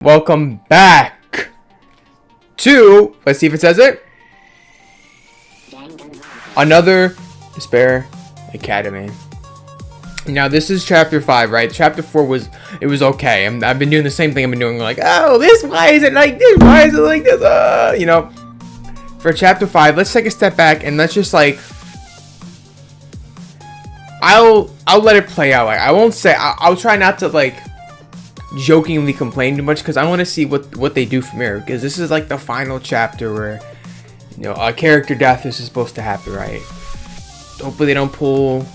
Welcome back to, let's see if it says it, another Despair Academy. Now this is chapter 5, right? Chapter 4 was okay. I've been doing the same thing I've been doing, like, oh, why is it like this? Why is it like this? You know, for chapter 5, let's take a step back and let's just like, I'll let it play out. Like, I won't say, I'll try not to like jokingly complain too much because I want to see what they do from here, because this is like the final chapter where, you know, a character death is supposed to happen, right? Hopefully they don't pull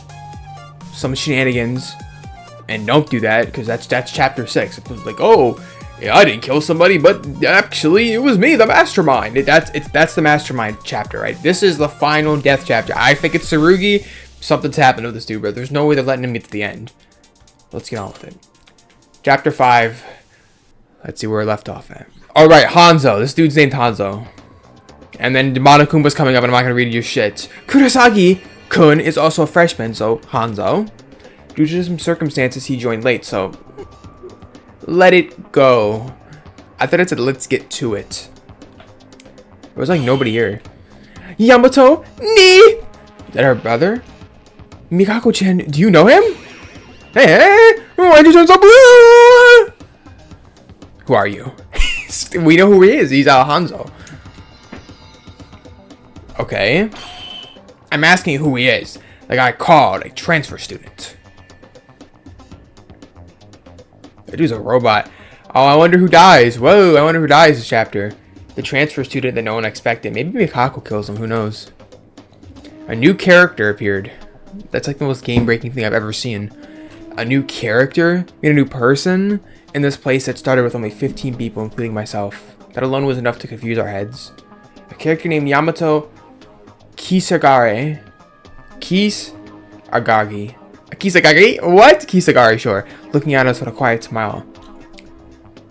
some shenanigans, and don't do that, because that's chapter 6. It's like, oh yeah, I didn't kill somebody, but actually it was me, the mastermind. That's the mastermind chapter, right? This is the final death chapter. I think it's Tsurugi. Something's happened with this dude, bro. There's no way they're letting him get to the end. Let's get on with it. Chapter 5. Let's see where we left off at. Alright, Hanzo. This dude's named Hanzo. And then Demona-kun was coming up, and I'm not going to read your shit. Kurosagi-kun is also a freshman, so Hanzo. Due to some circumstances, he joined late, so let it go. I thought it said let's get to it. There was like nobody here. Yamato ni! Is that her brother? Mikako-chan, do you know him? Hey, why'd you turn so blue? Who are you? We know who he is. He's Hanzo. Okay. I'm asking you who he is. The guy called a transfer student. That dude's a robot. Oh, I wonder who dies. Whoa, I wonder who dies this chapter. The transfer student that no one expected. Maybe Mikako kills him. Who knows? A new character appeared. That's like the most game-breaking thing I've ever seen. A new character, a new person in this place that started with only 15 people, including myself. That alone was enough to confuse our heads. A character named Yamato Kisagare. Kisagagi. Kisagagi? What? Kisagari, sure. Looking at us with a quiet smile.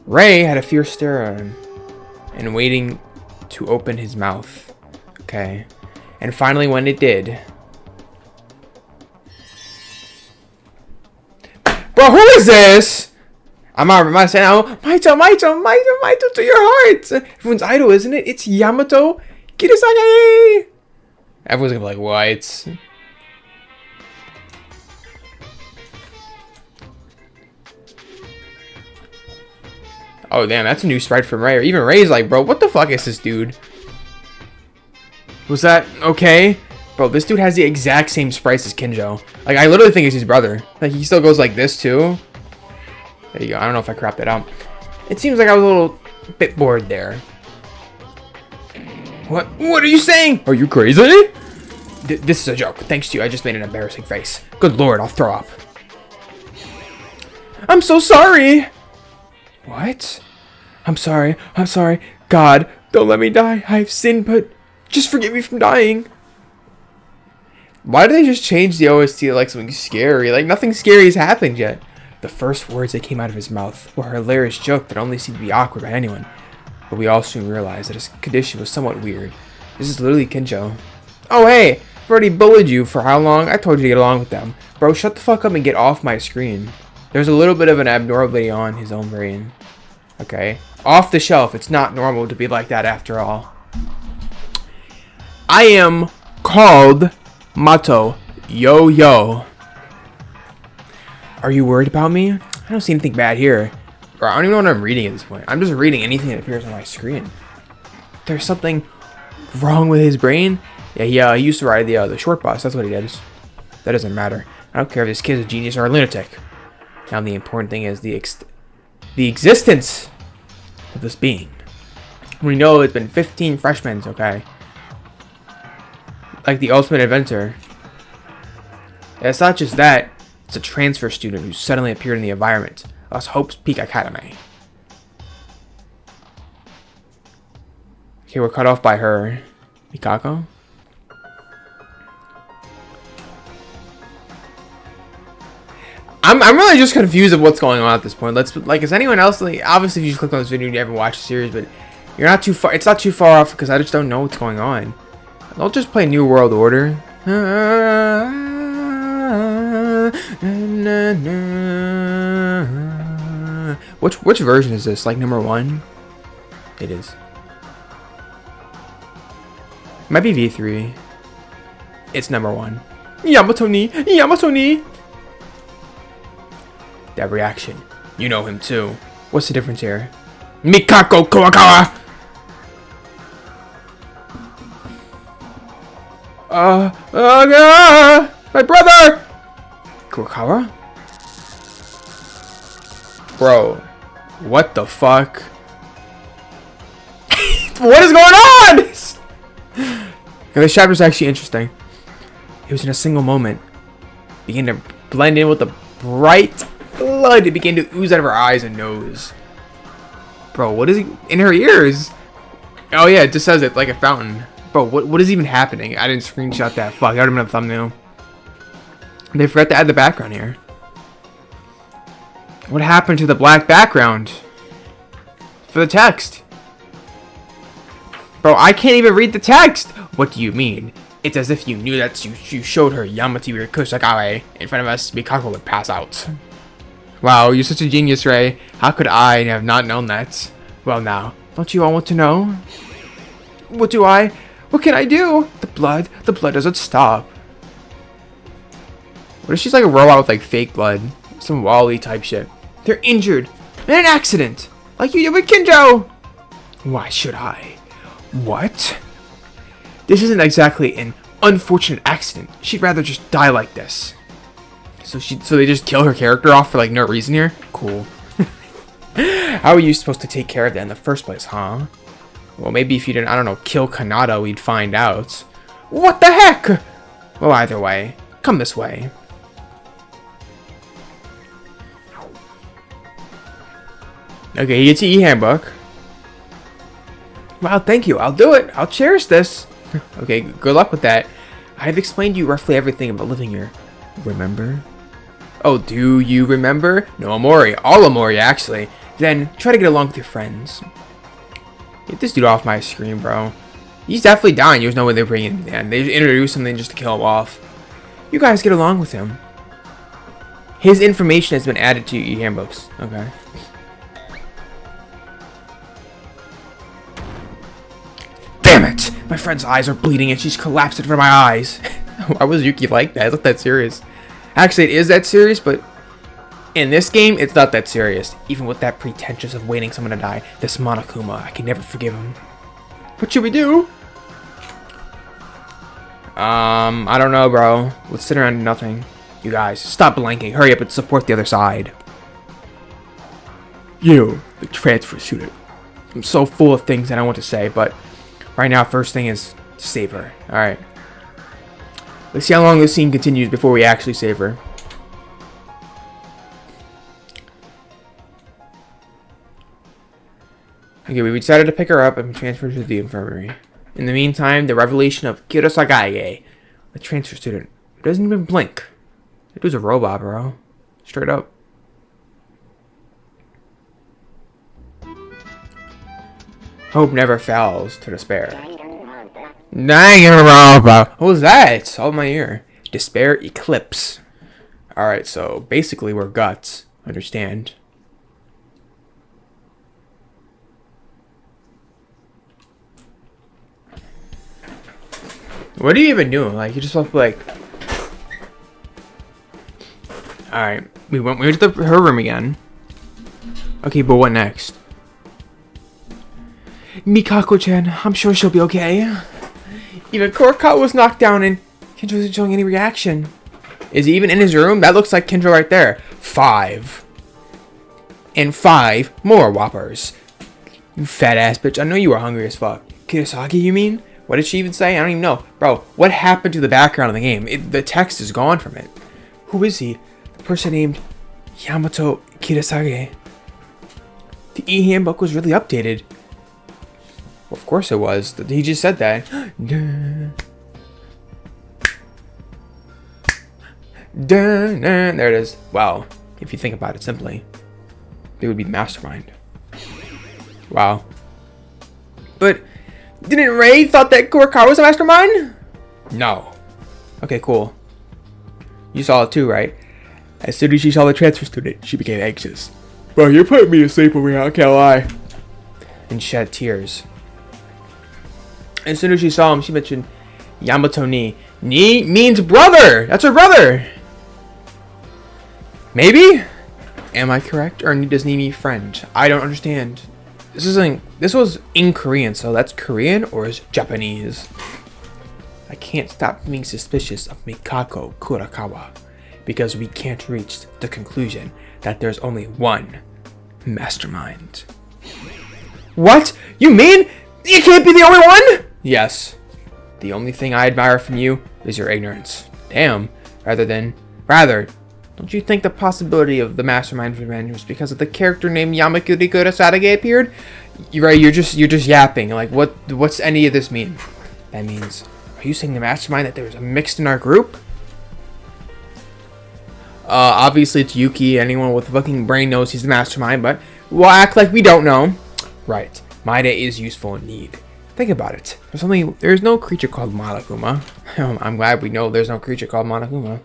Ray had a fierce stare at him and waiting to open his mouth. Okay. And finally, when it did. Bro, who is this? I'm saying, oh, Maito to your heart. Everyone's idol, isn't it? It's Yamato Kirasage. Everyone's gonna be like, what? Oh, damn, that's a new sprite from Ray. Even Ray's like, bro, what the fuck is this dude? Was that okay? Bro, this dude has the exact same sprites as Kinjo. Like, I literally think it's his brother. Like, he still goes like this, too. There you go. I don't know if I cropped that out. It seems like I was a little bit bored there. What are you saying? Are you crazy? This is a joke. Thanks to you, I just made an embarrassing face. Good lord, I'll throw up. I'm so sorry. What? I'm sorry. God, don't let me die. I've sinned, but just forgive me from dying. Why do they just change the OST to like something scary? Like, nothing scary has happened yet. The first words that came out of his mouth were a hilarious joke that only seemed to be awkward by anyone. But we all soon realized that his condition was somewhat weird. This is literally Kinjo. Oh hey, I've already bullied you for how long? I told you to get along with them. Bro, shut the fuck up and get off my screen. There's a little bit of an abnormality on his own brain. Okay. Off the shelf, it's not normal to be like that after all. I am called Mato Yo. Are you worried about me? I don't see anything bad here. Or I don't even know what I'm reading at this point. I'm just reading anything that appears on my screen. There's something wrong with his brain? Yeah, he used to ride the short bus. That's what he did. That doesn't matter. I don't care if this kid's a genius or a lunatic. Now the important thing is the existence of this being. We know it's been 15 freshmen, okay? Like the ultimate inventor. And it's not just that. It's a transfer student who suddenly appeared in the environment. Lost Hope's Peak Academy. Okay, we're cut off by her. Mikako? I'm really just confused of what's going on at this point. Is anyone else, like, obviously if you just click on this video and you haven't watched the series, but you're not too far, it's not too far off because I just don't know what's going on. I'll just play New World Order. Which version is this? Like number 1? It is. Might be V3. It's number 1. Yamato ni! Yamato ni! That reaction. You know him too. What's the difference here? Mikako Kuwakawa! My brother! Kuwakawa? Bro, what the fuck? What is going on? This chapter is actually interesting. It was in a single moment. Began to blend in with the bright blood. It began to ooze out of her eyes and nose. Bro, what is he in her ears? Oh yeah, it just says it like a fountain. Bro, what is even happening? I didn't screenshot that. Fuck, that would have been a thumbnail. They forgot to add the background here. What happened to the black background for the text? Bro, I can't even read the text. What do you mean? It's as if you knew that you showed her Yamati Kusakawe in front of us. Mikako would pass out. Wow, you're such a genius, Ray. How could I have not known that? Well now, don't you all want to know? What do I? What can I do? The blood doesn't stop. What if she's like a robot with like fake blood? Some Wally type shit. They're injured in an accident, like you did with Kinjo. Why should I? What? This isn't exactly an unfortunate accident. She'd rather just die like this. So they just kill her character off for like no reason here? Cool. How are you supposed to take care of that in the first place, huh? Well, maybe if you didn't, I don't know, kill Kanata, we'd find out. What the heck? Well, either way, come this way. Okay, he gets the e-handbook. Wow, thank you. I'll do it. I'll cherish this. Okay, good luck with that. I have explained to you roughly everything about living here. Remember? Oh, do you remember? No Amori. All Amori, actually. Then, try to get along with your friends. Get this dude off my screen, bro. He's definitely dying. There's no way they're bringing him in. They just introduced something just to kill him off. You guys get along with him. His information has been added to your e-handbooks. Okay. Damn it! My friend's eyes are bleeding and she's collapsed in front of my eyes. Why was Yuki like that? It's not that serious. Actually, it is that serious, but in this game, it's not that serious. Even with that pretentious of waiting someone to die, this Monokuma, I can never forgive him. What should we do? I don't know, bro. Let's sit around and do nothing. You guys, stop blanking. Hurry up and support the other side. You, the transfer student. I'm so full of things that I want to say, but right now, first thing is to save her. Alright. Let's see how long this scene continues before we actually save her. Okay, we decided to pick her up and transfer her to the infirmary. In the meantime, the revelation of Kirosagaye, the transfer student, doesn't even blink. It was a robot, bro. Straight up. Hope never fails to despair. Danganronpa. What was that? All in my ear. Despair eclipse. Alright, so basically we're guts. Understand? What are you even doing? Like, you just want to like... Alright, we went to her room again. Okay, but what next? Mikako-chan, I'm sure she'll be okay. Even Kurokawa was knocked down and Kenjo isn't showing any reaction. Is he even in his room? That looks like Kenjo right there. 5. And 5 more whoppers. You fat ass bitch. I know you were hungry as fuck. Kirosaki, you mean? What did she even say? I don't even know. Bro, what happened to the background of the game? The text is gone from it. Who is he? The person named Yamato Kirosage. The e-handbook was really updated. Well, of course it was. He just said that. There it is. Wow. If you think about it simply, they would be the mastermind. Wow. But didn't Ray thought that Kurokawa was a mastermind? No. Okay, cool. You saw it too, right? As soon as she saw the transfer student, she became anxious. Bro, you're putting me to sleep over here, I can't lie. And shed tears. As soon as she saw him, she mentioned Yamato ni. Ni means brother! That's her brother! Maybe? Am I correct? Or does ni mean friend? I don't understand. This was in Korean, so that's Korean or is it Japanese? I can't stop being suspicious of Mikako Kurakawa because we can't reach the conclusion that there's only one mastermind. What? You mean you can't be the only one? Yes. The only thing I admire from you is your ignorance. Damn. Rather, don't you think the possibility of the mastermind revenge was because of the character named Yamakuri Kurosage appeared? You're right, you're just yapping. Like, what's any of this mean? That means, are you saying the mastermind that there was a mixed in our group? Obviously it's Yuki. Anyone with a fucking brain knows he's the mastermind, but we'll act like we don't know. Right. Maida is useful in need. Think about it. There's no creature called Monokuma. I'm glad we know there's no creature called Monokuma.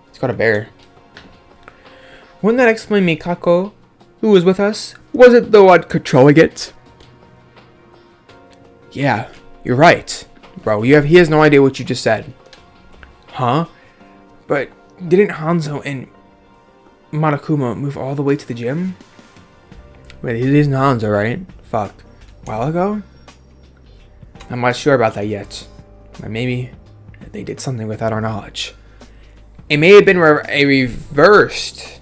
It's called a bear. Wouldn't that explain Mikako, who was with us? Was it the one controlling it? Yeah, you're right. Bro, he has no idea what you just said. Huh? But didn't Hanzo and Monokuma move all the way to the gym? Wait, it isn't Hanzo, right? Fuck. A while ago? I'm not sure about that yet. But maybe they did something without our knowledge. It may have been a reversed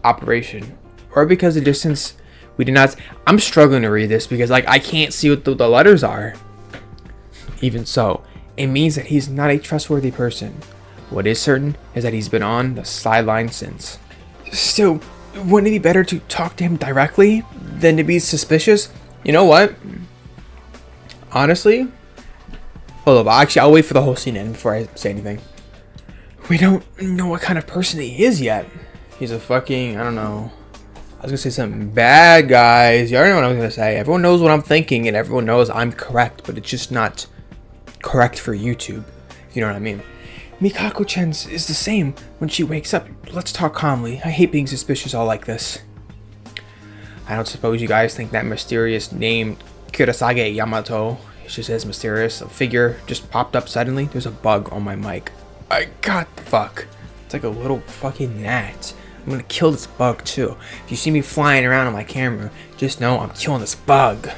operation. Or because the distance we did not... I'm struggling to read this because like I can't see what the letters are. Even so, it means that he's not a trustworthy person. What is certain is that he's been on the sideline since. Still, wouldn't it be better to talk to him directly than to be suspicious? You know what? Honestly, hold up. Actually, I'll wait for the whole scene to end before I say anything. We don't know what kind of person he is yet. He's a fucking, I don't know. I was gonna say something bad, guys. You already know what I was gonna say. Everyone knows what I'm thinking and everyone knows I'm correct, but it's just not correct for YouTube. If you know what I mean. Mikako-chan's is the same when she wakes up. Let's talk calmly. I hate being suspicious all like this. I don't suppose you guys think that mysterious name Kurosage Yamato is just as mysterious. A figure just popped up suddenly. There's a bug on my mic. I got the fuck. It's like a little fucking gnat. I'm gonna kill this bug too. If you see me flying around on my camera, just know I'm killing this bug.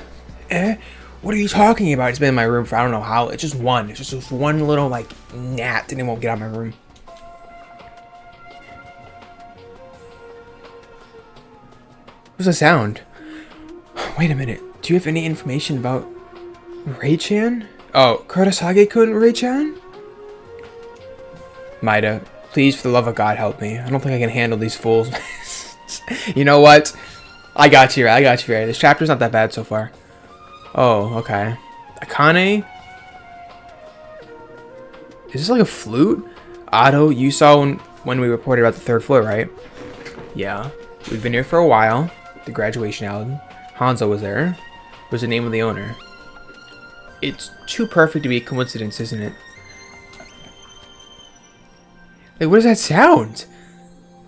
What are you talking about? It's been in my room for I don't know how. It's just one. It's just this one little like gnat and it won't get out of my room. What's the sound? Wait a minute. Do you have any information about Rei-chan? Oh, Kurosage-kun Rei-chan? Maida, please, for the love of God, help me. I don't think I can handle these fools. You know what? I got you right. This chapter's not that bad so far. Oh, okay. Akane? Is this like a flute? Otto, you saw when we reported about the third floor, right? Yeah. We've been here for a while. The graduation album. Hanzo was there. What was the name of the owner? It's too perfect to be a coincidence, isn't it? Like, what does that sound?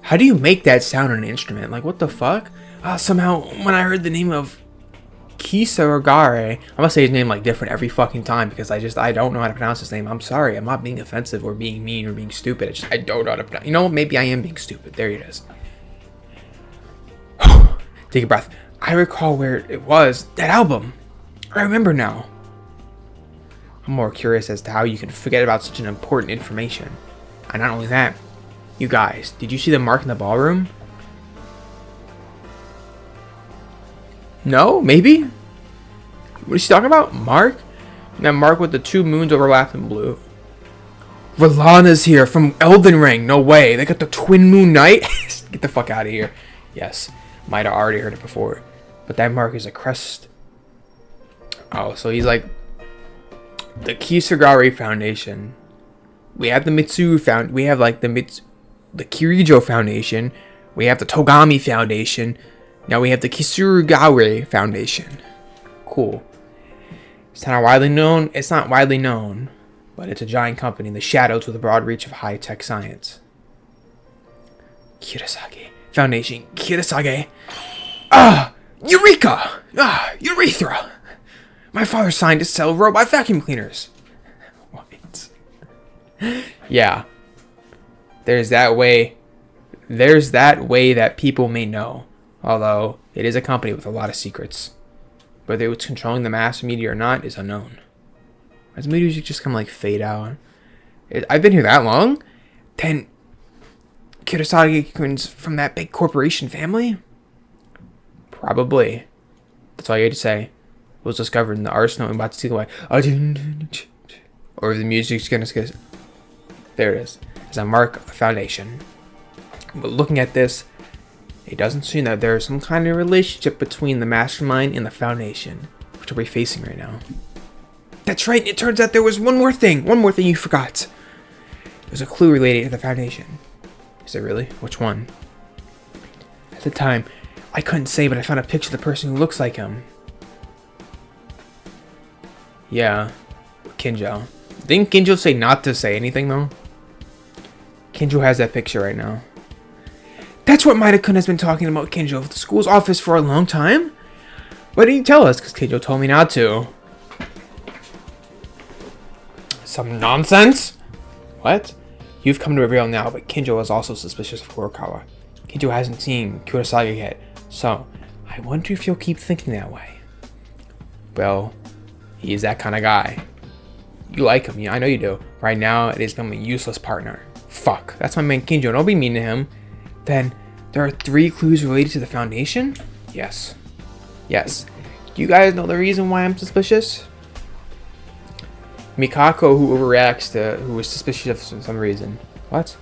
How do you make that sound on an instrument? Like, what the fuck? Somehow, when I heard the name of Kisaragare, I'm gonna say his name like different every fucking time because I don't know how to pronounce his name. I'm sorry, I'm not being offensive or being mean or being stupid. I don't know how to pronounce. You know, maybe I am being stupid. There it is. Take a breath. I recall where it was. That album. I remember now. I'm more curious as to how you can forget about such an important information. And not only that, you guys, did you see the mark in the ballroom? No? Maybe? What is she talking about? Mark? That mark with the two moons overlapped in blue. Ralana's here from Elden Ring. No way. They got the twin moon night? Get the fuck out of here. Yes. Might have already heard it before. But that mark is a crest. Oh, so he's like the Kisagari Foundation. We have the Mitsu Found. We have like the Kirijo Foundation. We have the Togami Foundation. Now we have the Kisurigare Foundation. Cool. It's not widely known. It's not widely known, but it's a giant company in the shadows with a broad reach of high-tech science. Kurosage Foundation. Kirasage. Ah! Eureka! Ah! Urethra! My father signed to sell robot vacuum cleaners. What? Yeah. There's that way that people may know. Although, it is a company with a lot of secrets. Whether it's controlling the mass media or not is unknown. As media just kind of like fade out. I've been here that long? Then, Kirasage from that big corporation family? Probably. That's all you had to say. It was discovered in the arsenal and about to steal away. Or the music's gonna skip. There it is. As a mark of the Foundation. But looking at this, it doesn't seem that there is some kind of relationship between the Mastermind and the Foundation, which we're facing right now. That's right, it turns out there was one more thing you forgot. There's a clue related to the Foundation. Is it really? Which one? At the time, I couldn't say, but I found a picture of the person who looks like him. Yeah, Kinjo. Didn't Kinjo say not to say anything, though? Kinjo has that picture right now. That's what Maida-kun has been talking about, Kinjo, at the school's office for a long time? Why didn't you tell us? Because Kinjo told me not to. Some nonsense? What? You've come to reveal now, but Kinjo is also suspicious of Kurokawa. Kinjo hasn't seen Kurosage yet, so I wonder if you'll keep thinking that way. Well, he is that kind of guy. You like him, yeah, I know you do. Right now, it has become a useless partner. Fuck, that's my man Kinjo, don't be mean to him. Then, there are 3 clues related to the Foundation? Yes. Yes. Do you guys know the reason why I'm suspicious? Mikako, who was suspicious for some reason. What?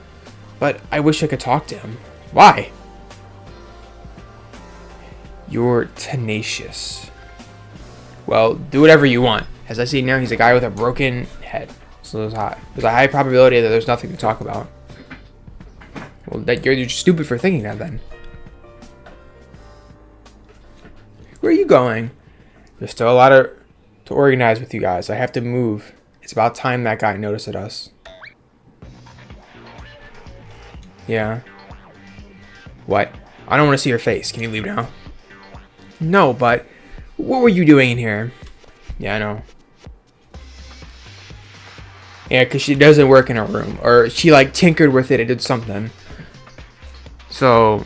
But I wish I could talk to him. Why? You're tenacious. Well, do whatever you want. As I see now, he's a guy with a broken head. So there's a high probability that there's nothing to talk about. Well, you're stupid for thinking that then. Where are you going? There's still a lot to organize with you guys. I have to move. It's about time that guy noticed us. Yeah. What? I don't want to see your face. Can you leave now? No, but what were you doing in here? Yeah, I know. Yeah, because she doesn't work in her room. Or she, like, tinkered with it and did something. So,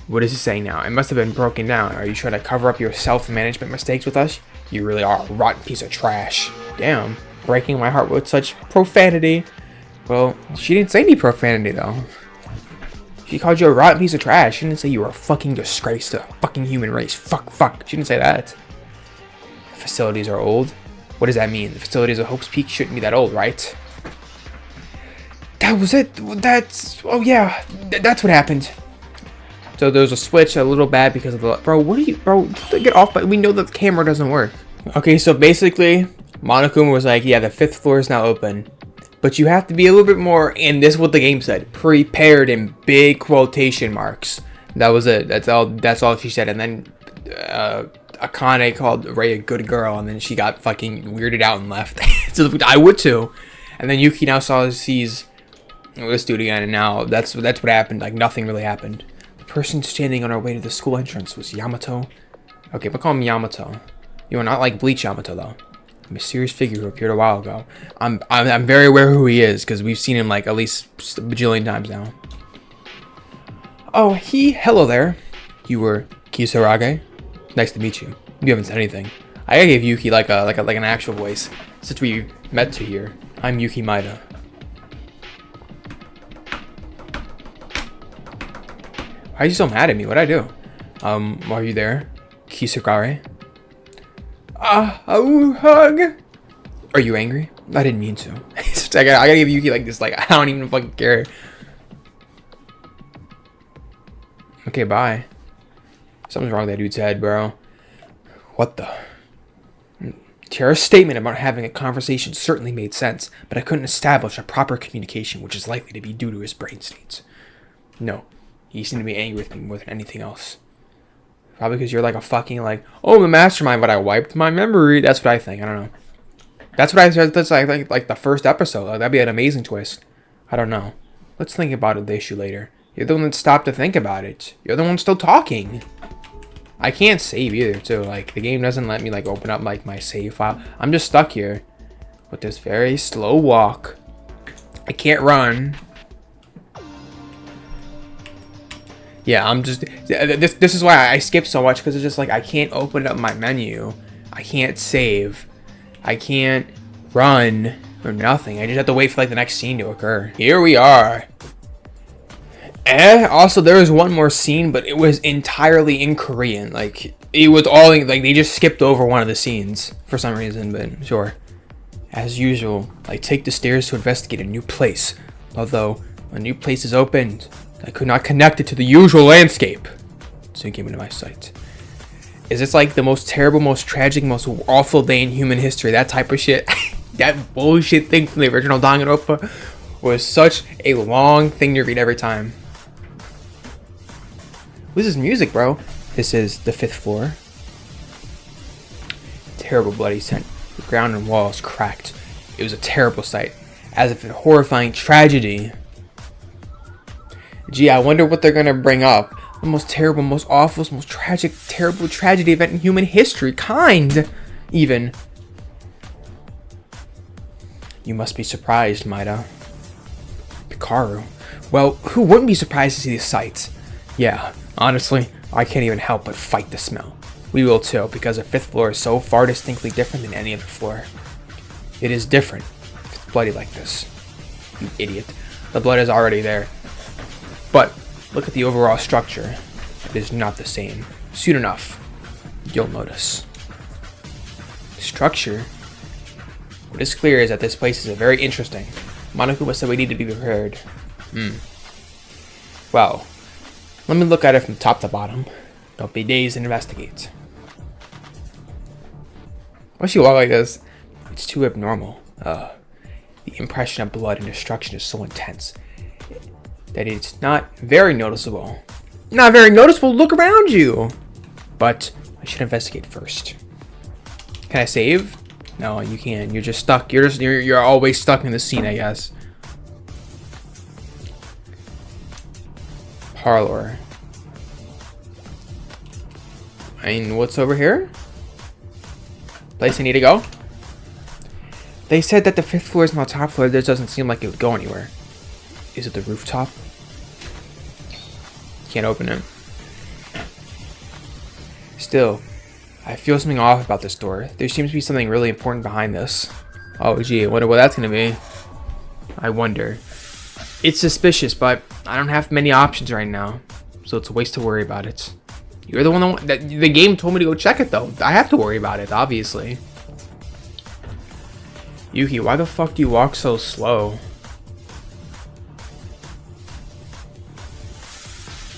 what is he saying now? It must have been broken down. Are you trying to cover up your self-management mistakes with us? You really are a rotten piece of trash. Damn, breaking my heart with such profanity. Well, she didn't say any profanity, though. She called you a rotten piece of trash. She didn't say you were a fucking disgrace to the fucking human race. Fuck. She didn't say that. The facilities are old. What does that mean? The facilities of Hope's Peak shouldn't be that old, right? That was it. Oh yeah, that's what happened. So there was a switch, a little bad because of the... Bro, get off, but we know that the camera doesn't work. Okay, so basically, Monokuma was like, yeah, the 5th floor is now open. But you have to be a little bit more, and this is what the game said, prepared in big quotation marks. That was it. That's all she said. And then Akane called Rei a good girl, and then she got fucking weirded out and left. So I would too. And then Yuki now sees this dude again, and now that's what happened. Like nothing really happened. The person standing on our way to the school entrance was Yamato. Okay, we'll call him Yamato. You are not like Bleach Yamato though. A mysterious figure who appeared a while ago. I'm very aware who he is because we've seen him like at least a bajillion times now. Oh, hello there. You were Kisarage. Nice to meet you. You haven't said anything. I gave Yuki like an actual voice since we met to here. I'm Yuki Maida. Why are you so mad at me? What'd I do? Are you there? Kisukare? Hug? Are you angry? I didn't mean to. I gotta give Yuki like this, like, I don't even fucking care. Okay, bye. Something's wrong with that dude's head, bro. What the? Tara's statement about having a conversation certainly made sense, but I couldn't establish a proper communication, which is likely to be due to his brain states. No. You seem to be angry with me more than anything else. Probably because you're like a fucking like, oh, I'm the mastermind, but I wiped my memory. That's what I think. I don't know. That's what I said. That's like the first episode. Like, that'd be an amazing twist. I don't know. Let's think about the issue later. You're the one that stopped to think about it. You're the one still talking. I can't save either, too. Like, the game doesn't let me, like, open up, like, my save file. I'm just stuck here with this very slow walk. I can't run. Yeah, I'm just... This is why I skip so much, because it's just, like, I can't open up my menu. I can't save. I can't run or nothing. I just have to wait for, like, the next scene to occur. Here we are. Also, there was one more scene, but it was entirely in Korean. Like, it was all, like, they just skipped over one of the scenes for some reason, but sure. As usual, I take the stairs to investigate a new place. Although, a new place is opened, I could not connect it to the usual landscape. Soon came into my sight. Is this like the most terrible, most tragic, most awful day in human history? That type of shit. That bullshit thing from the original Danganronpa was such a long thing to read every time. What's this music, bro? This is the 5th floor. Terrible bloody scent. The ground and walls cracked. It was a terrible sight, as if a horrifying tragedy. Gee, I wonder what they're gonna bring up. The most terrible, most awful, most tragic, terrible tragedy event in human history. Even. You must be surprised, Maida. Pikaru. Well, who wouldn't be surprised to see these sights? Yeah, honestly, I can't even help but fight the smell. We will too, because the 5th floor is so far distinctly different than any other floor. It is different if it's bloody like this. You idiot. The blood is already there. But look at the overall structure. It is not the same. Soon enough, you'll notice. Structure? What is clear is that this place is very interesting. Monokuma said we need to be prepared. Well, let me look at it from top to bottom. Don't be dazed and investigate. Why should you walk like this? It's too abnormal. The impression of blood and destruction is so intense that it's not very noticeable. Not very noticeable? Look around you! But I should investigate first. Can I save? No, you can't. You're just stuck. You're always stuck in the scene, I guess. Parlor. I mean, what's over here? Place I need to go? They said that the 5th floor is not top floor. This doesn't seem like it would go anywhere. Is it the rooftop? Can't open it. Still, I feel something off about this door. There seems to be something really important behind this. Oh gee, I wonder what that's gonna be. I wonder. It's suspicious, but I don't have many options right now, so it's a waste to worry about it. You're the one that the game told me to go check it though. I have to worry about it, obviously. Yuki, why the fuck do you walk so slow?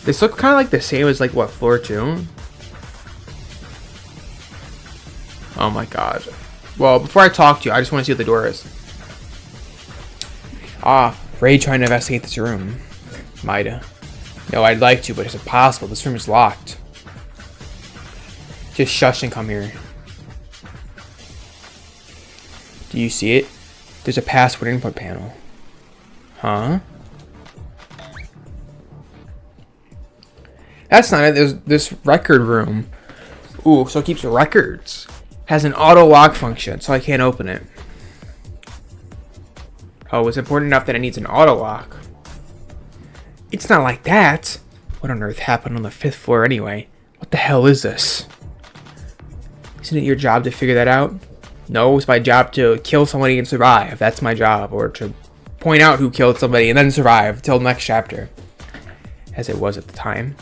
This looks kind of like the same as like what, floor 2? Oh my god. Well, before I talk to you, I just want to see what the door is. Ah, Ray trying to investigate this room. Maida. No, I'd like to, but it's impossible. This room is locked. Just shush and come here. Do you see it? There's a password input panel. Huh? That's not it. There's this record room. Ooh, so it keeps records. Has an auto lock function, so I can't open it. Oh, it's important enough that it needs an auto lock. It's not like that. What on earth happened on the 5th floor anyway? What the hell is this? Isn't it your job to figure that out? No, it's my job to kill somebody and survive. That's my job. Or to point out who killed somebody and then survive till the next chapter. As it was at the time.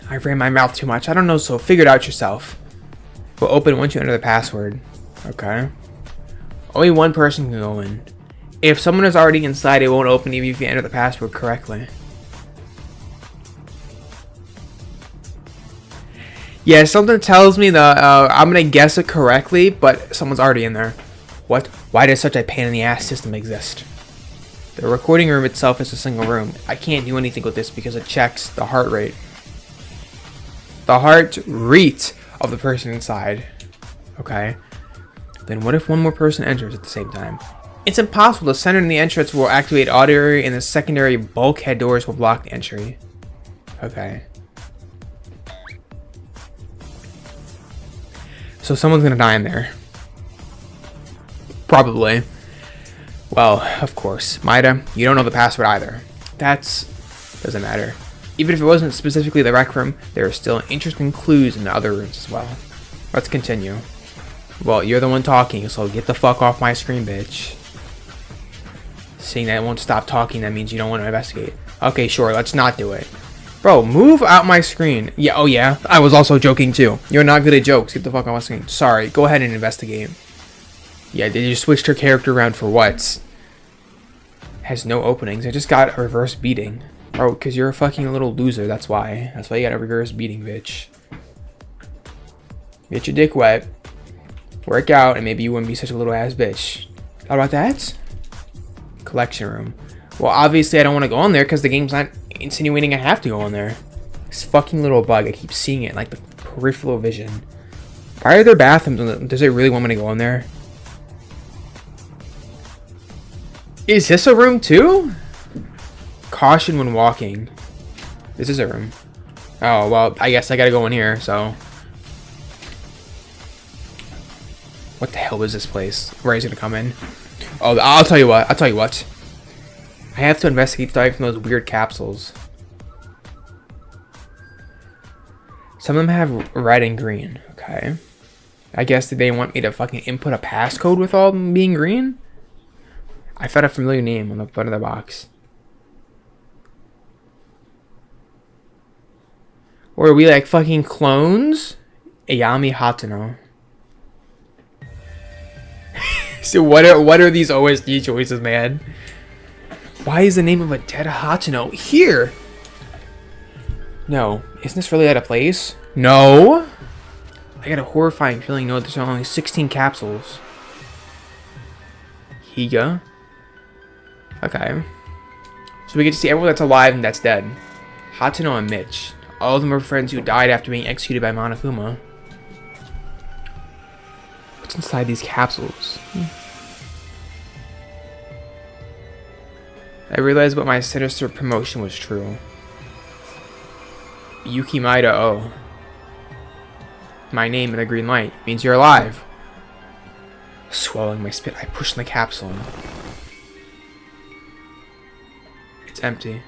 I ran my mouth too much. I don't know, so figure it out yourself. We'll open once you enter the password. Okay. Only one person can go in. If someone is already inside, it won't open even if you enter the password correctly. Yeah, something tells me that I'm gonna guess it correctly, but someone's already in there. What? Why does such a pain in the ass system exist? The recording room itself is a single room. I can't do anything with this because it checks the heart rate. The heart rate of the person inside. Okay. Then what if one more person enters at the same time? It's impossible. The center in the entrance will activate audio and the secondary bulkhead doors will block the entry. Okay. So someone's gonna die in there. Probably. Well, of course. Maida, you don't know the password either. Doesn't matter. Even if it wasn't specifically the rec room, there are still interesting clues in the other rooms as well. Let's continue. Well, you're the one talking, so get the fuck off my screen, bitch. Seeing that I won't stop talking, that means you don't want to investigate. Okay, sure, let's not do it. Bro, move out my screen. Yeah, oh yeah, I was also joking too. You're not good at jokes. Get the fuck off my screen. Sorry, go ahead and investigate. Yeah, did you switch her character around for what? Has no openings. I just got a reverse beating. Oh, because you're a fucking little loser, that's why. That's why you got a reverse beating, bitch. Get your dick wet. Work out, and maybe you wouldn't be such a little ass bitch. How about that? Collection room. Well, obviously I don't want to go in there because the game's not insinuating I have to go in there. This fucking little bug, I keep seeing it in like the peripheral vision. Why are there bathrooms? Does it really want me to go in there? Is this a room too? Caution when walking. This is a room. Oh, well, I guess I gotta go in here, so. What the hell is this place? Where is he gonna come in? Oh, I'll tell you what. I have to investigate starting from those weird capsules. Some of them have red and green. Okay. I guess did they want me to fucking input a passcode with all of them being green? I found a familiar name on the front of the box. Or are we like fucking clones? Ayami Hatano. So what are these OSD choices, man? Why is the name of a dead Hatano here? No. Isn't this really out of place? No. I got a horrifying feeling. No, there's only 16 capsules. Higa. Okay. So we get to see everyone that's alive and that's dead. Hatano and Mitch. All of them are friends who died after being executed by Monokuma. What's inside these capsules? I realized what my sinister promotion was true. Yuki Maida, oh. My name in the green light means you're alive. Swallowing my spit, I push in the capsule. It's empty.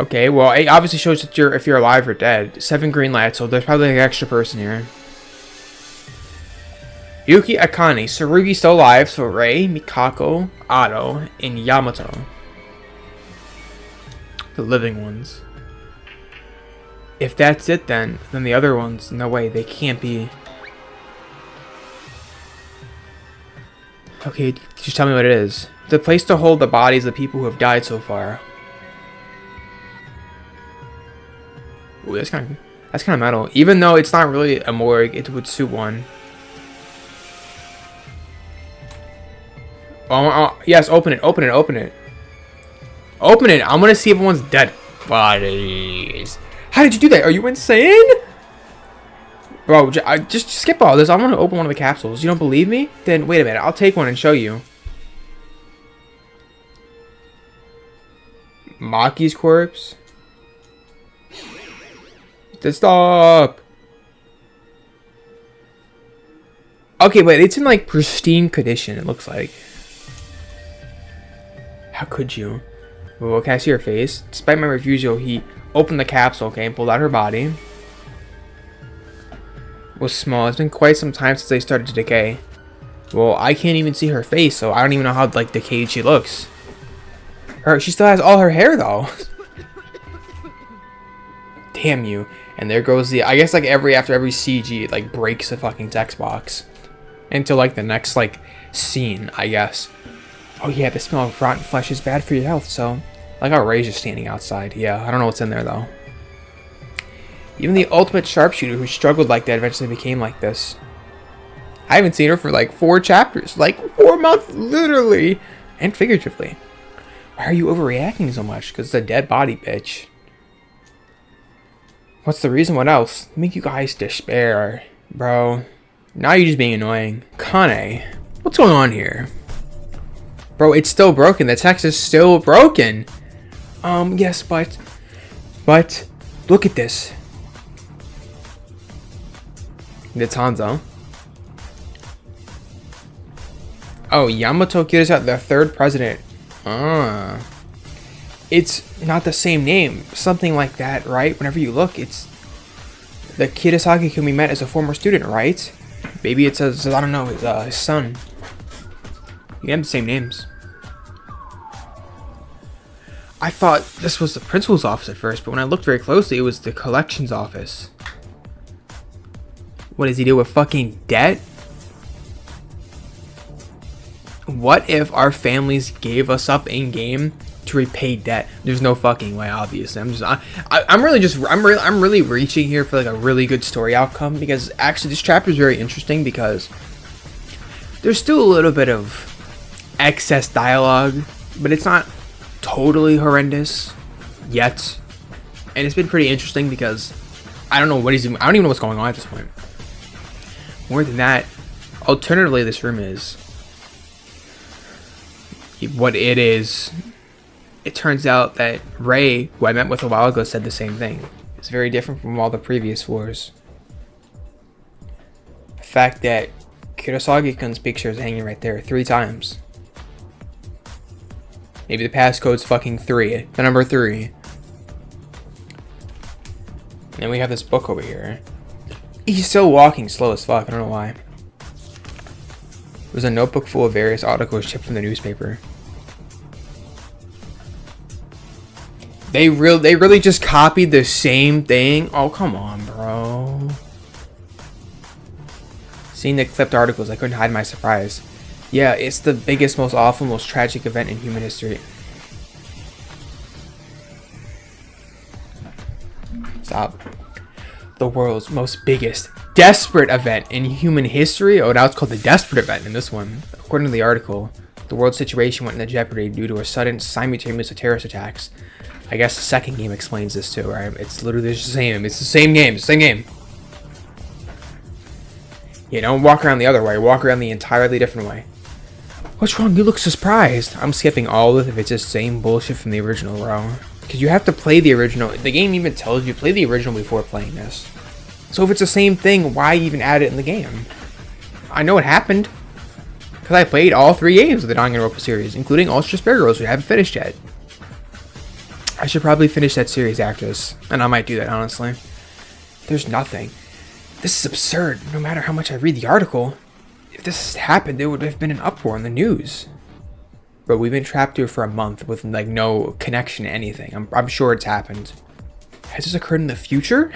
Okay, well, it obviously shows that if you're alive or dead. 7 green lights, so there's probably an extra person here. Yuki Akane, Tsurugi still alive, so Rei, Mikako, Ado, and Yamato. The living ones. If that's it then the other ones, no way, they can't be. Okay, just tell me what it is. It's a place to hold the bodies of people who have died so far. Ooh, that's kind of metal. Even though it's not really a morgue, it would suit one. Oh, yes, open it. Open it. Open it. I'm gonna see if everyone's dead bodies. How did you do that? Are you insane? Bro, just skip all this. I want to open one of the capsules. You don't believe me? Then wait a minute. I'll take one and show you. Maki's corpse. Stop. Okay, but it's in like pristine condition. It looks like. How could you? Well, can I see her face? Despite my refusal, he opened the capsule, okay, and pulled out her body. It was small. It's been quite some time since they started to decay. Well, I can't even see her face, so I don't even know how like decayed she looks. She still has all her hair though. Damn you. And there goes the, I guess like after every CG, it like breaks the fucking text box. Until like the next like scene, I guess. Oh yeah, the smell of rotten flesh is bad for your health, so. Like how Ray's just standing outside. Yeah, I don't know what's in there though. Even the ultimate sharpshooter who struggled like that eventually became like this. I haven't seen her for like 4 chapters. Like 4 months, literally. And figuratively. Why are you overreacting so much? Because it's a dead body, bitch. What's the reason? What else? Make you guys despair. Bro, now you're just being annoying. Kane, what's going on here? Bro, it's still broken. The text is still broken. Yes, but look at this. It's Hanzo. Oh, Yamato Kirasawa, the third president. It's not the same name. Something like that, right? Whenever you look, it's the Kirasaki whom we met as a former student, right? Maybe it says, I don't know, his son. You have the same names. I thought this was the principal's office at first, but when I looked very closely, it was the collections office. What does he do with fucking debt? What if our families gave us up in game to repay debt? There's no fucking way, obviously. I'm really reaching here for like a really good story outcome, because actually this chapter is very interesting because there's still a little bit of excess dialogue, but it's not totally horrendous yet. And it's been pretty interesting because I don't know what he's doing. I don't even know what's going on at this point. More than that, alternatively, this room is what it is. It turns out that Ray, who I met with a while ago, said the same thing. It's very different from all the previous floors. The fact that Kurosagi-kun's picture is hanging right there 3 times. Maybe the passcode's fucking 3. The number 3. And then we have this book over here. He's still walking slow as fuck. I don't know why. There's a notebook full of various articles shipped from the newspaper. They really just copied the same thing? Oh, come on, bro. Seeing the clipped articles, I couldn't hide my surprise. Yeah, it's the biggest, most awful, most tragic event in human history. Stop. The world's most biggest, desperate event in human history? Oh, now it's called the desperate event in this one. According to the article, the world's situation went into jeopardy due to a sudden simultaneous terrorist attacks. I guess the second game explains this too, right? It's literally the same. It's the same game. It's the same game. Yeah, don't walk around the other way. Walk around the entirely different way. What's wrong? You look surprised. I'm skipping all of it if it's the same bullshit from the original, bro. Because you have to play the original. The game even tells you play the original before playing this. So if it's the same thing, why even add it in the game? I know what happened. Because I played all 3 games of the Danganronpa series, including Ultra Sparrows, which I haven't finished yet. I should probably finish that series after this. And I might do that, honestly. There's nothing. This is absurd. No matter how much I read the article, if this had happened, there would have been an uproar in the news. But we've been trapped here for a month with like no connection to anything. I'm sure it's happened. Has this occurred in the future?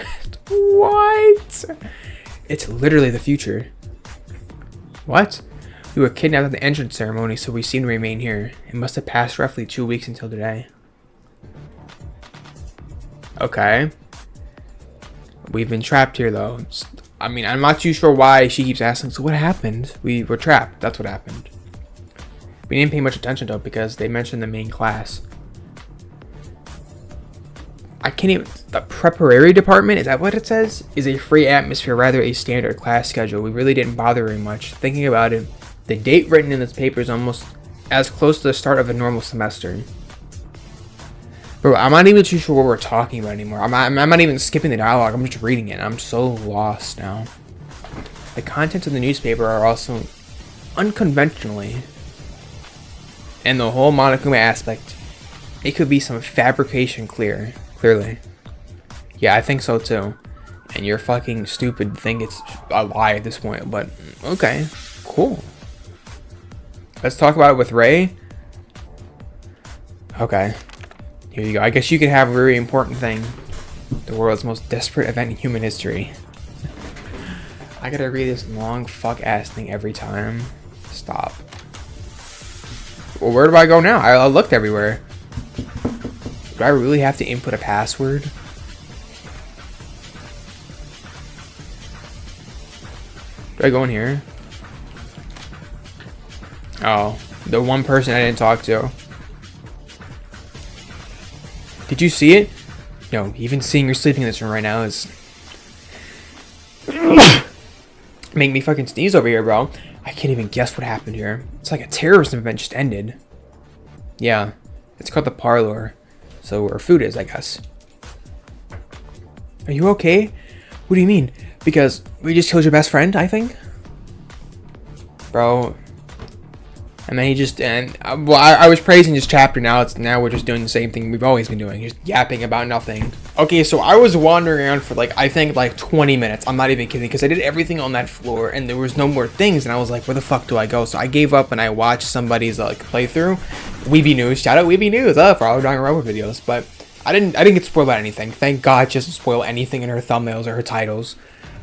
What? It's literally the future. What? We were kidnapped at the entrance ceremony, so we seem to remain here. It must have passed roughly 2 weeks until today. Okay. We've been trapped here, though. I mean, I'm not too sure why she keeps asking, so what happened? We were trapped. That's what happened. We didn't pay much attention, though, because they mentioned the main class. I can't even... The preparatory department, is that what it says? Is a free atmosphere, rather a standard class schedule. We really didn't bother very much. Thinking about it, the date written in this paper is almost as close to the start of a normal semester. Bro, I'm not even too sure what we're talking about anymore. I'm not even skipping the dialogue. I'm just reading it. I'm so lost now. The contents of the newspaper are also unconventionally. And the whole Monokuma aspect, it could be some fabrication clearly. Yeah, I think so too. And you're fucking stupid to think it's a lie at this point. But, okay. Cool. Let's talk about it with Ray. Okay. Here you go. I guess you could have a very important thing. The world's most desperate event in human history. I gotta read this long fuck ass thing every time. Stop. Well, where do I go now? I looked everywhere. Do I really have to input a password? Do I go in here? Oh, the one person I didn't talk to. Did you see it? No, even seeing her sleeping in this room right now is... Make me fucking sneeze over here, bro. I can't even guess what happened here. It's like a terrorism event just ended. Yeah, it's called the parlor. So where food is, I guess. Are you okay? What do you mean? Because we just killed your best friend, I think? Bro. And then he just, well, I was praising this chapter. Now we're just doing the same thing we've always been doing, just yapping about nothing. Okay, so I was wandering around for like, I think like 20 minutes. I'm not even kidding, because I did everything on that floor and there was no more things, and I was like, where the fuck do I go? So I gave up and I watched somebody's like playthrough. Weeby News, shout out Weeby News, for all Danganronpa videos. But I didn't get spoiled about anything. Thank God she doesn't spoil anything in her thumbnails or her titles.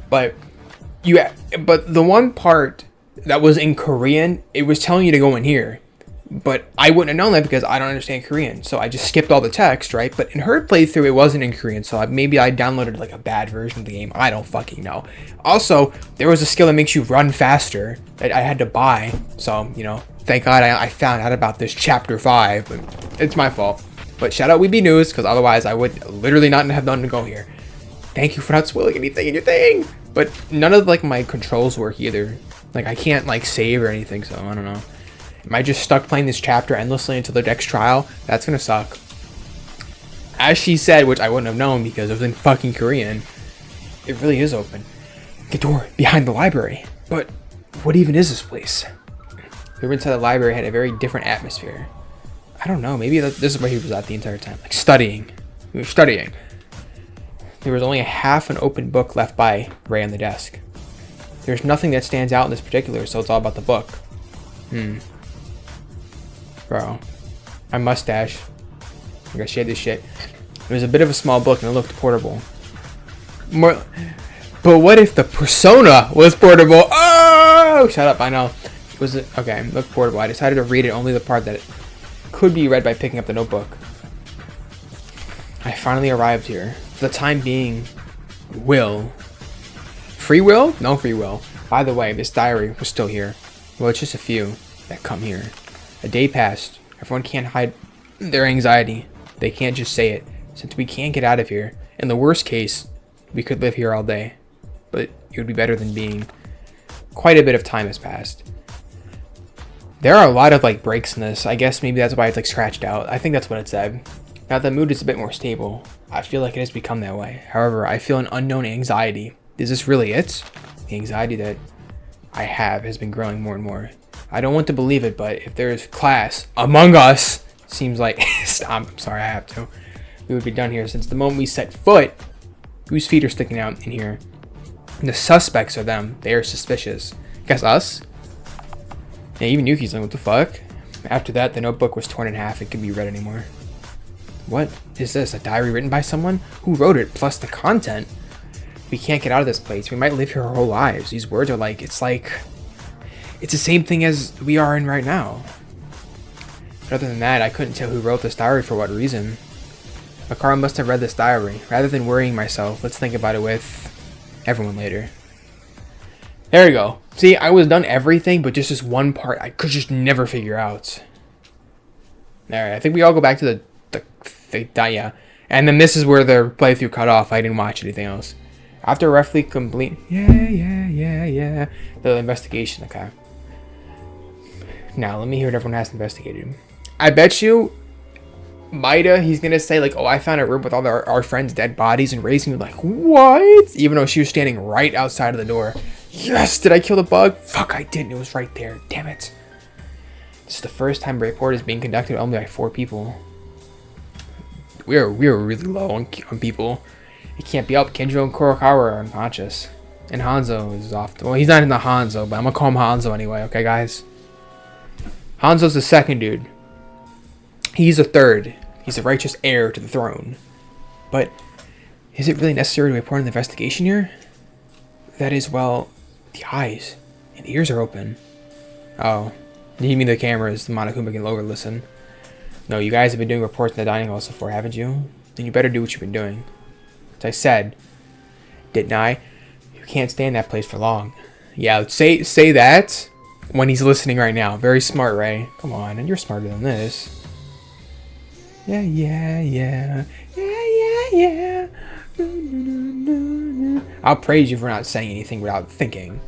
But the one part that was in Korean, it was telling you to go in here, but I wouldn't have known that because I don't understand Korean, so I just skipped all the text, right? But in her playthrough, it wasn't in Korean, so maybe I downloaded like a bad version of the game. I don't fucking know. Also, there was a skill that makes you run faster that I had to buy, so you know, thank God I found out about this chapter 5. But it's my fault. But shout out Weeby News, because otherwise I would literally not have done to go here. Thank you for not spoiling anything in your thing. But none of like my controls work either. Like I can't like save or anything, so I don't know. Am I just stuck playing this chapter endlessly until the next trial? That's gonna suck. As she said, which I wouldn't have known because it was in fucking Korean, it really is open. The door behind the library. But what even is this place? The room inside the library had a very different atmosphere. I don't know, maybe this is where he was at the entire time. Like studying. We were studying. There was only a half an open book left by Ray on the desk. There's nothing that stands out in this particular, so it's all about the book. Bro. My mustache. I gotta shade this shit. It was a bit of a small book and it looked portable. But what if the persona was portable? Oh! Shut up, I know. Was it? Okay, it looked portable. I decided to read it, only the part that could be read by picking up the notebook. I finally arrived here. For the time being, will. Free will? No free will. By the way, this diary was still here. Well, it's just a few that come here. A day passed. Everyone can't hide their anxiety. They can't just say it. Since we can't get out of here, in the worst case, we could live here all day. But it would be better than being. Quite a bit of time has passed. There are a lot of like breaks in this. I guess maybe that's why it's like scratched out. I think that's what it said. Now the mood is a bit more stable. I feel like it has become that way. However, I feel an unknown anxiety. Is this really it? The anxiety that I have has been growing more and more. I don't want to believe it, but if there is class among us, seems like I'm sorry, I have to. We would be done here since the moment we set foot. Whose feet are sticking out in here? And the suspects are them. They are suspicious. Guess us? Yeah, even Yuki's like, what the fuck? After that, the notebook was torn in half. It couldn't be read anymore. What is this? A diary written by someone? Who wrote it? Plus the content? We can't get out of this place. We might live here our whole lives. These words are like, it's the same thing as we are in right now. But other than that, I couldn't tell who wrote this diary for what reason. Makara must have read this diary. Rather than worrying myself, let's think about it with everyone later. There we go. See, I was done everything, but just this one part I could just never figure out. Alright, I think we all go back to the yeah. And then this is where the playthrough cut off. I didn't watch anything else. After roughly complete... Yeah. The investigation, okay. Now, let me hear what everyone has investigated. I bet you... Maida, he's gonna say like, oh, I found a room with all our friends' dead bodies, and Ray's gonna be like, what? Even though she was standing right outside of the door. Yes! Did I kill the bug? Fuck, I didn't. It was right there. Damn it. This is the first time a report is being conducted only by 4 people. We are really low on people. It can't be up. Kenjo and Kurokawa are unconscious. And Hanzo is off. Well, he's not in the Hanzo, but I'm gonna call him Hanzo anyway, okay, guys? Hanzo's the second dude. He's the third. He's the righteous heir to the throne. But is it really necessary to report an investigation here? That is, well, the eyes and the ears are open. Oh, you mean the cameras? The Monokuma can lower listen. No, you guys have been doing reports in the dining hall so far, haven't you? Then you better do what you've been doing. As I said, didn't I? You can't stay in that place for long. Yeah, say that when he's listening right now. Very smart, Ray. Come on, and you're smarter than this. Yeah. I'll praise you for not saying anything without thinking.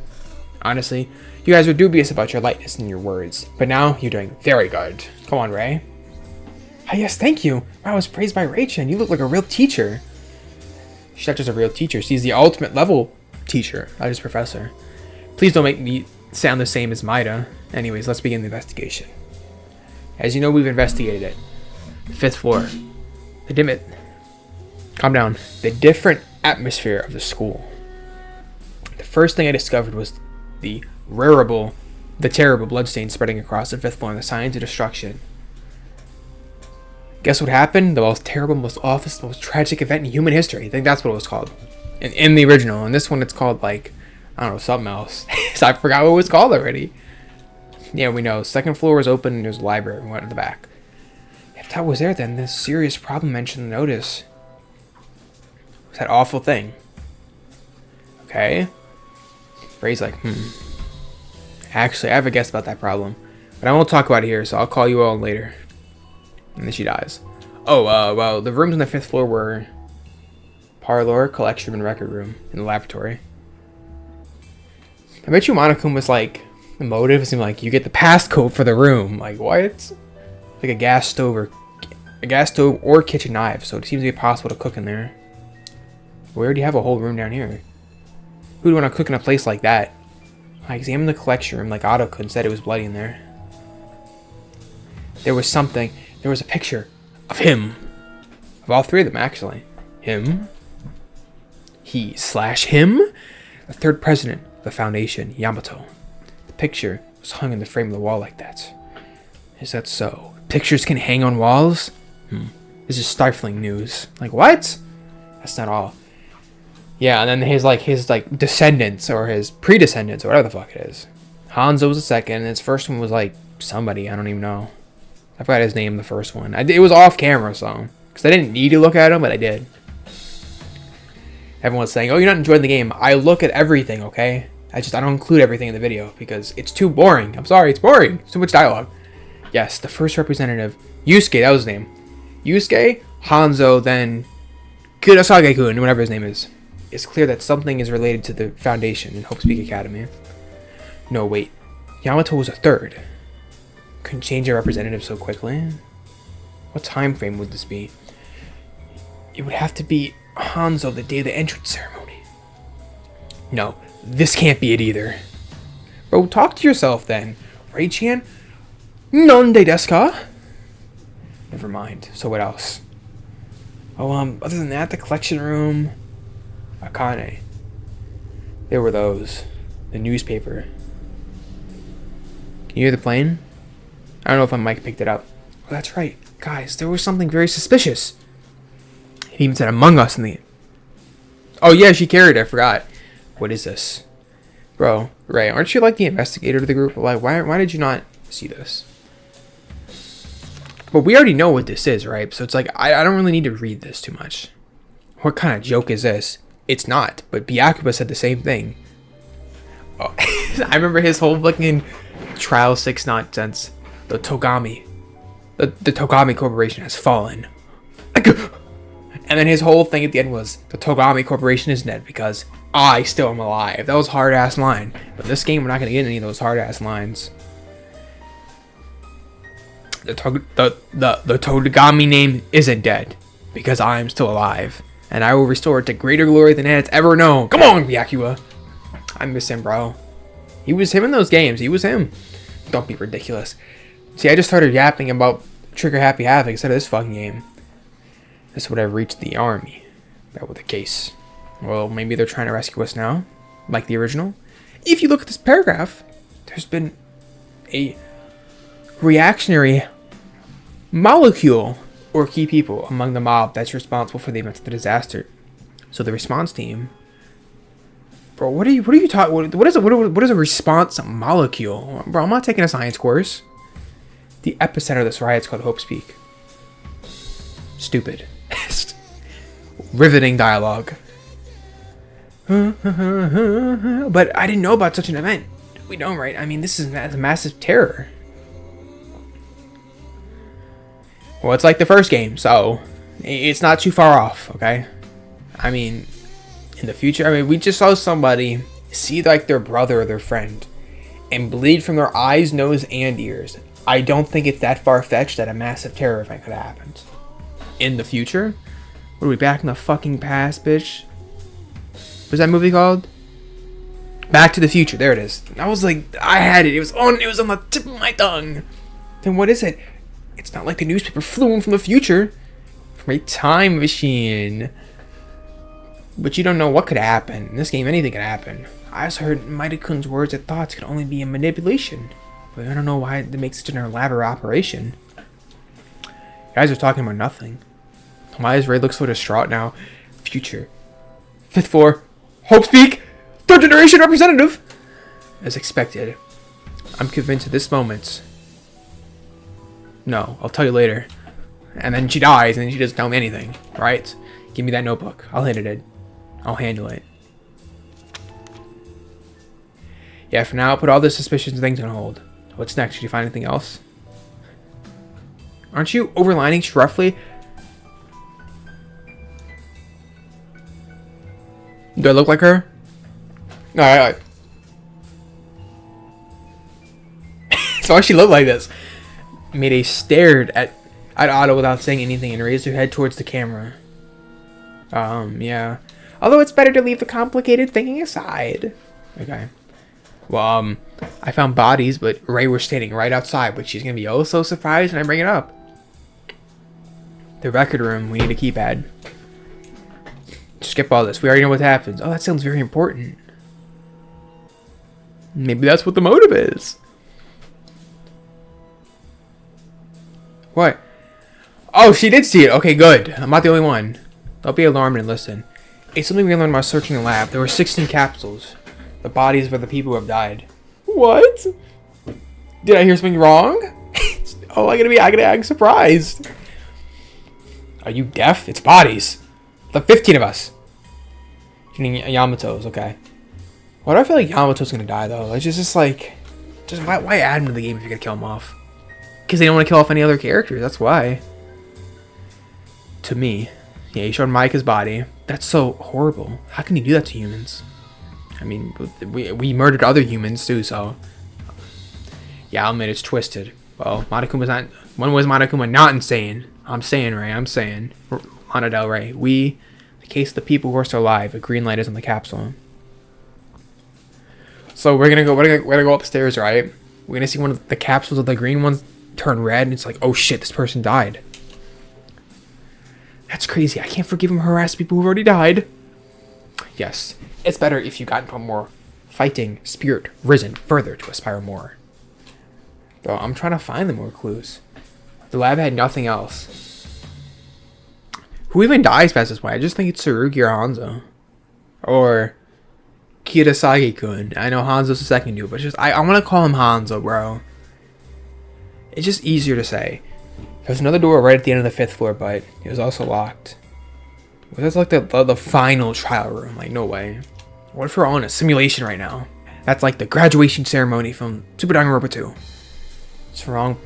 Honestly, you guys were dubious about your lightness and your words, but now you're doing very good. Come on, Ray. Ah, yes, thank you. I was praised by Rachel, and you look like a real teacher. She's not just a real teacher, she's the ultimate level teacher, not just professor. Please don't make me sound the same as Maida. Anyways, let's begin the investigation. As you know, we've investigated it. 5th floor. Calm down. The different atmosphere of the school. The first thing I discovered was the terrible bloodstain spreading across the 5th floor and the signs of destruction. Guess what happened? The most terrible, most awful, most tragic event in human history. I think that's what it was called. In the original. In this one, it's called, like, I don't know, something else. So I forgot what it was called already. Yeah, we know. 2nd floor was open and there's a library. We went to the back. If that was there, then this serious problem mentioned in the notice was that awful thing. Okay. Ray's like, Actually, I have a guess about that problem. But I won't talk about it here, so I'll call you all later. And then she dies. Oh, well, the rooms on the 5th floor were parlor, collection room, and record room, in the laboratory. I bet you Monokuma was like, the motive seemed like you get the passcode for the room. Like, what? Like a gas stove or kitchen knife, so it seems to be possible to cook in there. We already have a whole room down here. Who'd want to cook in a place like that? I examined the collection room like Otto could and said it was bloody in there. There was something. There was a picture of him. Of all three of them, actually. Him. He/him. The 3rd president of the Foundation, Yamato. The picture was hung in the frame of the wall like that. Is that so? Pictures can hang on walls? This is stifling news. Like, what? That's not all. Yeah, and then his descendants or his predescendants or whatever the fuck it is. Hanzo was the second, and his first one was like somebody, I don't even know. I forgot his name, the first one. It was off camera, so. Because I didn't need to look at him, but I did. Everyone's saying, oh, you're not enjoying the game. I look at everything, okay? I don't include everything in the video because it's too boring. I'm sorry, it's boring. It's too much dialogue. Yes, the first representative. Yusuke, that was his name. Yusuke, Hanzo, then Kurosage-kun, whatever his name is. It's clear that something is related to the Foundation in Hope Speak Academy. No, wait. Yamato was a 3rd. Couldn't change a representative so quickly. What time frame would this be? It would have to be Hanzo the day of the entrance ceremony. No, this can't be it either. Bro, talk to yourself then. Ray-chan? Nonde desu ka? Never mind. So what else? Oh, other than that, the collection room... Akane. There were those. The newspaper. Can you hear the plane? I don't know if my mic picked it up. Oh, that's right. Guys, there was something very suspicious. It even said Among Us in the... Oh yeah, she carried it. I forgot. What is this? Bro, Ray, aren't you like the investigator of the group? Like, why did you not see this? But we already know what this is, right? So it's like, I don't really need to read this too much. What kind of joke is this? It's not, but Byakuba said the same thing. Oh, I remember his whole fucking Trial 6 nonsense. The Togami. The Togami Corporation has fallen. And then his whole thing at the end was, the Togami Corporation is dead because I still am alive. That was a hard-ass line. But in this game, we're not going to get any of those hard-ass lines. The Togami name isn't dead because I am still alive. And I will restore it to greater glory than it has ever known. Come on, Byakuba. I miss him, bro. He was him in those games. He was him. Don't be ridiculous. See, I just started yapping about Trigger Happy Havoc instead of this fucking game. This would have reached the army. That was the case. Well, maybe they're trying to rescue us now. Like the original. If you look at this paragraph, there's been a reactionary molecule or key people among the mob that's responsible for the events of the disaster. So the response team, bro, what are you talking? What is a response molecule, bro? I'm not taking a science course. The epicenter of this riot is called Hope Speak. Stupid, riveting dialogue. But I didn't know about such an event. We don't, right? I mean, this is a massive terror. Well, it's like the first game, so it's not too far off, okay? I mean, in the future, we just saw somebody see like their brother or their friend, and bleed from their eyes, nose, and ears. I don't think it's that far-fetched that a massive terror event could have happened. In the future? What are we, back in the fucking past, bitch? What's that movie called? Back to the Future. There it is. I was like, I had it. It was on the tip of my tongue. Then what is it? It's not like the newspaper flew in from the future. From a time machine. But you don't know what could happen. In this game, anything could happen. I also heard Maida-kun's words that thoughts could only be a manipulation. But I don't know why they make such an elaborate operation. You guys are talking about nothing. Why does Ray look so distraught now? Future. 5th floor. Hope's Peak. 3rd generation representative. As expected. I'm convinced at this moment. No, I'll tell you later. And then she dies and she doesn't tell me anything. Right? Give me that notebook. I'll handle it. I'll handle it. Yeah, for now, I'll put all the suspicions and things on hold. What's next? Did you find anything else? Aren't you overlining roughly? Do I look like her? Alright. So I actually look like this. Mayday stared at Otto without saying anything and raised her head towards the camera. Yeah. Although it's better to leave the complicated thinking aside. Okay. Well, I found bodies, but Ray was standing right outside, but she's gonna be oh so surprised when I bring it up. The record room, we need a keypad. Skip all this, we already know what happens. Oh, that sounds very important. Maybe that's what the motive is. What? Oh, she did see it. Okay, good. I'm not the only one. Don't be alarmed and listen. It's something we learned while searching the lab. There were 16 capsules. The bodies of the people who have died. What? Did I hear something wrong? Oh, I'm gonna act surprised. Are you deaf? It's bodies. The 15 of us. Yamato's, okay. Why do I feel like Yamato's gonna die though? Like just why add him to the game if you're gonna kill him off? Because they don't want to kill off any other characters, that's why. To me. Yeah, he showed Micah's body. That's so horrible. How can you do that to humans? I mean, we murdered other humans too, so... Yeah, I'll admit it's twisted. Well, Monokuma not... When was Monokuma not insane? I'm saying, Ray, I'm saying. Lana Del Rey. We... The case of the people who are still alive. A green light is on the capsule. So we're gonna go upstairs, right? We're gonna see one of the capsules of the green ones turn red, and it's like, oh shit, this person died. That's crazy. I can't forgive him harass people who've already died. Yes, it's better if you got into a more fighting spirit risen further to aspire more. Bro, I'm trying to find the more clues. The lab had nothing else. Who even dies past this point? I just think it's Tsurugi or Hanzo. Or Kirasagi-kun. I know Hanzo's the second dude, but just I want to call him Hanzo, bro. It's just easier to say. There's another door right at the end of the 5th floor, but it was also locked. Well, that's like the final trial room. Like, no way. What if we're all in a simulation right now? That's like the graduation ceremony from Super Danganronpa 2. It's wrong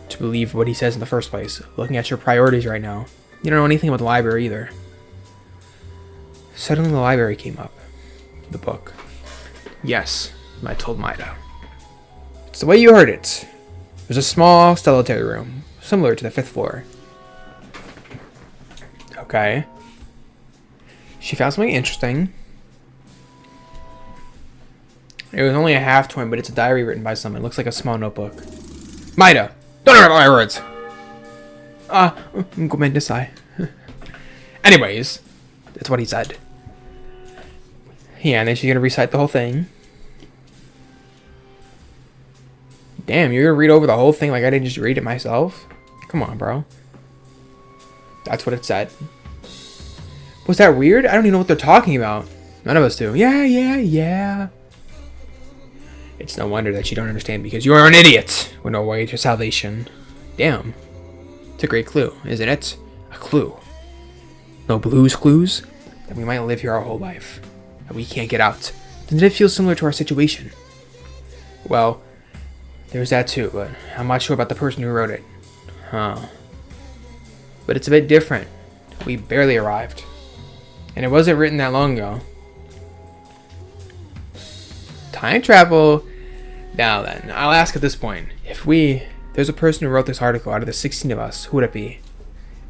to believe what he says in the first place. Looking at your priorities right now. You don't know anything about the library either. Suddenly the library came up. The book. Yes, I told Maida. It's the way you heard it. There's a small solitary room, similar to the 5th floor. Okay. She found something interesting. It was only a half twin, but it's a diary written by someone. It looks like a small notebook. Maida! Don't hurt my words! Gomen desai. Anyways, that's what he said. Yeah, and then she's gonna recite the whole thing. Damn, you're gonna read over the whole thing like I didn't just read it myself? Come on, bro. That's what it said. Was that weird? I don't even know what they're talking about. None of us do. Yeah. It's no wonder that you don't understand because you are an idiot with no way to salvation. Damn. It's a great clue, isn't it? A clue. No blues clues? That we might live here our whole life. That we can't get out. Doesn't it feel similar to our situation? Well, there's that too, but I'm not sure about the person who wrote it. Huh. But it's a bit different. We barely arrived. And it wasn't written that long ago. Time travel. Now then, I'll ask at this point. If there's a person who wrote this article out of the 16 of us, who would it be?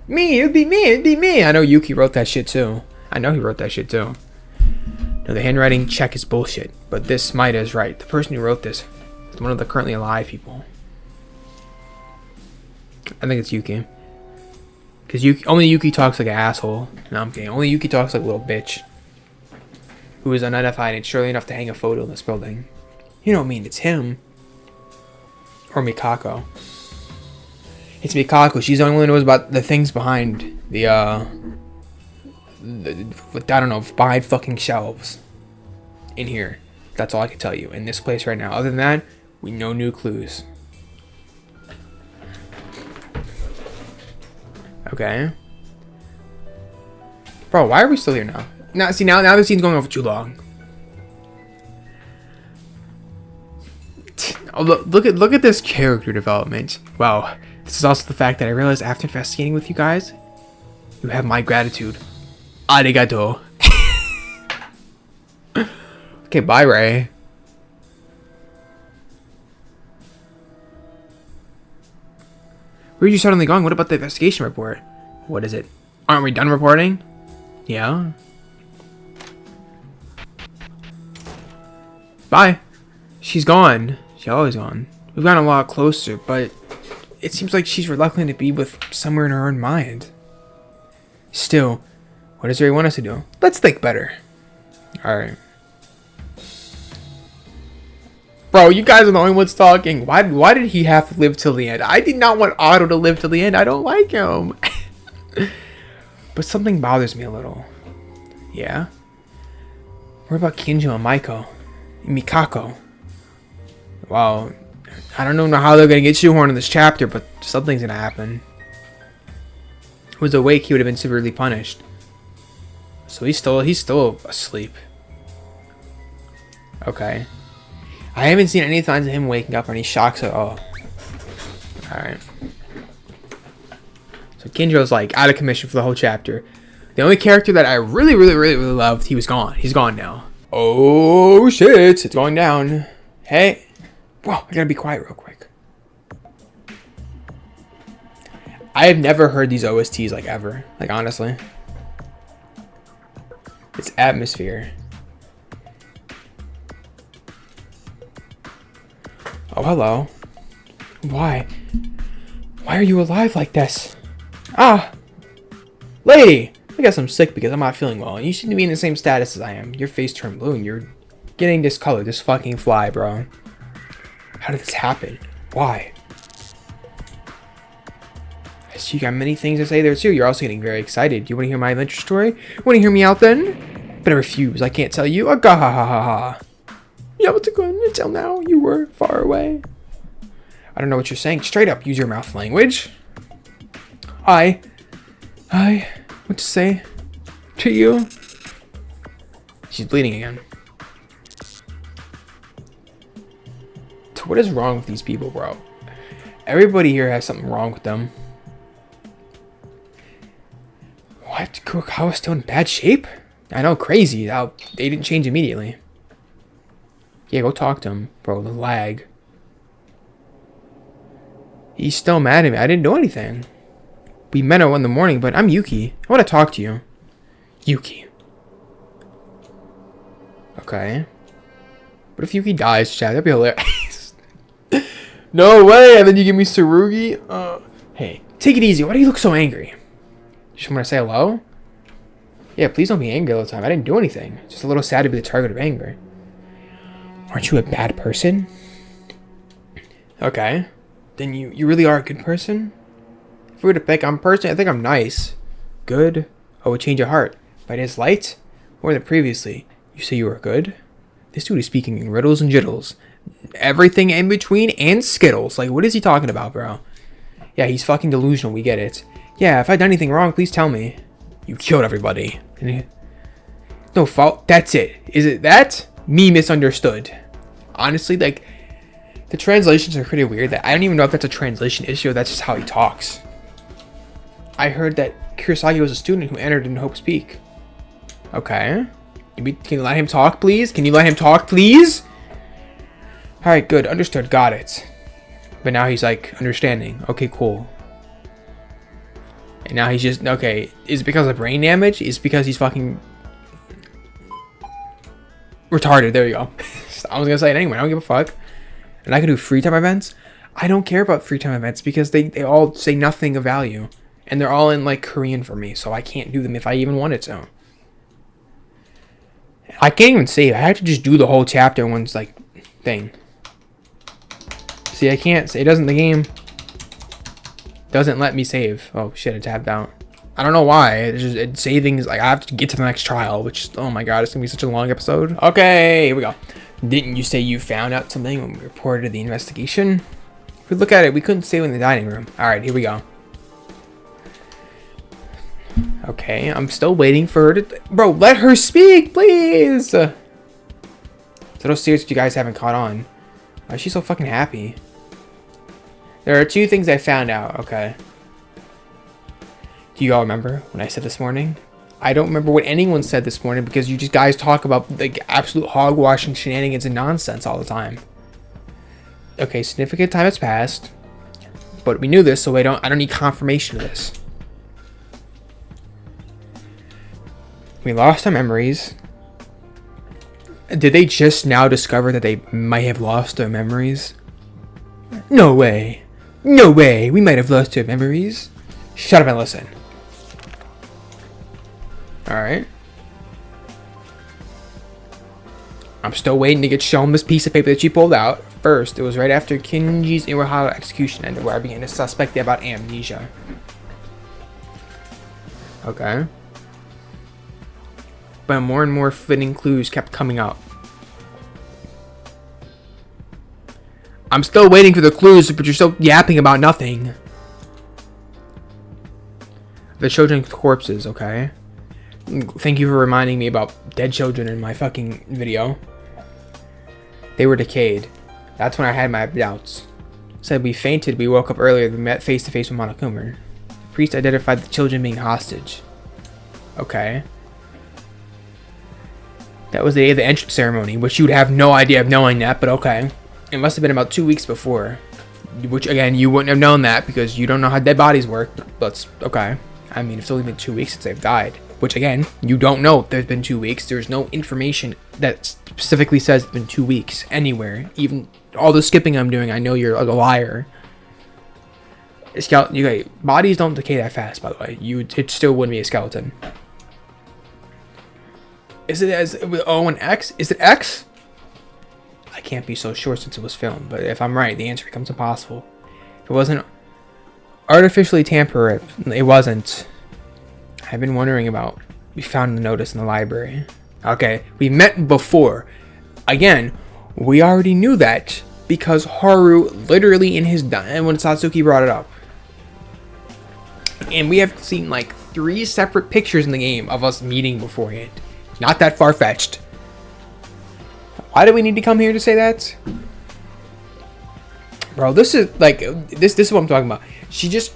Me, it'd be me. I know Yuki wrote that shit too. No, the handwriting check is bullshit, but this Maida is right. The person who wrote this is one of the currently alive people. I think it's Yuki. Because only Yuki talks like an asshole. No, I'm kidding. Only Yuki talks like a little bitch. Who is unidentified and surely enough to hang a photo in this building. You don't mean it's him. Or Mikako. It's Mikako. She's the only one who knows about the things behind I don't know, behind fucking shelves. In here. That's all I can tell you. In this place right now. Other than that, no new clues. Okay. Bro, why are we still here now? Now the scene's going on for too long. Oh, look at this character development. Wow. This is also the fact that I realized after investigating with you guys, you have my gratitude. Arigato. Okay, bye, Ray. Where are you suddenly going? What about the investigation report? What is it? Aren't we done reporting? Yeah. Bye. She's gone. She's always gone. We've gotten a lot closer, but it seems like she's reluctant to be with somewhere in her own mind. Still, what does Ray want us to do? Let's think better. Alright. Bro, you guys are the only ones talking. Why did he have to live till the end? I did not want Otto to live till the end. I don't like him. But something bothers me a little. Yeah? What about Kinjo and Mikako? Wow. I don't know how they're gonna get shoehorned in this chapter, but something's gonna happen. If he was awake, he would have been severely punished. So he's still asleep. Okay. I haven't seen any signs of him waking up or any shocks at all. Alright. So Kinjo's like out of commission for the whole chapter. The only character that I really loved, he was gone. He's gone now. Oh shit, it's going down. Hey. Whoa, I gotta be quiet real quick. I have never heard these OSTs like ever. Like honestly. It's atmosphere. Oh, hello. Why? Why are you alive like this? Ah! Lady! I guess I'm sick because I'm not feeling well. And you seem to be in the same status as I am. Your face turned blue and you're getting discolored. This fucking fly, bro. How did this happen? Why? I see you got many things to say there too. You're also getting very excited. Do you want to hear my adventure story? You want to hear me out then? But I refuse. I can't tell you. Agahahaha. Yeah, what's it going? Until now, you were far away. I don't know what you're saying. Straight up, use your mouth language. I what to say to you? She's bleeding again. So what is wrong with these people, bro? Everybody here has something wrong with them. What? Kurokawa's still in bad shape? I know, crazy how they didn't change immediately. Yeah, go talk to him, bro. The lag. He's still mad at me. I didn't do anything. We met in the morning, but I'm Yuki. I want to talk to you. Yuki. Okay. What if Yuki dies, chat? That'd be hilarious. No way! And then you give me Tsurugi? Hey, take it easy. Why do you look so angry? Just want to say hello? Yeah, please don't be angry all the time. I didn't do anything. Just a little sad to be the target of anger. Aren't you a bad person? Okay. Then you really are a good person? If we were to pick on person, I think I'm nice. Good? Oh, would change your heart. But his light? More than previously. You say you were good? This dude is speaking in riddles and jiddles. Everything in between and skittles. Like, what is he talking about, bro? Yeah, he's fucking delusional. We get it. Yeah, if I've done anything wrong, please tell me. You killed everybody. No fault. That's it. Is it that? Me misunderstood. Honestly, like, the translations are pretty weird. That I don't even know if that's a translation issue or that's just how he talks. I heard that Kurosaki was a student who entered in Hope's Peak. Okay. Can you let him talk, please? Can you let him talk, please? Alright, good. Understood. Got it. But now he's like, understanding. Okay, cool. And now he's just, okay. Is it because of brain damage? Is it because he's fucking retarded? There you go. I was gonna say it anyway. I don't give a fuck. And I can do free time events? I don't care about free time events because they all say nothing of value. And they're all in like Korean for me. So I can't do them if I even wanted to. I can't even save. I have to just do the whole chapter in one like thing. See, I can't say. It doesn't. The game doesn't let me save. Oh shit! I tapped out. I don't know why. It's saving is like I have to get to the next trial, which oh my god, it's gonna be such a long episode. Okay, here we go. Didn't you say you found out something when we reported the investigation? If we look at it, we couldn't stay in the dining room. All right, here we go. Okay, I'm still waiting for her to... Bro, let her speak, please! So those tears you guys haven't caught on. Why is she so fucking happy? There are 2 things I found out, okay. Do you all remember when I said this morning? I don't remember what anyone said this morning because you just guys talk about like absolute hogwashing shenanigans and nonsense all the time. Okay, significant time has passed. But we knew this, so I don't need confirmation of this. We lost our memories. Did they just now discover that they might have lost their memories? No way. No way. We might have lost our memories. Shut up and listen. Alright. I'm still waiting to get shown this piece of paper that she pulled out. First, it was right after Kinji's Iwahara execution ended where I began to suspect about amnesia. Okay. But more and more fitting clues kept coming up. I'm still waiting for the clues, but you're still yapping about nothing. The children's corpses, okay. Thank you for reminding me about dead children in my fucking video. They were decayed. That's when I had my doubts. Said we fainted, we woke up earlier, we met face to face with Monokuma. The priest identified the children being hostage. Okay. That was the day of the entrance ceremony, which you'd have no idea of knowing that, but okay. It must have been about 2 weeks before. Which, again, you wouldn't have known that because you don't know how dead bodies work, but okay. I mean, it's only been 2 weeks since they've died. Which, again, you don't know if there's been 2 weeks. There's no information that specifically says it's been 2 weeks anywhere. Even all the skipping I'm doing, I know you're a liar. Bodies don't decay that fast, by the way. It still wouldn't be a skeleton. Is it as with O and X? Is it X? I can't be so sure since it was filmed, but if I'm right, the answer becomes impossible. If it wasn't artificially tampered, it wasn't. I've been wondering about. We found the notice in the library. Okay, we met before. Again, we already knew that because Haru literally in his and when Satsuki brought it up. And we have seen like 3 separate pictures in the game of us meeting beforehand. Not that far-fetched. Why do we need to come here to say that? Bro, this is like this is what I'm talking about. She just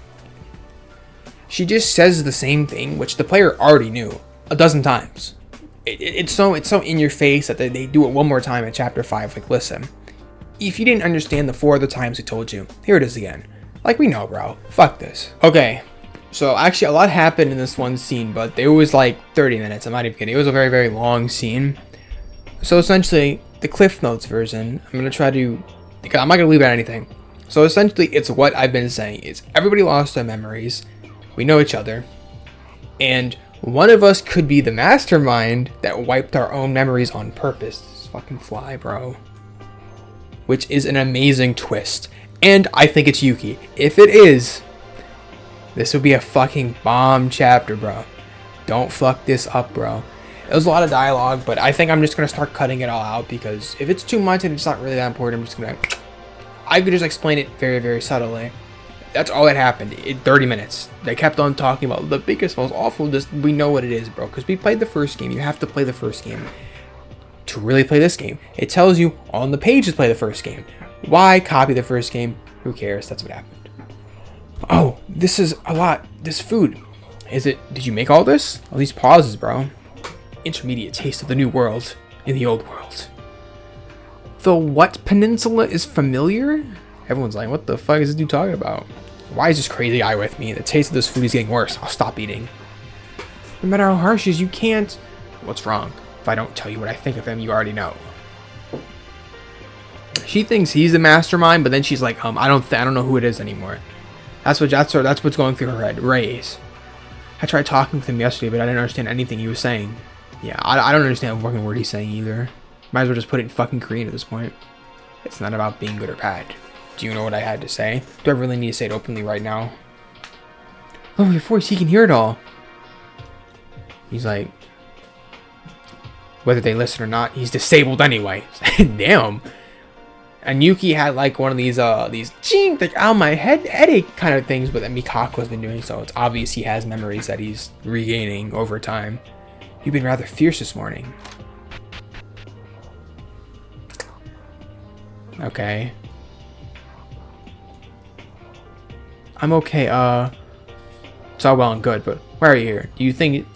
says the same thing, which the player already knew a dozen times. It's so in your face that they do it one more time in chapter 5. Like, listen, if you didn't understand the 4 other times we told you, here it is again. Like, we know, bro. Fuck this. Okay. So actually a lot happened in this one scene, but it was like 30 minutes. I'm not even kidding. It was a very, very long scene. So essentially, the Cliff Notes version, I'm going to try to, because I'm not going to leave out anything. So essentially, it's what I've been saying. It's everybody lost their memories. We know each other. And one of us could be the mastermind that wiped our own memories on purpose. This fucking fly, bro. Which is an amazing twist. And I think it's Yuki. If it is, this would be a fucking bomb chapter, bro. Don't fuck this up, bro. It was a lot of dialogue, but I think I'm just going to start cutting it all out because if it's too much and it's not really that important, I'm just going to... I could just explain it very, very subtly. That's all that happened in 30 minutes. They kept on talking about the biggest, most awful... We know what it is, bro, because we played the first game. You have to play the first game to really play this game. It tells you on the page to play the first game. Why copy the first game? Who cares? That's what happened. Oh, this is a lot. This food. Is it... Did you make all this? All these pauses, bro. Intermediate taste of the new world in the old world. The what peninsula is familiar? Everyone's like, what the fuck is this dude talking about? Why is this crazy guy with me? The taste of this food is getting worse. I'll stop eating. No matter how harsh it is, you can't... What's wrong? If I don't tell you what I think of him, you already know. She thinks he's the mastermind, but then she's like, I don't know who it is anymore. That's what's going through her head. Raise. I tried talking with him yesterday, but I didn't understand anything he was saying. Yeah, I don't understand a fucking word he's saying either. Might as well just put it in fucking Korean at this point. It's not about being good or bad. Do you know what I had to say? Do I really need to say it openly right now? Oh, your voice, he can hear it all. He's like, whether they listen or not, he's disabled anyway. Damn. And Yuki had like one of these ching, like ow my headache kind of things, but then Mikako's been doing, so it's obvious he has memories that he's regaining over time. You've been rather fierce this morning. Okay. I'm okay, it's all well and good, but why are you here? Do you think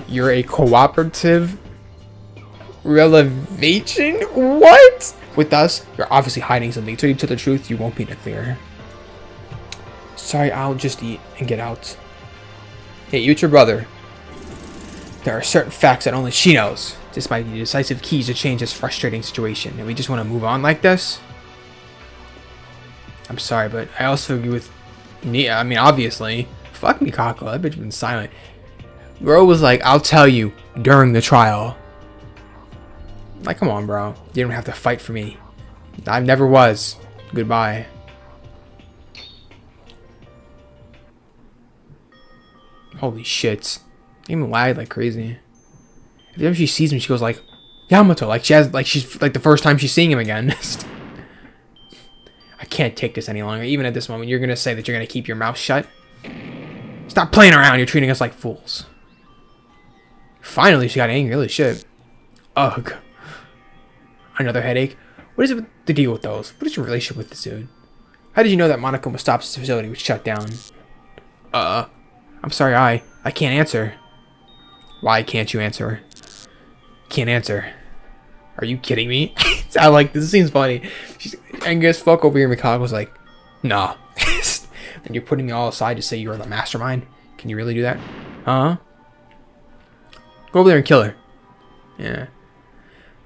you're a cooperative relevation? What? With us, you're obviously hiding something. So you tell the truth, you won't be in the clear. Sorry, I'll just eat and get out. Hey, you, it's your brother. There are certain facts that only she knows. This might be the decisive keys to change this frustrating situation. And we just want to move on like this? I'm sorry, but I also agree with Nia. I mean, obviously. Fuck Mikako. That bitch been silent. Bro was like, I'll tell you during the trial. Like, come on, bro. You don't have to fight for me. I never was. Goodbye. Holy shit. Even lied like crazy. Every time she sees him, she goes like, Yamato. Like she's like the first time she's seeing him again. I can't take this any longer. Even at this moment, you're gonna say that you're gonna keep your mouth shut. Stop playing around. You're treating us like fools. Finally, she got angry. Holy shit. Ugh. Another headache. What is it with the deal with those? What is your relationship with this dude? How did you know that Monaco Mustap's facility was shut down? I'm sorry, I can't answer. Why can't you answer? Can't answer. Are you kidding me? I like this. Seems funny. She's angry as fuck over here. Mikako's like, nah. And you're putting me all aside to say you're the mastermind? Can you really do that? Huh? Go over there and kill her. Yeah.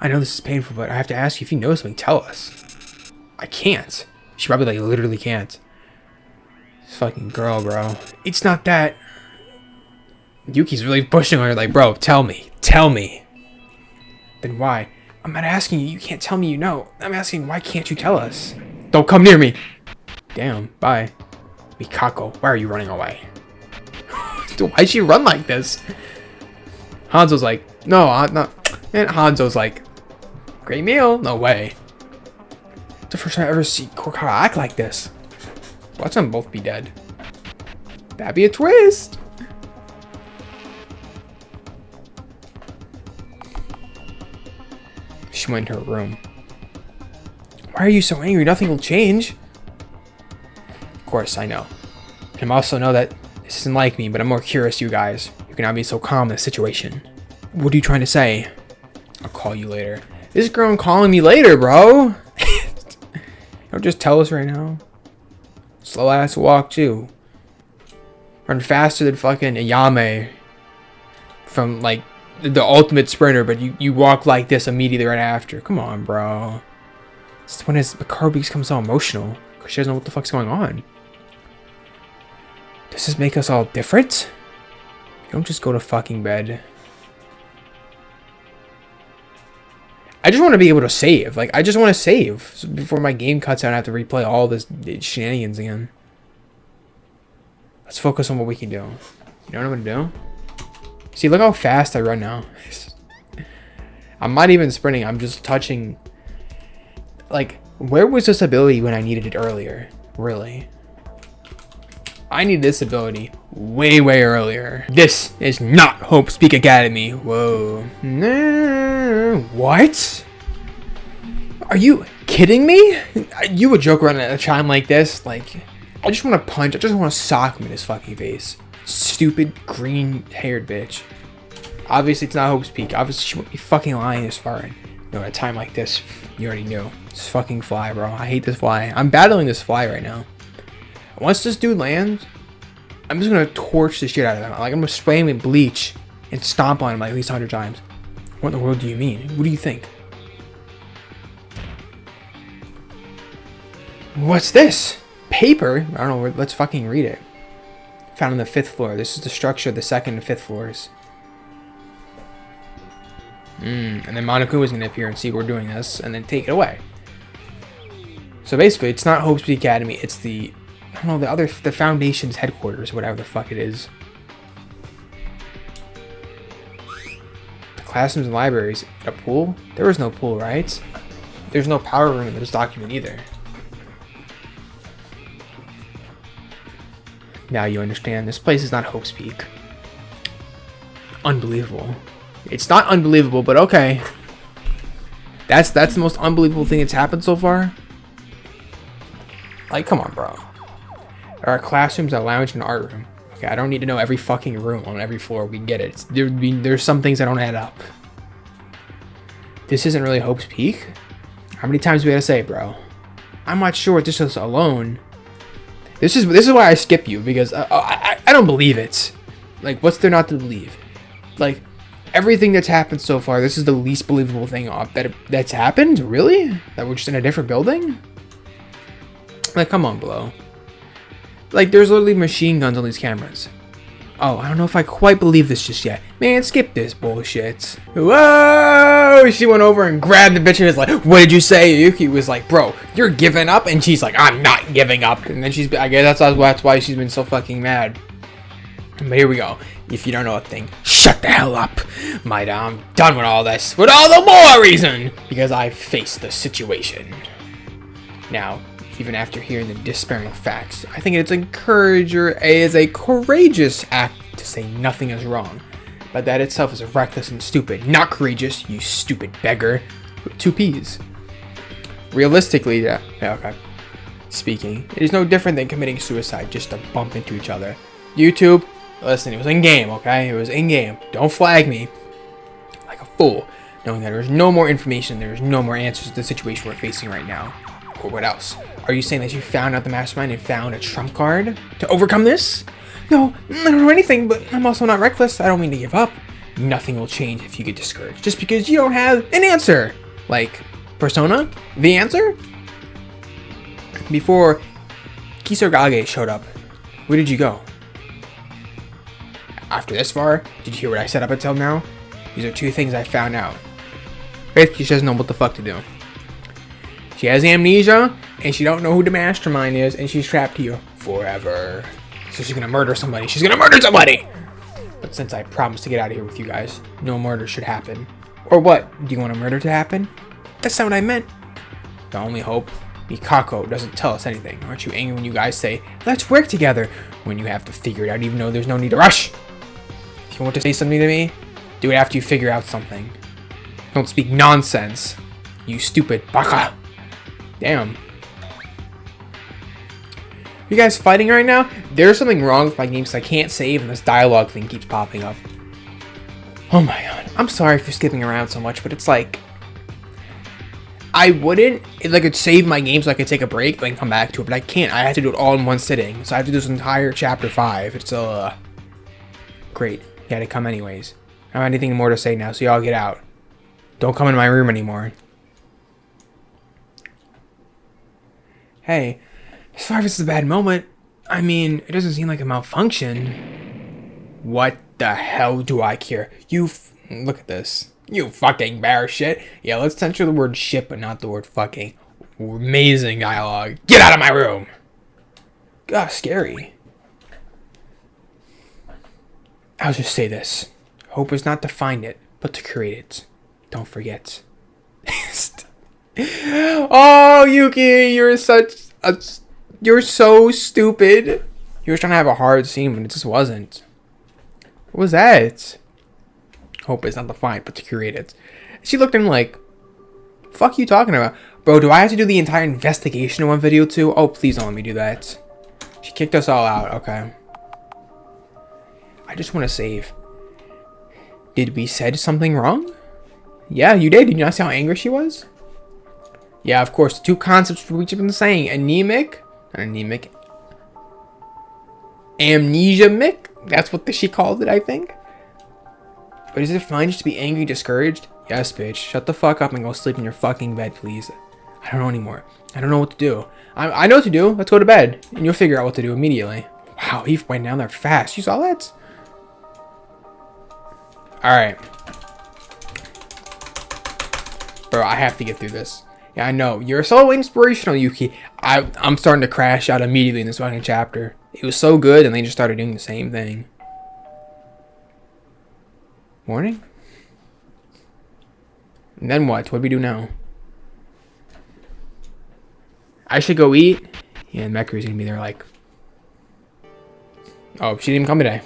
I know this is painful, but I have to ask you if you know something, tell us. I can't. She probably like literally can't. This fucking girl, bro. It's not that. Yuki's really pushing her like, bro, tell me. Tell me. Then why? I'm not asking you. You can't tell me you know. I'm asking why can't you tell us? Don't come near me. Damn, bye. Mikako, why are you running away? Why'd she run like this? Hanzo's like, no, I'm not. And Hanzo's like, great meal. No way. It's the first time I ever see Kokara act like this. Watch them both be dead. That'd be a twist. She went into her room. Why are you so angry? Nothing will change. Of course, I know. And I also know that this isn't like me, but I'm more curious, you guys. You cannot be so calm in this situation. What are you trying to say? I'll call you later. This girl calling me later, bro. Don't just tell us right now. Slow ass walk too. Run faster than fucking Ayame from like the ultimate sprinter, but you walk like this immediately right after. Come on, bro. This is when his Mikaru becomes so emotional because she doesn't know what the fuck's going on. Does this make us all different? You don't just go to fucking bed. I just want to be able to save. Like, I just want to save. So before my game cuts out, I have to replay all this shenanigans again. Let's focus on what we can do. You know what I'm going to do? See, look how fast I run now. I'm not even sprinting. I'm just touching. Like, where was this ability when I needed it earlier? Really? I need this ability way, way earlier. This is not Hope Speak Academy. Whoa. No. What? Are you kidding me? You would joke around at a time like this? Like, I just want to punch. I just want to sock him in his fucking face. Stupid green-haired bitch. Obviously, it's not Hope's Peak. Obviously, she won't be fucking lying this far in. No, at a time like this, you already knew. This fucking fly, bro. I hate this fly. I'm battling this fly right now. Once this dude lands, I'm just gonna torch the shit out of him. Like, I'm gonna spray him with bleach and stomp on him like at least 100 times. What in the world do you mean? What do you think? What's this? Paper? I don't know. Let's fucking read it. Found on the 5th floor. This is the structure of the 2nd and 5th floors. And then Monokuma is going to appear and see we're doing this, and then take it away. So basically, it's not Hope's Peak Academy. It's the, I don't know, the Foundation's headquarters, whatever the fuck it is. The classrooms and libraries. A pool? There was no pool, right? There's no power room in this document either. Now you understand. This place is not Hope's Peak. Unbelievable. It's not unbelievable, but okay. That's the most unbelievable thing that's happened so far. Like, come on, bro. There are classrooms, a lounge, and an art room. Okay, I don't need to know every fucking room on every floor. We get it. There's some things that don't add up. This isn't really Hope's Peak? How many times do we gotta say, bro? I'm not sure what this is alone. This is why I skip you, because I don't believe it. Like, what's there not to believe? Like, everything that's happened so far, this is the least believable thing that's happened? Really? That we're just in a different building? Like, come on, bro. Like, there's literally machine guns on these cameras. Oh, I don't know if I quite believe this just yet. Man, skip this bullshit. Whoa! She went over and grabbed the bitch and was like, what did you say? Yuki was like, bro, you're giving up? And she's like, I'm not giving up. And then I guess that's why she's been so fucking mad. But here we go. If you don't know a thing, shut the hell up. I'm done with all this. With all the more reason. Because I faced the situation. Now, even after hearing the despairing facts, I think it's a courageous act to say nothing is wrong. But that itself is reckless and stupid. Not courageous, you stupid beggar. With 2 P's. Realistically, yeah, okay. Speaking, it is no different than committing suicide just to bump into each other. YouTube, listen, it was in-game, okay? It was in-game. Don't flag me like a fool, knowing that there's no more information, there's no more answers to the situation we're facing right now. Or what else? Are you saying that you found out the mastermind and found a trump card to overcome this? No, I don't know anything, but I'm also not reckless. I don't mean to give up. Nothing will change if you get discouraged, just because you don't have an answer. Like, Persona? The answer? Before Kisarage showed up, where did you go? After this far, did you hear what I said up until now? These are 2 things I found out. Basically, she doesn't know what the fuck to do. She has amnesia, and she don't know who the mastermind is, and she's trapped here forever. So she's gonna murder somebody. She's gonna murder somebody! But since I promised to get out of here with you guys, no murder should happen. Or what? Do you want a murder to happen? That's not what I meant. The only hope, Mikako doesn't tell us anything. Aren't you angry when you guys say, let's work together, when you have to figure it out even though there's no need to rush? If you want to say something to me, do it after you figure out something. Don't speak nonsense, you stupid baka. Damn. You guys fighting right now? There's something wrong with my game because I can't save and this dialogue thing keeps popping up. Oh my god. I'm sorry for skipping around so much, but it's like, I wouldn't, like, it'd save my game so I could take a break and come back to it, but I can't. I have to do it all in one sitting. So I have to do this entire chapter 5. It's great. You had to come anyways. I don't have anything more to say now, so y'all get out. Don't come in my room anymore. Hey, sorry if this is a bad moment. I mean, it doesn't seem like a malfunction. What the hell do I care? Look at this. You fucking bear shit. Yeah, let's censor the word shit, but not the word fucking. Amazing dialogue. Get out of my room! God, scary. I'll just say this. Hope is not to find it, but to create it. Don't forget. Oh, Yuki, you're so stupid. You were trying to have a hard scene, but it just wasn't. What was that? Hope is not to find, but to create it. She looked at him like, fuck you talking about? Bro, do I have to do the entire investigation in one video too? Oh, please don't let me do that. She kicked us all out, okay. I just want to save. Did we said something wrong? Yeah, you did. Did you not see how angry she was? Yeah, of course. The two concepts we've been saying. Anemic. Not anemic. Amnesia-mic. That's what she called it, I think. But is it fine just to be angry, discouraged? Yes, bitch. Shut the fuck up and go sleep in your fucking bed, please. I don't know anymore. I don't know what to do. I know what to do. Let's go to bed. And you'll figure out what to do immediately. Wow, he went down there fast. You saw that? Alright. Bro, I have to get through this. Yeah, I know. You're so inspirational, Yuki. I'm starting to crash out immediately in this fucking chapter. It was so good, and they just started doing the same thing. Morning? And then what? What do we do now? I should go eat. Yeah, and Mekuru's gonna be there like... Oh, she didn't even come today.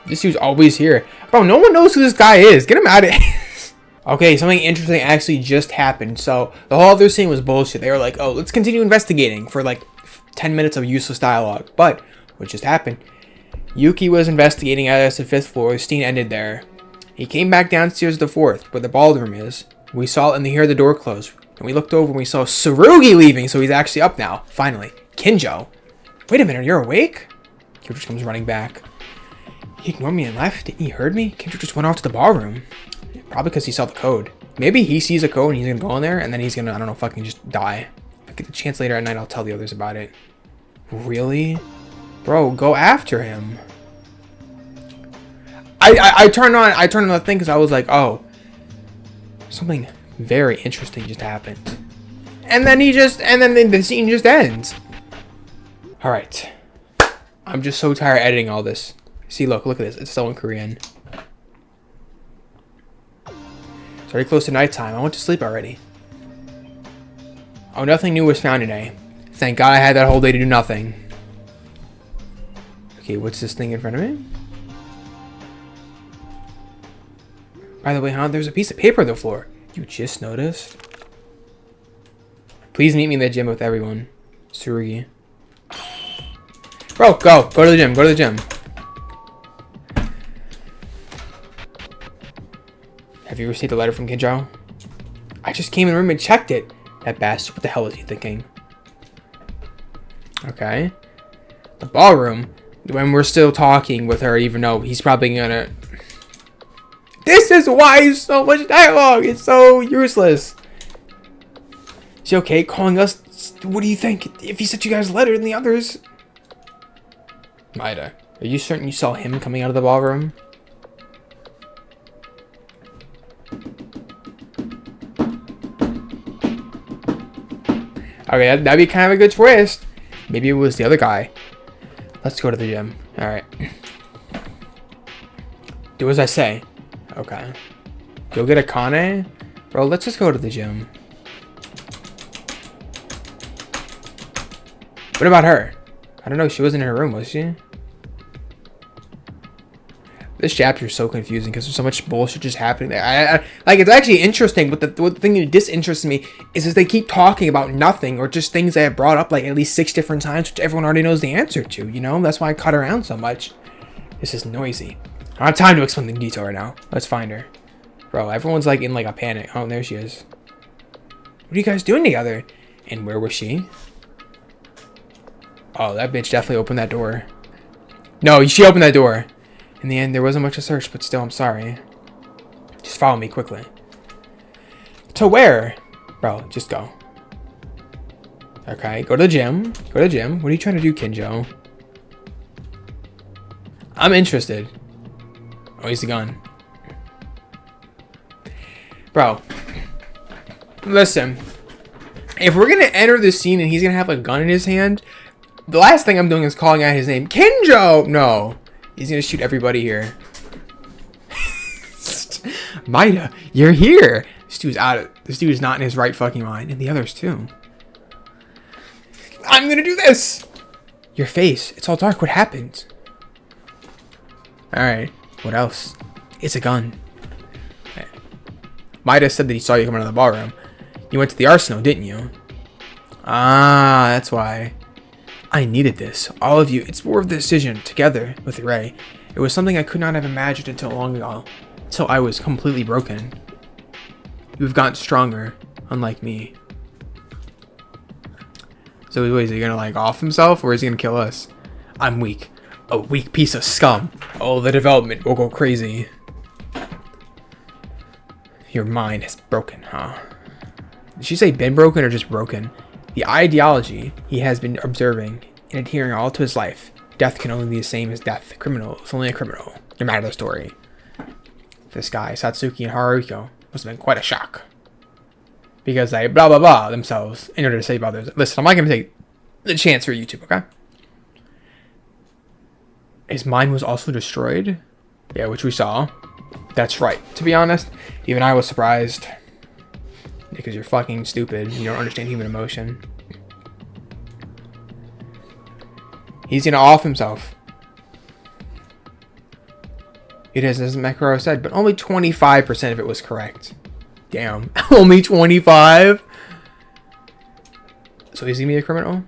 This dude's always here. Bro, no one knows who this guy is. Get him out of here. Okay, something interesting actually just happened. So, the whole other scene was bullshit. They were like, oh, let's continue investigating for like 10 minutes of useless dialogue. But, what just happened? Yuki was investigating at the 5th floor. The scene ended there. He came back downstairs to the 4th, where the ballroom is. We saw it and we heard the door close. And we looked over and we saw Tsurugi leaving, so he's actually up now. Finally. Kinjo. Wait a minute, you're awake? Kinjo just comes running back. He ignored me and left. Didn't he heard me? Kinjo just went off to the ballroom. Probably because he saw the code. Maybe he sees a code and he's gonna go in there and then he's gonna, I don't know, fucking just die. If I get the chance later at night, I'll tell the others about it. Really? Bro, go after him. I turned on the thing because I was like, oh, something very interesting just happened. And then the scene just ends. Alright. I'm just so tired editing all this. See, look at this. It's still in Korean. It's already close to nighttime. I went to sleep already. Oh, nothing new was found today. Thank God I had that whole day to do nothing. Okay, what's this thing in front of me? By the way, huh? There's a piece of paper on the floor. You just noticed? Please meet me in the gym with everyone. Tsurugi. Bro, go to the gym. Go to the gym. Have you received a letter from Kinjo? I just came in the room and checked it. That bastard. What the hell is he thinking? Okay. The ballroom. When we're still talking with her, even though he's probably gonna... This is why so much dialogue. It's so useless. Is he okay calling us? What do you think? If he sent you guys a letter and the others... Maida, are you certain you saw him coming out of the ballroom? Okay, that'd be kind of a good twist. Maybe it was the other guy. Let's go to the gym. Alright. Do as I say. Okay. Go get a Kane? Bro, let's just go to the gym. What about her? I don't know. She wasn't in her room, was she? This chapter is so confusing because there's so much bullshit just happening there. Like, it's actually interesting, but the thing that disinterests me is they keep talking about nothing or just things that I brought up like at least 6 different times, which everyone already knows the answer to, you know? That's why I cut around so much. This is noisy. I don't have time to explain the detail right now. Let's find her. Bro, everyone's like in like a panic. Oh, there she is. What are you guys doing together? And where was she? Oh, that bitch definitely opened that door. No, she opened that door. In the end, there wasn't much to search, but still, I'm sorry. Just follow me quickly. To where? Bro, just go. Okay, go to the gym. Go to the gym. What are you trying to do, Kinjo? I'm interested. Oh, he's the gun. Bro. Listen. If we're going to enter this scene and he's going to have a gun in his hand, the last thing I'm doing is calling out his name. Kinjo! No. He's going to shoot everybody here. Maida, you're here. This dude's not in his right fucking mind. And the others too. I'm going to do this. Your face. It's all dark. What happened? Alright. What else? It's a gun. Okay. Maida said that he saw you coming out of the ballroom. You went to the arsenal, didn't you? Ah, that's why. I needed this. All of you. It's more of the decision. Together with Ray. It was something I could not have imagined until long ago. So I was completely broken. You've gotten stronger, unlike me. So wait, is he gonna like off himself or is he gonna kill us? I'm weak. A weak piece of scum. Oh, the development will go crazy. Your mind is broken, huh? Did she say been broken or just broken? The ideology he has been observing and adhering all to his life. Death can only be the same as death. A criminal is only a criminal, no matter the story. This guy, Satsuki and Haruhiko, must have been quite a shock. Because they blah blah blah themselves in order to save others. Listen, I'm not going to take the chance for YouTube, okay? His mind was also destroyed. Yeah, which we saw. That's right. To be honest, even I was surprised. Because you're fucking stupid. You don't understand human emotion. He's gonna off himself. It is, as Makaro said, but only 25% of it was correct. Damn. Only 25? So is he gonna be a criminal?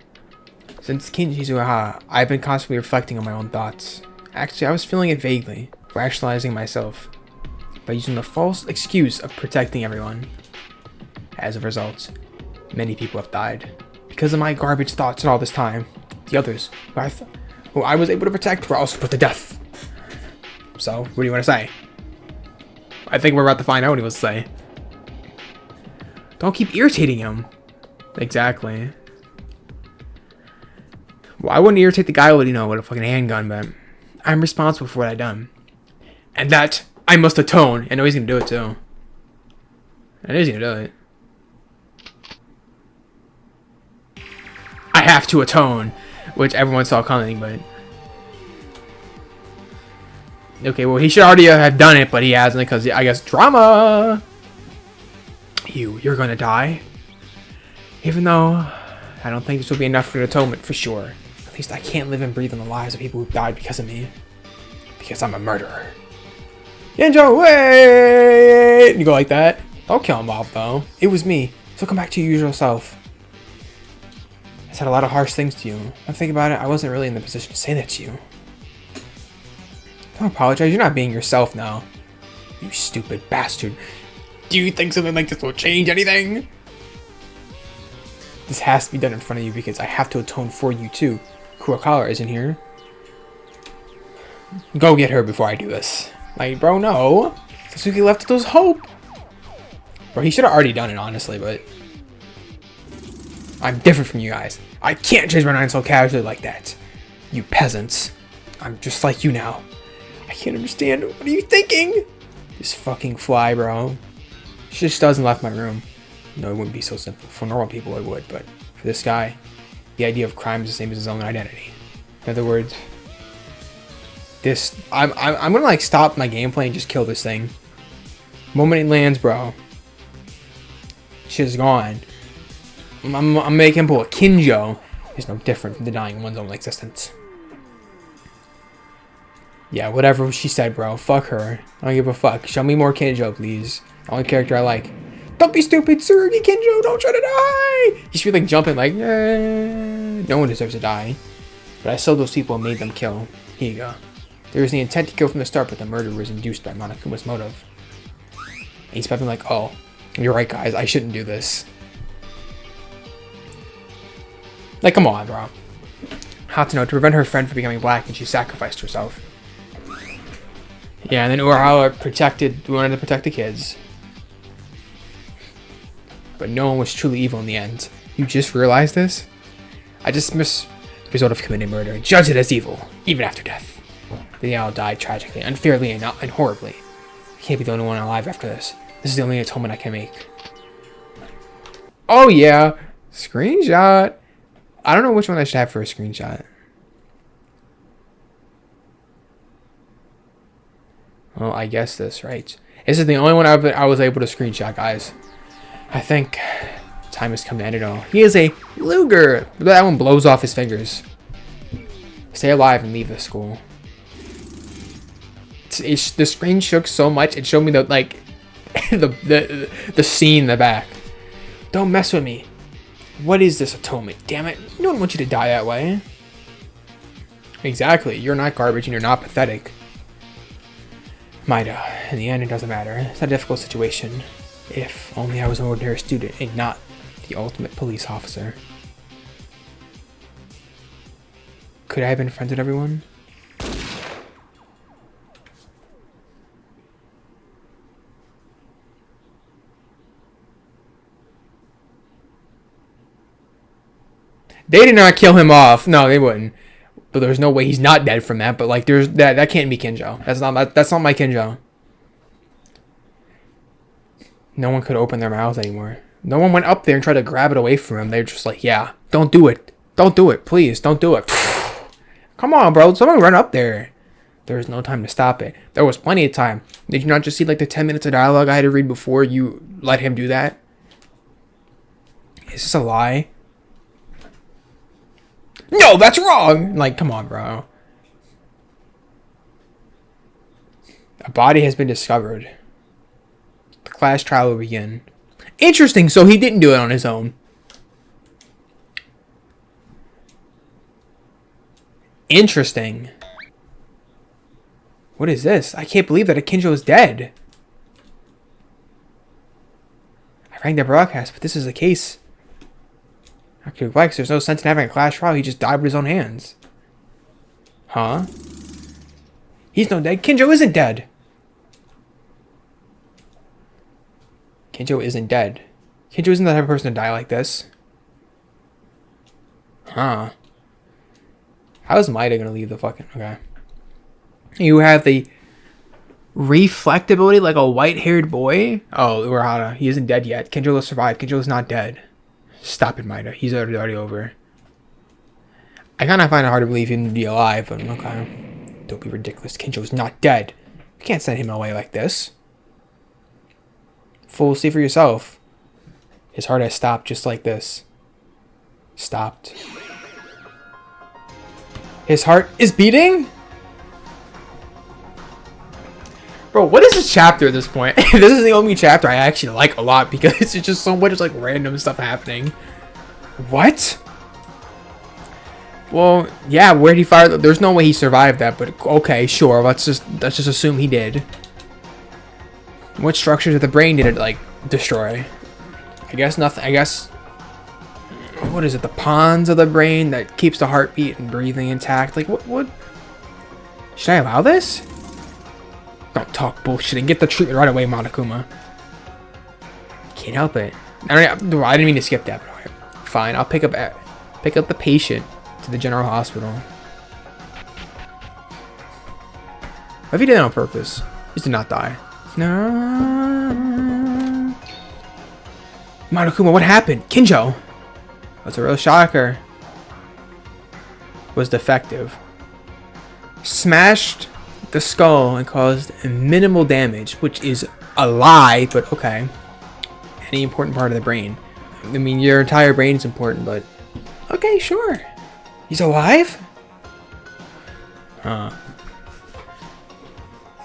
Since Kinjizuha, I've been constantly reflecting on my own thoughts. Actually, I was feeling it vaguely, rationalizing myself by using the false excuse of protecting everyone. As a result, many people have died because of my garbage thoughts and all this time. The others who I was able to protect were also put to death. So, what do you want to say? I think we're about to find out what he wants to say. Don't keep irritating him. Exactly. Well, I wouldn't irritate the guy with, you know, with a fucking handgun, but I'm responsible for what I done. And that I must atone. I know he's gonna do it too. I know he's gonna do it. I have to atone, which everyone saw coming, but okay, well, he should already have done it, but he hasn't because I guess drama. You're gonna die. Even though I don't think this will be enough for an atonement for sure. At least I can't live and breathe on the lives of people who died because of me. Because I'm a murderer. Genjo, wait! You go like that. Don't kill him off though. It was me. So come back to your usual self. I said a lot of harsh things to you. I think about it, I wasn't really in the position to say that to you. Don't apologize, you're not being yourself now. You stupid bastard. Do you think something like this will change anything? This has to be done in front of you because I have to atone for you too. Kurokawa isn't here. Go get her before I do this. Like, bro, no. Sasuke left those hope. Bro, he should have already done it, honestly, but I'm different from you guys. I can't change my mind so casually like that. You peasants. I'm just like you now. I can't understand. What are you thinking? This fucking fly, bro. She just doesn't left my room. No, it wouldn't be so simple. For normal people, it would, but for this guy, the idea of crime is the same as his own identity. In other words, I'm gonna like stop my gameplay and just kill this thing. Moment it lands, bro. Shit's gone. I'm making him pull a Kinjo. It's no different from denying one's own existence. Yeah, whatever she said, bro. Fuck her. I don't give a fuck. Show me more Kinjo, please. The only character I like. Don't be stupid, Tsurugi Kinjo. Don't try to die. You should be like jumping like, no one deserves to die. But I saw those people and made them kill. Here you go. There was the intent to kill from the start, but the murder was induced by Monokuma's motive. And he's probably like, oh, you're right, guys. I shouldn't do this. Like, come on, bro. Hatano, to prevent her friend from becoming black, and she sacrificed herself. Yeah, and then Urawa wanted to protect the kids. But no one was truly evil in the end. You just realized this? I dismiss the result of committing murder and judge it as evil, even after death. They all died tragically, unfairly, and horribly. I can't be the only one alive after this. This is the only atonement I can make. Oh yeah! Screenshot! I don't know which one I should have for a screenshot. Well, I guess this, right? This is the only one I was able to screenshot, guys. I think time has come to end it all. He is a Luger! That one blows off his fingers. Stay alive and leave the school. The screen shook so much, it showed me the, like, the scene in the back. Don't mess with me. What is this atonement? Damn it. No one wants you to die that way. Exactly. You're not garbage and you're not pathetic. Maida, in the end, it doesn't matter. It's not a difficult situation. If only I was an ordinary student and not the ultimate police officer. Could I have been friends with everyone? They did not kill him off. No, they wouldn't. But there's no way he's not dead from that. But like, there's that can't be Kinjo. That's not my Kinjo. No one could open their mouths anymore. No one went up there and tried to grab it away from him. They're just like, yeah, don't do it. Don't do it. Please, don't do it. Come on, bro. Someone run up there. There's no time to stop it. There was plenty of time. Did you not just see like the 10 minutes of dialogue I had to read before you let him do that? Is this a lie? No, that's wrong! Like, come on, bro. A body has been discovered. The class trial will begin. Interesting, so he didn't do it on his own. Interesting. What is this? I can't believe that Akinjo is dead. I rang the broadcast, but this is the case. Actually, Lex, there's no sense in having a class trial. He just died with his own hands. Huh? He's not dead. Kinjo isn't dead. Kinjo isn't dead. Kinjo isn't the type of person to die like this. Huh. How is Maida gonna leave the fucking... Okay. You have the reflectability like a white-haired boy. Oh, Urahara. He isn't dead yet. Kinjo will survive. Kinjo is not dead. Stop it, Maida. He's already over. I kind of find it hard to believe him to be alive, but okay. Don't be ridiculous. Kinjo's not dead. You can't send him away like this. Fool, see for yourself. His heart has stopped just like this. Stopped. His heart is beating? Bro, what is this chapter at this point? This is the only chapter I actually like a lot because it's just so much like random stuff happening. What? Well, yeah, where'd he fire? There's no way he survived that, but okay, sure. Let's just assume he did. What structures of the brain did it like destroy? I guess nothing. I guess what is it? The pons of the brain that keeps the heartbeat and breathing intact. Like what? Should I allow this? Don't talk bullshit and get the treatment right away, Monokuma. Can't help it. I didn't mean to skip that, but alright. Fine, I'll pick up the patient to the general hospital. If he did it on purpose, he did not die. No. Monokuma, what happened? Kinjo! That's a real shocker. Was defective. Smashed the skull and caused minimal damage, which is a lie, but okay. Any important part of the brain. I mean, your entire brain is important, but okay, sure. He's alive?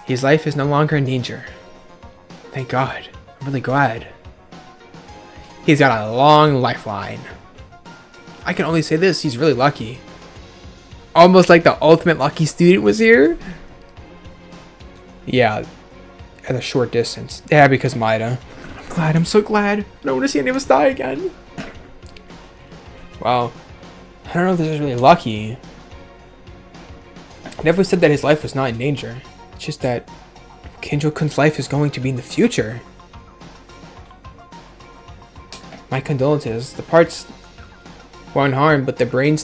His life is no longer in danger. Thank God. I'm really glad. He's got a long lifeline. I can only say this, he's really lucky. Almost like the ultimate lucky student was here. Yeah, at a short distance. Yeah, because Maida. I'm glad, I'm so glad. I don't want to see any of us die again. Wow. I don't know if this is really lucky. I never said that his life was not in danger. It's just that Kinjo-kun's life is going to be in the future. My condolences. The parts were unharmed, but the brain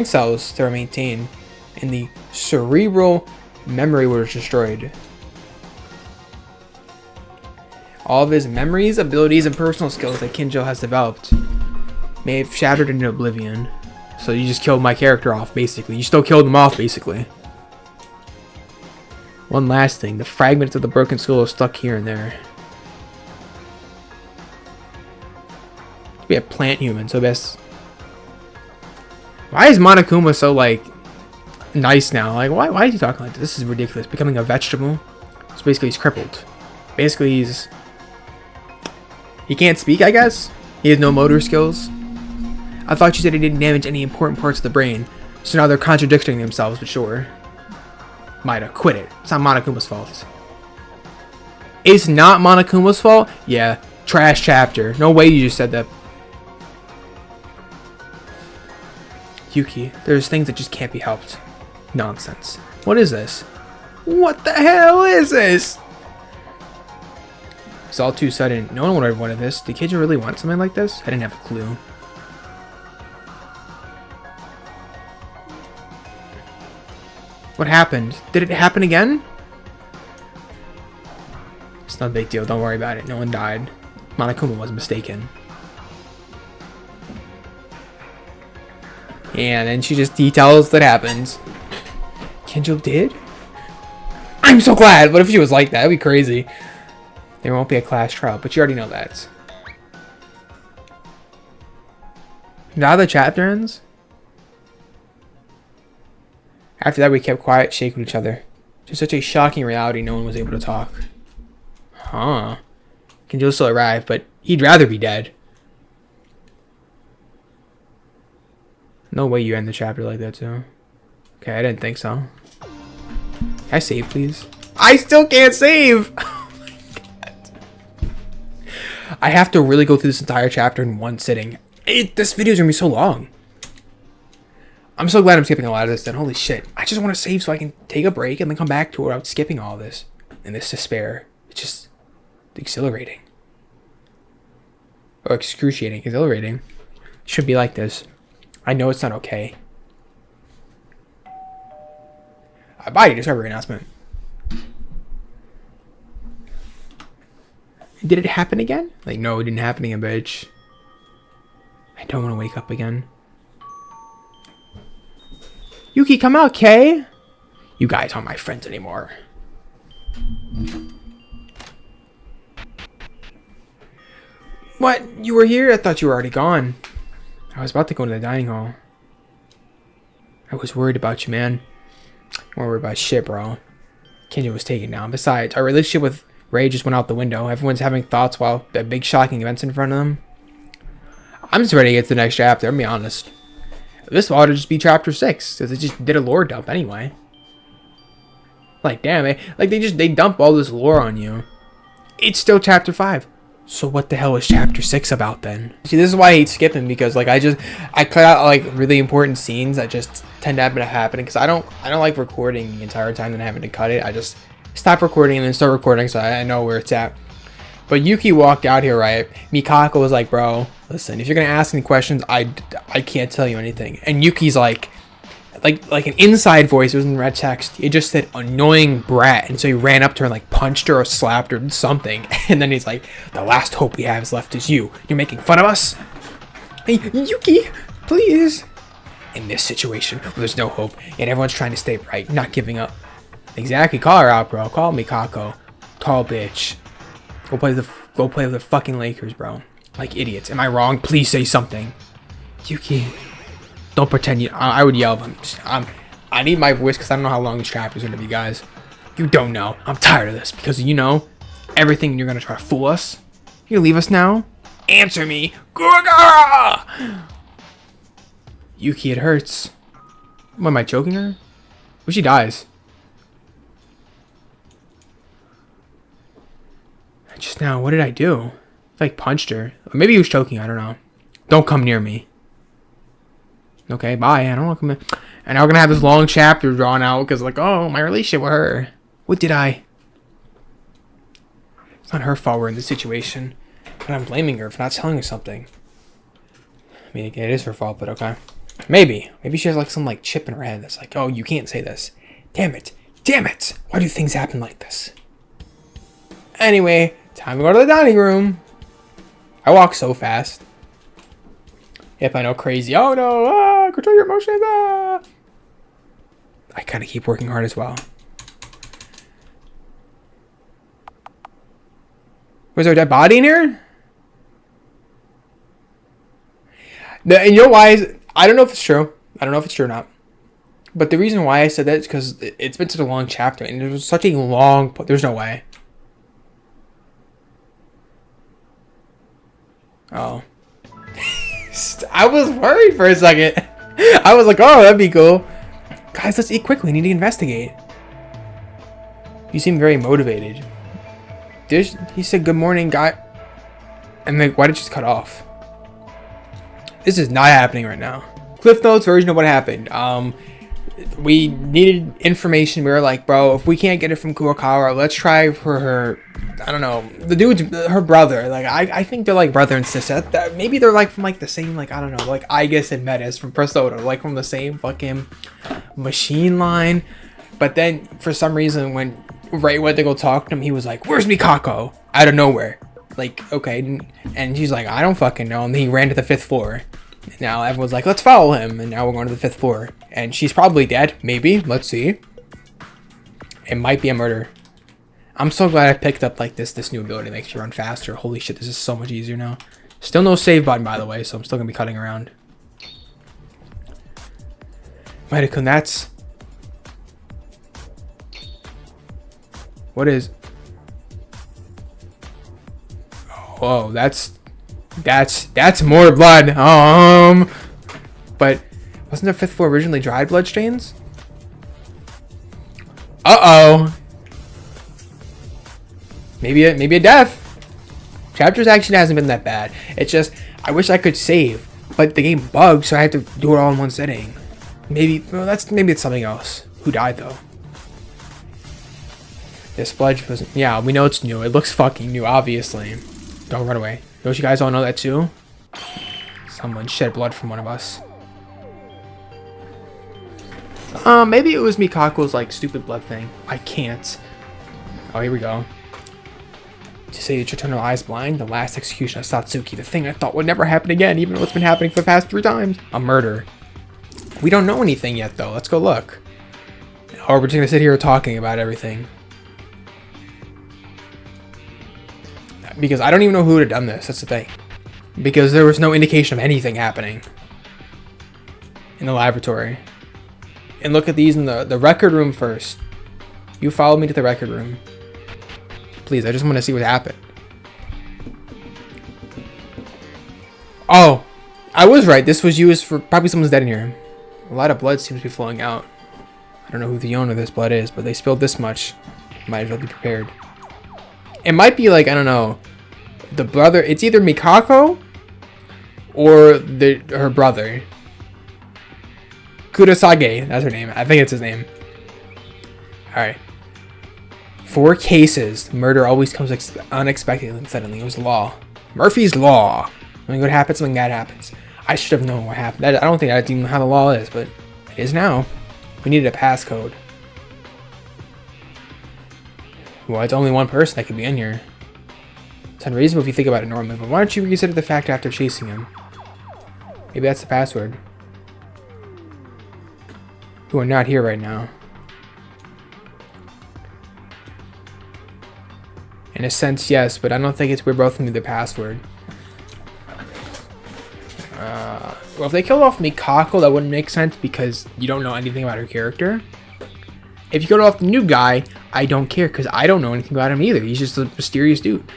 cells still maintained, and the cerebral memory was destroyed. All of his memories, abilities, and personal skills that Kinjo has developed may have shattered into oblivion. So you just killed my character off, basically. You still killed him off, basically. One last thing. The fragments of the broken skull are stuck here and there. We have plant human, so best. Why is Monokuma so, like, nice now? Like, why is he talking like this? This is ridiculous. Becoming a vegetable. So basically he's crippled. Basically he can't speak, I guess? He has no motor skills. I thought you said he didn't damage any important parts of the brain. So now they're contradicting themselves, but sure. Maida, quit it. It's not Monokuma's fault. It's not Monokuma's fault? Yeah, trash chapter. No way you just said that. Yuki, there's things that just can't be helped. Nonsense. What is this? What the hell is this? It's all too sudden. No one would have wanted this. Did kids really want something like this? I didn't have a clue. What happened? Did it happen again? It's not a big deal. Don't worry about it. No one died. Monokuma was mistaken. And then she just details that happens. Kenjo did? I'm so glad. What if she was like that? That'd be crazy. There won't be a class trial, but you already know that. Now the chapter ends. After that, we kept quiet, shaking each other. Just such a shocking reality, no one was able to talk. Huh. Kenjo still arrived, but he'd rather be dead. No way you end the chapter like that, too. Okay, I didn't think so. Can I save, please? I still can't save! Oh my god. I have to really go through this entire chapter in one sitting. This video's gonna be so long. I'm so glad I'm skipping a lot of this then. Holy shit. I just want to save so I can take a break and then come back to it without skipping all this. And this despair. It's just exhilarating. Or excruciating. Exhilarating. Should be like this. I know it's not okay. Bye, Discovery announcement. Did it happen again? Like, no, it didn't happen again, bitch. I don't want to wake up again. Yuki, come out, Kay. You guys aren't my friends anymore. What? You were here? I thought you were already gone. I was about to go to the dining hall. I was worried about you, man. Don't worry about shit, bro. Kenjo was taken down. Besides, our relationship with Ray just went out the window. Everyone's having thoughts while the big shocking events in front of them. I'm just ready to get to the next chapter, I'm be honest. This ought to just be chapter 6, because they just did a lore dump anyway. Like, damn it. Like, they dump all this lore on you. It's still chapter 5. So what the hell is chapter 6 about then? See, this is why I hate skipping, because like I cut out like really important scenes that just tend to happen because I don't like recording the entire time and having to cut it. I just stop recording and then start recording so I know where it's at. But Yuki walked out here, right? Mikako was like, bro, listen, if you're gonna ask any questions, I can't tell you anything. And Yuki's like an inside voice. It was in red text. It just said annoying brat, and so he ran up to her and like punched her or slapped her or something. And then he's like, the last hope we have left is you. You're making fun of us? Hey, Yuki, please. In this situation where there's no hope and everyone's trying to stay bright, not giving up. Exactly. Call her out, bro. Call Mikako. Tall bitch. Go play with the fucking Lakers, bro. Like idiots. Am I wrong? Please say something. Yuki. Don't pretend you. I would yell, but I need my voice because I don't know how long this chapter is going to be, guys. You don't know. I'm tired of this because you know everything you're going to try to fool us. You leave us now? Answer me. Gurga! Yuki, it hurts. What, am I choking her? What if she dies? Just now, what did I do? I like punched her. Or maybe he was choking. I don't know. Don't come near me. Okay, bye. I don't want to come in. And now we're going to have this long chapter drawn out because, like, oh, my relationship with her. What did I? It's not her fault we're in this situation. But I'm blaming her for not telling me something. I mean, it is her fault, but okay. Maybe. Maybe she has, like, some, like, chip in her head that's like, oh, you can't say this. Damn it. Damn it. Why do things happen like this? Anyway, time to go to the dining room. I walk so fast. Yep, I know, crazy. Oh no, control your emotions. I kind of keep working hard as well. Was there a dead body in here? And you know why? I don't know if it's true. I don't know if it's true or not. But the reason why I said that is because it's been such a long chapter. And it was such a long... There's no way. Oh. I was worried for a second. I was like, oh, that'd be cool. Guys, let's eat quickly. We need to investigate. You seem very motivated. he said good morning, guy. And then why did it just cut off? This is not happening right now. Cliff Notes version of what happened. We needed information. We were like, bro, if we can't get it from Kurokawa, let's try for her. I don't know, the dude's her brother. Like I think they're like brother and sister. Maybe they're like from like the same, like I don't know, like Igus and Metis from Persona, like from the same fucking machine line. But then for some reason when Ray went to go talk to him, he was like, "Where's Mikako?" Out of nowhere. Like, okay, and she's like, "I don't fucking know." And then he ran to the 5th floor. Now everyone's like, let's follow him. And now we're going to the 5th floor. And she's probably dead. Maybe. Let's see. It might be a murder. I'm so glad I picked up like this new ability. It makes you run faster. Holy shit, this is so much easier now. Still no save button, by the way. So I'm still going to be cutting around. Might-kun, that's... What is... Whoa, that's more blood. But wasn't the 5th floor originally dried bloodstains? Maybe a death. Chapters actually hasn't been that bad. It's just I wish I could save, but the game bugs, so I have to do it all in one sitting. Maybe it's something else. Who died though? This blood wasn't. Yeah, we know it's new. It looks fucking new, obviously. Don't run away. Don't you guys all know that too? Someone shed blood from one of us. Maybe it was Mikako's like stupid blood thing. I can't. Oh, here we go. To say that you turn your eyes blind, the last execution of Satsuki, the thing I thought would never happen again, even though it's been happening for the past 3 times. A murder. We don't know anything yet though. Let's go look. Or we're just gonna sit here talking about everything. Because I don't even know who would have done this. That's the thing. Because there was no indication of anything happening in the laboratory. And look at these in the record room first. You follow me to the record room. Please, I just want to see what happened. Oh, I was right. This was used for... Probably someone's dead in here. A lot of blood seems to be flowing out. I don't know who the owner of this blood is, but they spilled this much. Might as well be prepared. It might be like, I don't know, the brother. It's either Mikako or her brother. Kurosage, that's her name. I think it's his name. Alright. 4 cases. Murder always comes unexpectedly and suddenly. It was law. Murphy's Law. When what happens, something bad happens. I should have known what happened. I don't think that's even how the law is, but it is now. We needed a passcode. Well, it's only one person that could be in here. It's unreasonable if you think about it normally, but why don't you reconsider the fact after chasing him? Maybe that's the password. Who are not here right now. In a sense, yes, but I don't think we're both gonna do the password. Well, if they killed off Mikako, that wouldn't make sense because you don't know anything about her character. If you killed off the new guy, I don't care because I don't know anything about him either. He's just a mysterious dude.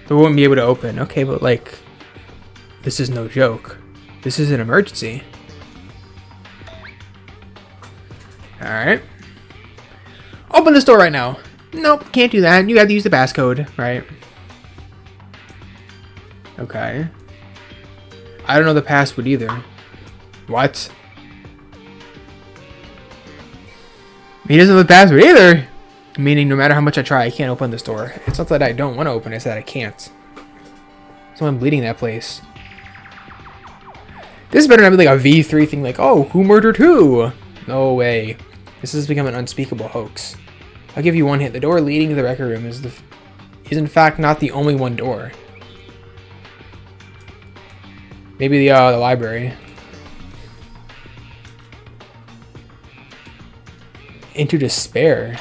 They won't be able to open. Okay, but like, this is no joke. This is an emergency. Alright. Open this door right now. Nope, can't do that. You have to use the passcode, right? Okay. I don't know the password either. What? He doesn't know the password either. Meaning no matter how much I try, I can't open this door. It's not that I don't want to open it, it's that I can't. Someone bleeding that place. This better not be like a V3 thing like, oh, who murdered who? No way. This has become an unspeakable hoax. I'll give you one hint. The door leading to the record room is in fact not the only one door. Maybe the library. Into despair.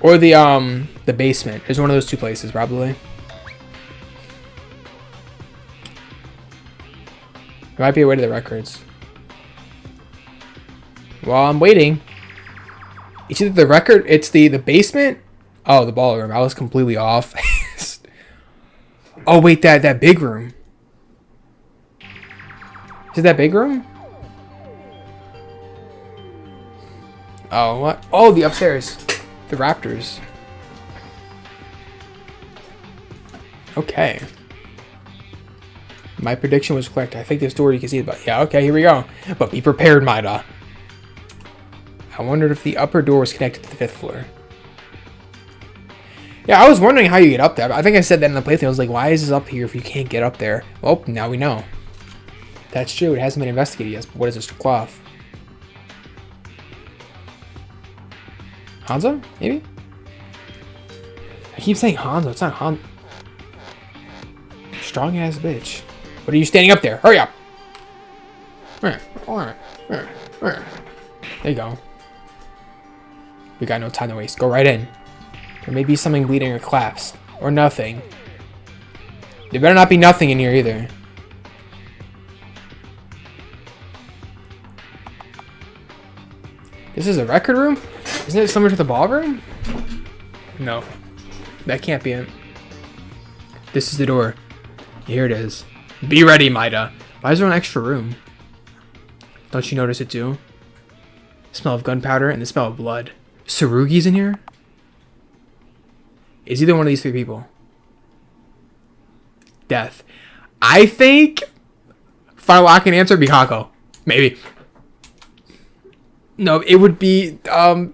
Or the basement. It's one of those 2 places, probably. There might be a way to the records. While I'm waiting. It's either the record, it's the basement. Oh, the ballroom. I was completely off. Oh wait, that big room. Is it that big room? Oh, what? Oh, the upstairs. The Raptors. Okay. My prediction was correct. I think this door you can see it, but yeah, okay, here we go. But be prepared, Maida. I wondered if the upper door was connected to the 5th floor. Yeah, I was wondering how you get up there. I think I said that in the playthrough. I was like, why is this up here if you can't get up there? Well, now we know. That's true. It hasn't been investigated yet. But what is this cloth? Hanzo? Maybe? I keep saying Hanzo. It's not Hanzo. Strong ass bitch. What are you standing up there? Hurry up! There you go. We got no time to waste. Go right in. There may be something bleeding or collapsed. Or nothing. There better not be nothing in here either. This is a record room? Isn't it similar to the ballroom? No. That can't be it. This is the door. Here it is. Be ready, Maida. Why is there an extra room? Don't you notice it too? The smell of gunpowder and the smell of blood. Tsurugi's in here? Is either one of these 3 people? Death. I think final lock and answer be Hako. Maybe. No, it would be no,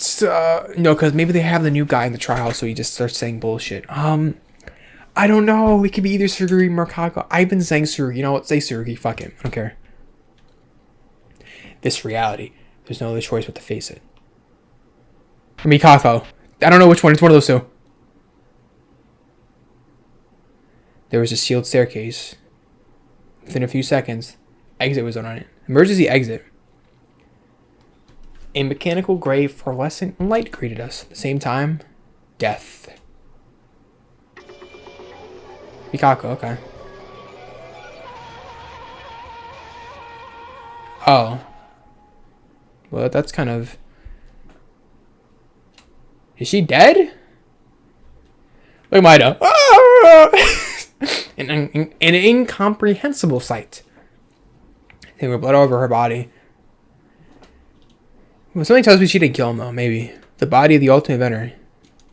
because maybe they have the new guy in the trial, so he just starts saying bullshit. I don't know. It could be either Tsurugi or Hako. I've been saying Tsurugi. You know what? Say Tsurugi. Fuck him. I don't care. This reality. There's no other choice but to face it. Or Mikako. I don't know which one. It's one of those 2. There was a sealed staircase. Within a few seconds, exit was on it. Emergency exit. A mechanical grave fluorescent light greeted us. At the same time, death. Mikako, okay. Oh. Well, that's kind of... Is she dead? Look at Maida. An incomprehensible sight. There was blood all over her body. Well, something tells me she didn't kill him, though. Maybe. The body of the ultimate inventor.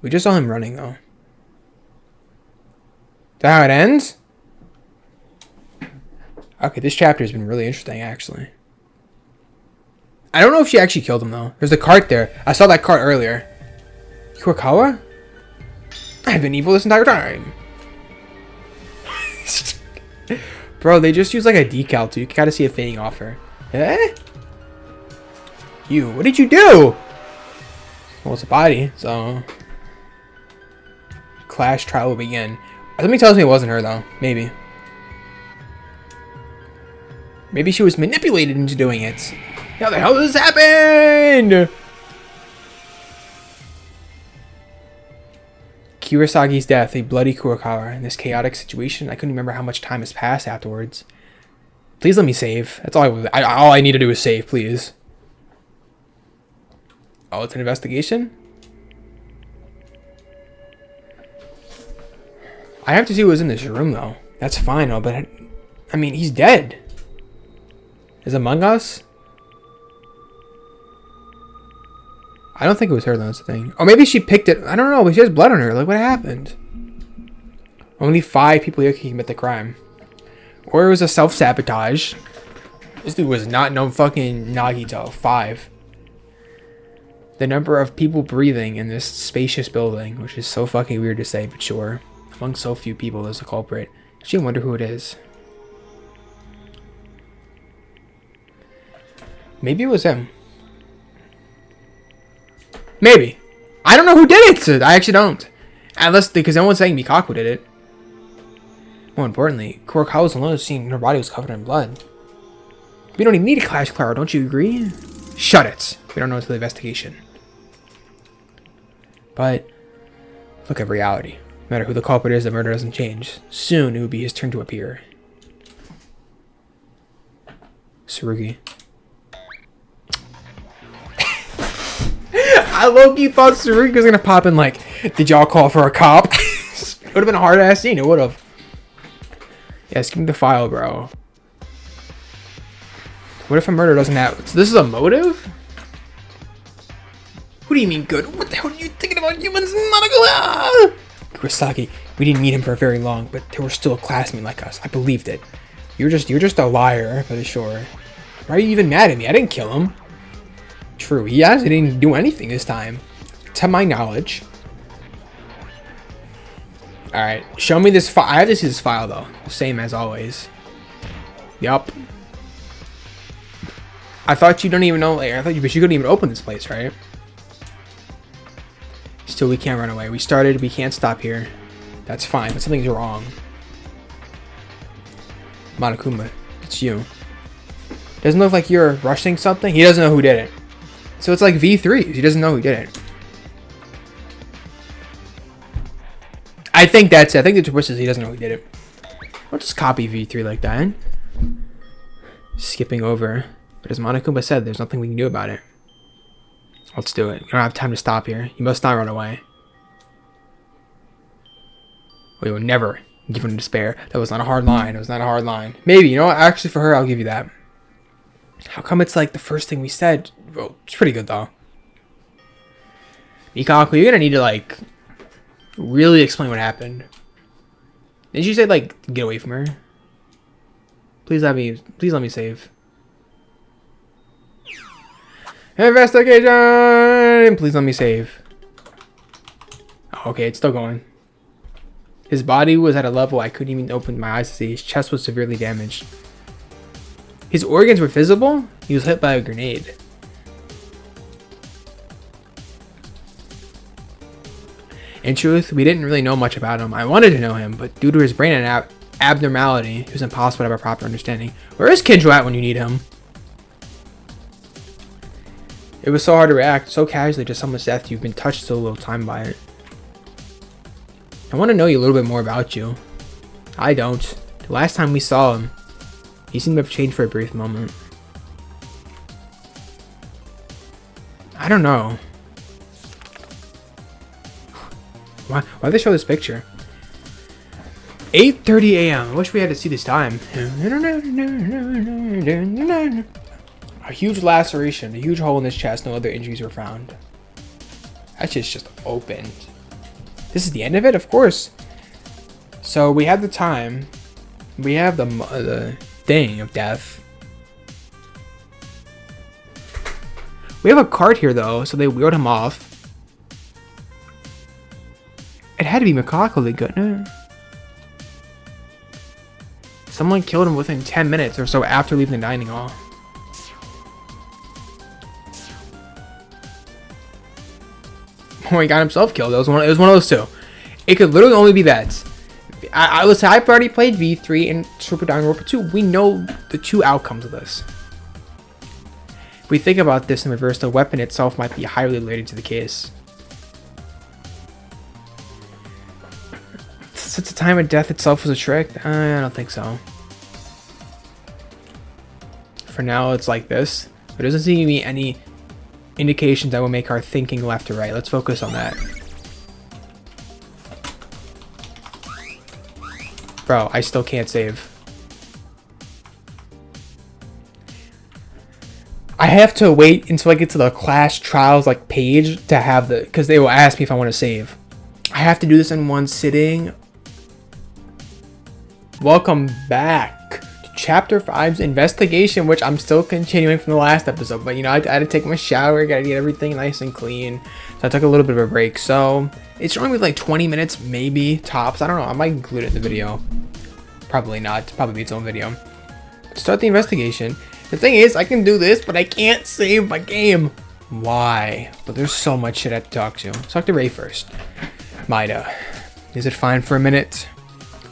We just saw him running, though. Is that how it ends? Okay, this chapter has been really interesting, actually. I don't know if she actually killed him, though. There's a cart there. I saw that cart earlier. Kurokawa? I've been evil this entire time. Bro, they just use like a decal, too. You can kind of see it fading off her. Eh? You, what did you do? Well, it's a body, so... Clash trial will begin. Something tells me it wasn't her, though. Maybe. Maybe she was manipulated into doing it. How the hell did this happen? Kurasagi's death, a bloody Kurokawa. In this chaotic situation, I couldn't remember how much time has passed afterwards. Please let me save. That's all all I need to do is save, please. Oh, it's an investigation? I have to see what was in this room, though. That's fine, though, but... I mean, he's dead. Is Among Us? I don't think it was her, though, that's the thing. Or maybe she picked it. I don't know, but she has blood on her. Like, what happened? Only 5 people here can commit the crime. Or it was a self-sabotage. This dude was not no fucking Nagito. 5. The number of people breathing in this spacious building, which is so fucking weird to say, but sure. Among so few people, there's a culprit. She wonder who it is. Maybe it was him. Maybe. I don't know who did it. I actually don't. Unless, because no one's saying Mikako did it. More importantly, Kurokawa was alone seeing her body was covered in blood. We don't even need a clash, Clara. Don't you agree? Shut it. We don't know until the investigation. But look at reality. No matter who the culprit is, the murder doesn't change. Soon it will be his turn to appear. Tsurugi. I low-key thought Tsurugi was gonna pop in like, did y'all call for a cop? It would have been a hard-ass scene. It would have. Yeah, give me the file, bro. What if a murder doesn't happen? So this is a motive? What do you mean good? What the hell are you thinking about humans? Not a good. Kurosaki, we didn't meet him for very long, but they were still a classmate like us. I believed it. You're just a liar, but sure. Why are you even mad at me? I didn't kill him. True, he actually didn't do anything this time. To my knowledge. Alright, show me this file. I have to see this file, though. Same as always. Yup. I thought you don't even know, like, but you couldn't even open this place, right? Still, we can't run away. We started, we can't stop here. That's fine, but something's wrong. Monokuma, it's you. Doesn't look like you're rushing something. He doesn't know who did it. So it's like V3. He doesn't know who did it. I think that's it. I think the twist is he doesn't know who did it. I'll just copy V3 like that. Skipping over. But as Monokuma said, there's nothing we can do about it. Let's do it. We don't have time to stop here. You must not run away. We will never give him despair. That was not a hard line. It was not a hard line. Maybe, you know what? Actually, for her, I'll give you that. How come it's like the first thing we said? Well, it's pretty good, though. Mikako, you're gonna need to, like, really explain what happened. Didn't you say, like, get away from her? Please let me save. Investigation! Please let me save. Oh, okay, it's still going. His body was at a level I couldn't even open my eyes to see. His chest was severely damaged. His organs were visible? He was hit by a grenade. In truth, we didn't really know much about him. I wanted to know him, but due to his brain abnormality, it was impossible to have a proper understanding. Where is Kinjo at when you need him? It was so hard to react so casually to someone's death. You've been touched so little time by it. I want to know you a little bit more about you. I don't. The last time we saw him, he seemed to have changed for a brief moment. I don't know. Why'd they show this picture? 8:30 a.m. I wish we had to see this time. A huge laceration, a huge hole in his chest. No other injuries were found. That shit's just opened. This is the end of it? Of course. So we have the time. We have the thing of death. We have a cart here, though, so they wheeled him off. It had to be Mikako, couldn't it? Someone killed him within 10 minutes or so after leaving the dining hall. Oh, he got himself killed. It was one of those two. It could literally only be that. I would say I've already played V3 and Super Danganronpa 2. We know the two outcomes of this. If we think about this in reverse, the weapon itself might be highly related to the case. Since the time of death itself was a trick, I don't think so. For now, it's like this. But it doesn't seem to be any indications that will make our thinking left or right. Let's focus on that. Bro, I still can't save. I have to wait until I get to the class trials like page to have the, because they will ask me if I want to save. I have to do this in one sitting. Welcome back to Chapter 5's investigation, which I'm still continuing from the last episode. But, you know, I had to take my shower, gotta get everything nice and clean. So I took a little bit of a break. So it's only like 20 minutes, maybe, tops. I don't know. I might include it in the video. Probably not. It's probably its own video. Start the investigation. The thing is, I can do this, but I can't save my game. Why? But there's so much shit I have to talk to. Let's talk to Ray first. Maida. Is it fine for a minute?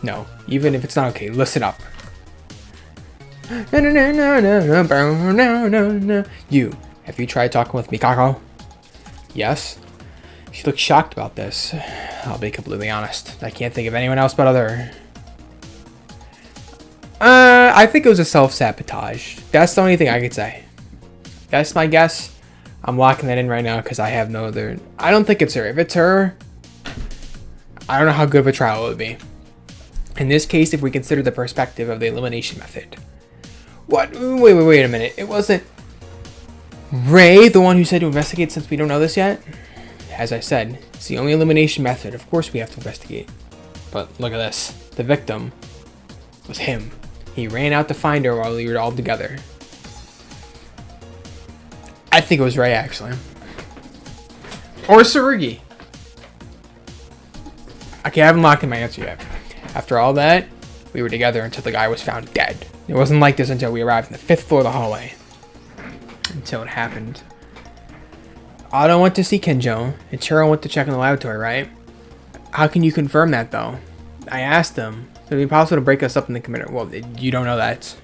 No. Even if it's not okay, listen up. You. Have you tried talking with Mikako? Yes. She looks shocked about this. I'll be completely honest. I can't think of anyone else but other. I think it was a self-sabotage. That's the only thing I could say. That's my guess. I'm locking that in right now because I have no other. I don't think it's her. If it's her, I don't know how good of a trial it would be. In this case, if we consider the perspective of the elimination method. What? Wait a minute. It wasn't Ray the one who said to investigate since we don't know this yet? As I said, It's the only elimination method. Of course we have to investigate. But look at this. The victim was him. He ran out to find her while we were all together. I think it was Ray, actually. Or Tsurugi. Okay, I haven't locked in my answer yet. After all that, we were together until the guy was found dead. It wasn't like this until we arrived on the 5th floor of the hallway. Until it happened. Otto went to see Kinjo, and Chiro went to check in the laboratory, right? How can you confirm that, though? I asked him. So it'd be possible to break us up and then commit it. Well, you don't know that.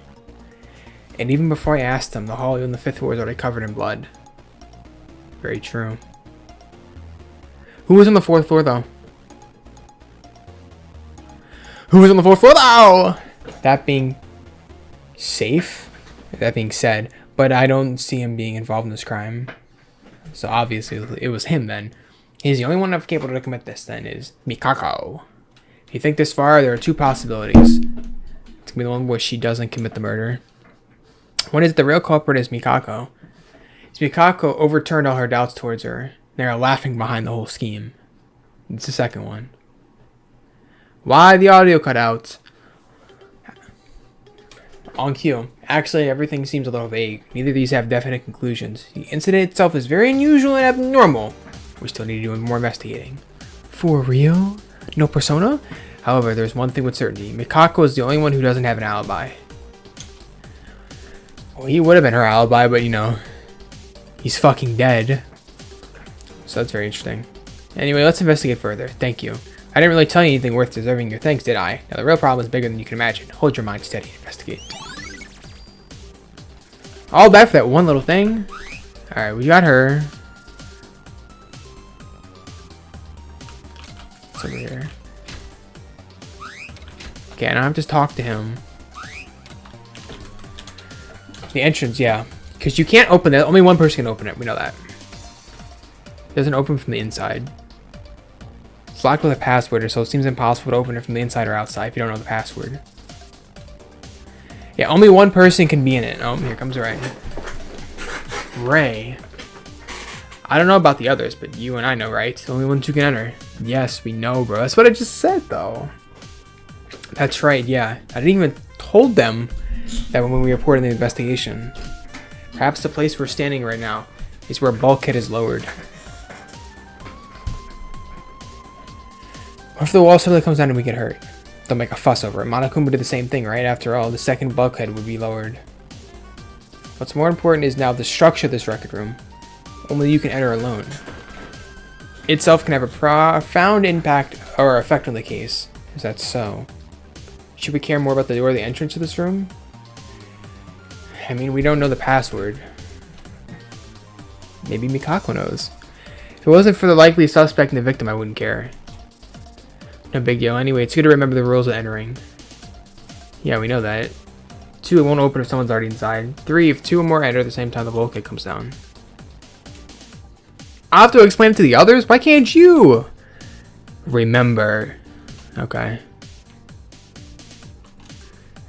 And even before I asked him, the hallway on the 5th floor was already covered in blood. Very true. Who was on the 4th floor, though? Who was on the 4th floor, though? That being safe, that being said, but I don't see him being involved in this crime. So obviously it was him then. He's the only one capable to commit this then is Mikako. If you think this far, there are two possibilities. It's gonna be the one where she doesn't commit the murder. One is the real culprit is Mikako. Mikako overturned all her doubts towards her. They are laughing behind the whole scheme. It's the second one. Why the audio cut out? On cue. Actually, everything seems a little vague. Neither of these have definite conclusions. The incident itself is very unusual and abnormal. We still need to do more investigating. For real? No persona? However, there's one thing with certainty. Mikako is the only one who doesn't have an alibi. Well, he would have been her alibi, but you know, he's fucking dead. So that's very interesting. Anyway, let's investigate further. Thank you. I didn't really tell you anything worth deserving your thanks, did I? Now, the real problem is bigger than you can imagine. Hold your mind steady and investigate. All that for that one little thing? Alright, we got her. What's over here? Okay, and I have to talk to him. The entrance, yeah. Because you can't open it. Only one person can open it. We know that. It doesn't open from the inside. It's locked with a password, so it seems impossible to open it from the inside or outside if you don't know the password. Yeah, only one person can be in it. Oh, here comes Ray. Ray. I don't know about the others, but you and I know, right? The only ones who can enter. Yes, we know, bro. That's what I just said, though. That's right, yeah. I didn't even told them that when we reported the investigation. Perhaps the place we're standing right now is where bulkhead is lowered. What if the wall suddenly comes down and we get hurt? Don't make a fuss over it. Monokuma did the same thing, right? After all, the second bulkhead would be lowered. What's more important is now the structure of this record room. Only you can enter alone. Itself can have a profound impact or effect on the case. Is that so? Should we care more about the door or the entrance to this room? I mean, we don't know the password. Maybe Mikako knows. If it wasn't for the likely suspect and the victim, I wouldn't care. No big deal. Anyway, it's good to remember the rules of entering. Yeah, we know that. 2, it won't open if someone's already inside. 3, if 2 or more enter at the same time, the bulkhead comes down. I'll have to explain it to the others? Why can't you? Remember. Okay.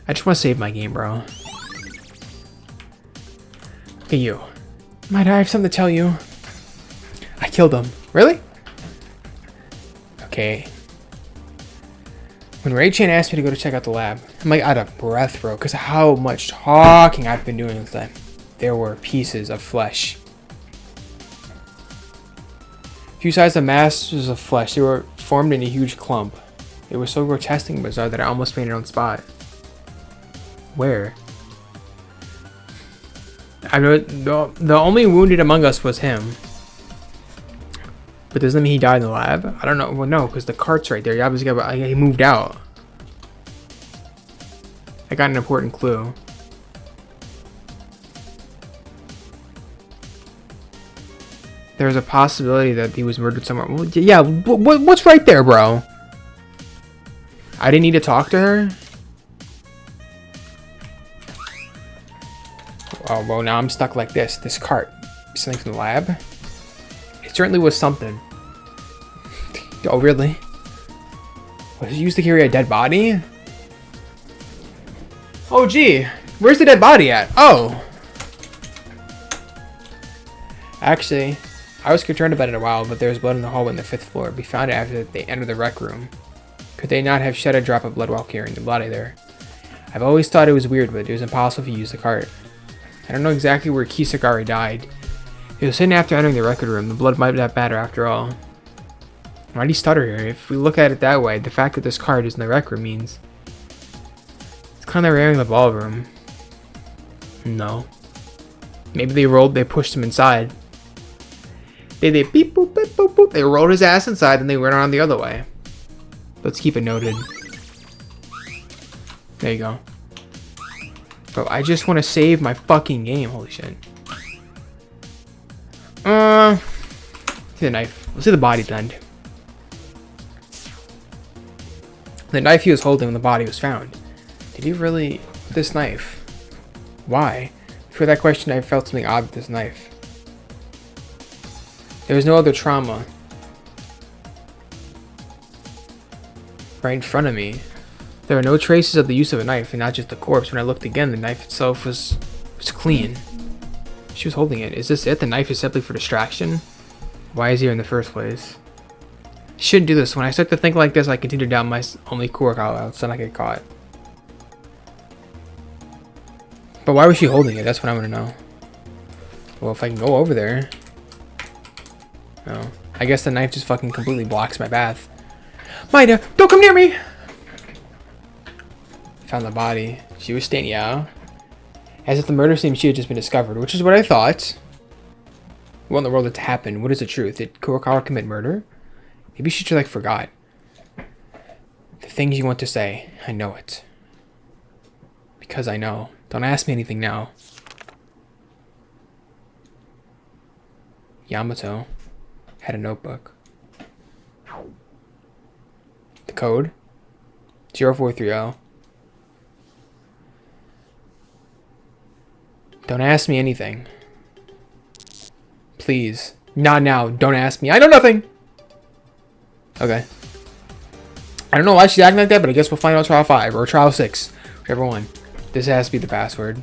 I just want to save my game, bro. Okay, you. Might I have something to tell you? I killed him. Really? Okay. When Ray-chan asked me to go to check out the lab, I'm like out of breath, bro, because of how much talking I've been doing with them. There were pieces of flesh. Few sized of masses of flesh. They were formed in a huge clump. It was so grotesque and bizarre that I almost fainted on spot. Where? I know the only wounded among us was him. But doesn't that mean he died in the lab? I don't know. Well, no, because the cart's right there. He obviously he moved out. I got an important clue. There's a possibility that he was murdered somewhere. Well, yeah, what's right there, bro? I didn't need to talk to her? Oh, well, now I'm stuck like this. This cart. Something from the lab? It certainly was something. Oh, really? Was it used to carry a dead body? Oh, gee. Where's the dead body at? Oh. Actually, I was concerned about it a while, but there was blood in the hallway on the 5th floor. We found it after they entered the rec room. Could they not have shed a drop of blood while carrying the body there? I've always thought it was weird, but it was impossible to use the cart. I don't know exactly where Kisagari died. It was hidden after entering the record room. The blood might not matter after all. Why do you stutter here? If we look at it that way, the fact that this card is in the rec room means it's kind of airing the ballroom. No. Maybe they pushed him inside. They beep boop beep boop boop. They rolled his ass inside, and they went around the other way. Let's keep it noted. There you go. Bro, I just want to save my fucking game. Holy shit. See the knife. Let's see the body then. The knife he was holding when the body was found. Did he really... This knife? Why? For that question, I felt something odd with this knife. There was no other trauma. Right in front of me. There were no traces of the use of a knife, and not just the corpse. When I looked again, the knife itself was clean. She was holding it. Is this it? The knife is simply for distraction? Why is he here in the first place? Shouldn't do this. When I start to think like this, I continue down my only Kurakawa route, so I get caught. But why was she holding it? That's what I want to know. Well, if I can go over there... Oh. I guess the knife just fucking completely blocks my path. Maida, don't come near me! Found the body. She was staying, yeah. As if the murder scene she had just been discovered, which is what I thought. What in the world did happen? What is the truth? Did Kurakawa commit murder? Maybe she just like forgot. The things you want to say, I know it. Because I know. Don't ask me anything now. Yamato had a notebook. The code 0430. Don't ask me anything. Please. Not now. Don't ask me. I know nothing. Okay. I don't know why she's acting like that, but I guess we'll find out trial 5 or trial 6. Whichever one. This has to be the password.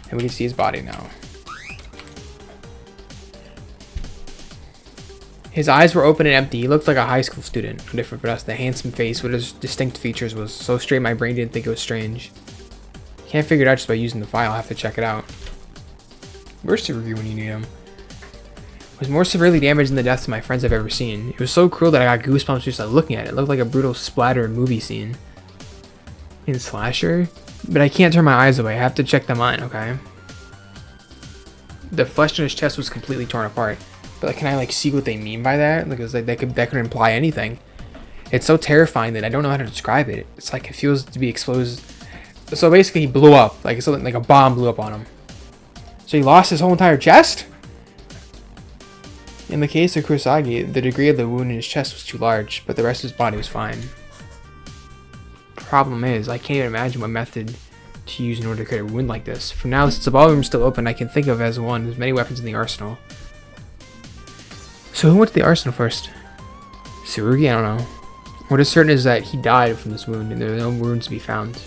And we can see his body now. His eyes were open and empty. He looked like a high school student. No different from us. The handsome face with his distinct features was so straight my brain didn't think it was strange. Can't figure it out just by using the file. I'll have to check it out. Where's Tsurugi when you need him? It was more severely damaged than the deaths of my friends I've ever seen. It was so cruel that I got goosebumps just like looking at it. It looked like a brutal splatter movie scene. In Slasher? But I can't turn my eyes away. I have to check them on, okay? The flesh on his chest was completely torn apart. But like, can I like see what they mean by that? Because like, that could imply anything. It's so terrifying that I don't know how to describe it. It's like it feels to be exposed. So basically he blew up. Like it's like a bomb blew up on him. So he lost his whole entire chest? In the case of Kurosagi, the degree of the wound in his chest was too large, but the rest of his body was fine. Problem is, I can't even imagine what method to use in order to create a wound like this. For now, since the ballroom is still open, I can think of as one. There's many weapons in the arsenal. So who went to the arsenal first? Tsurugi? I don't know. What is certain is that he died from this wound, and there are no wounds to be found.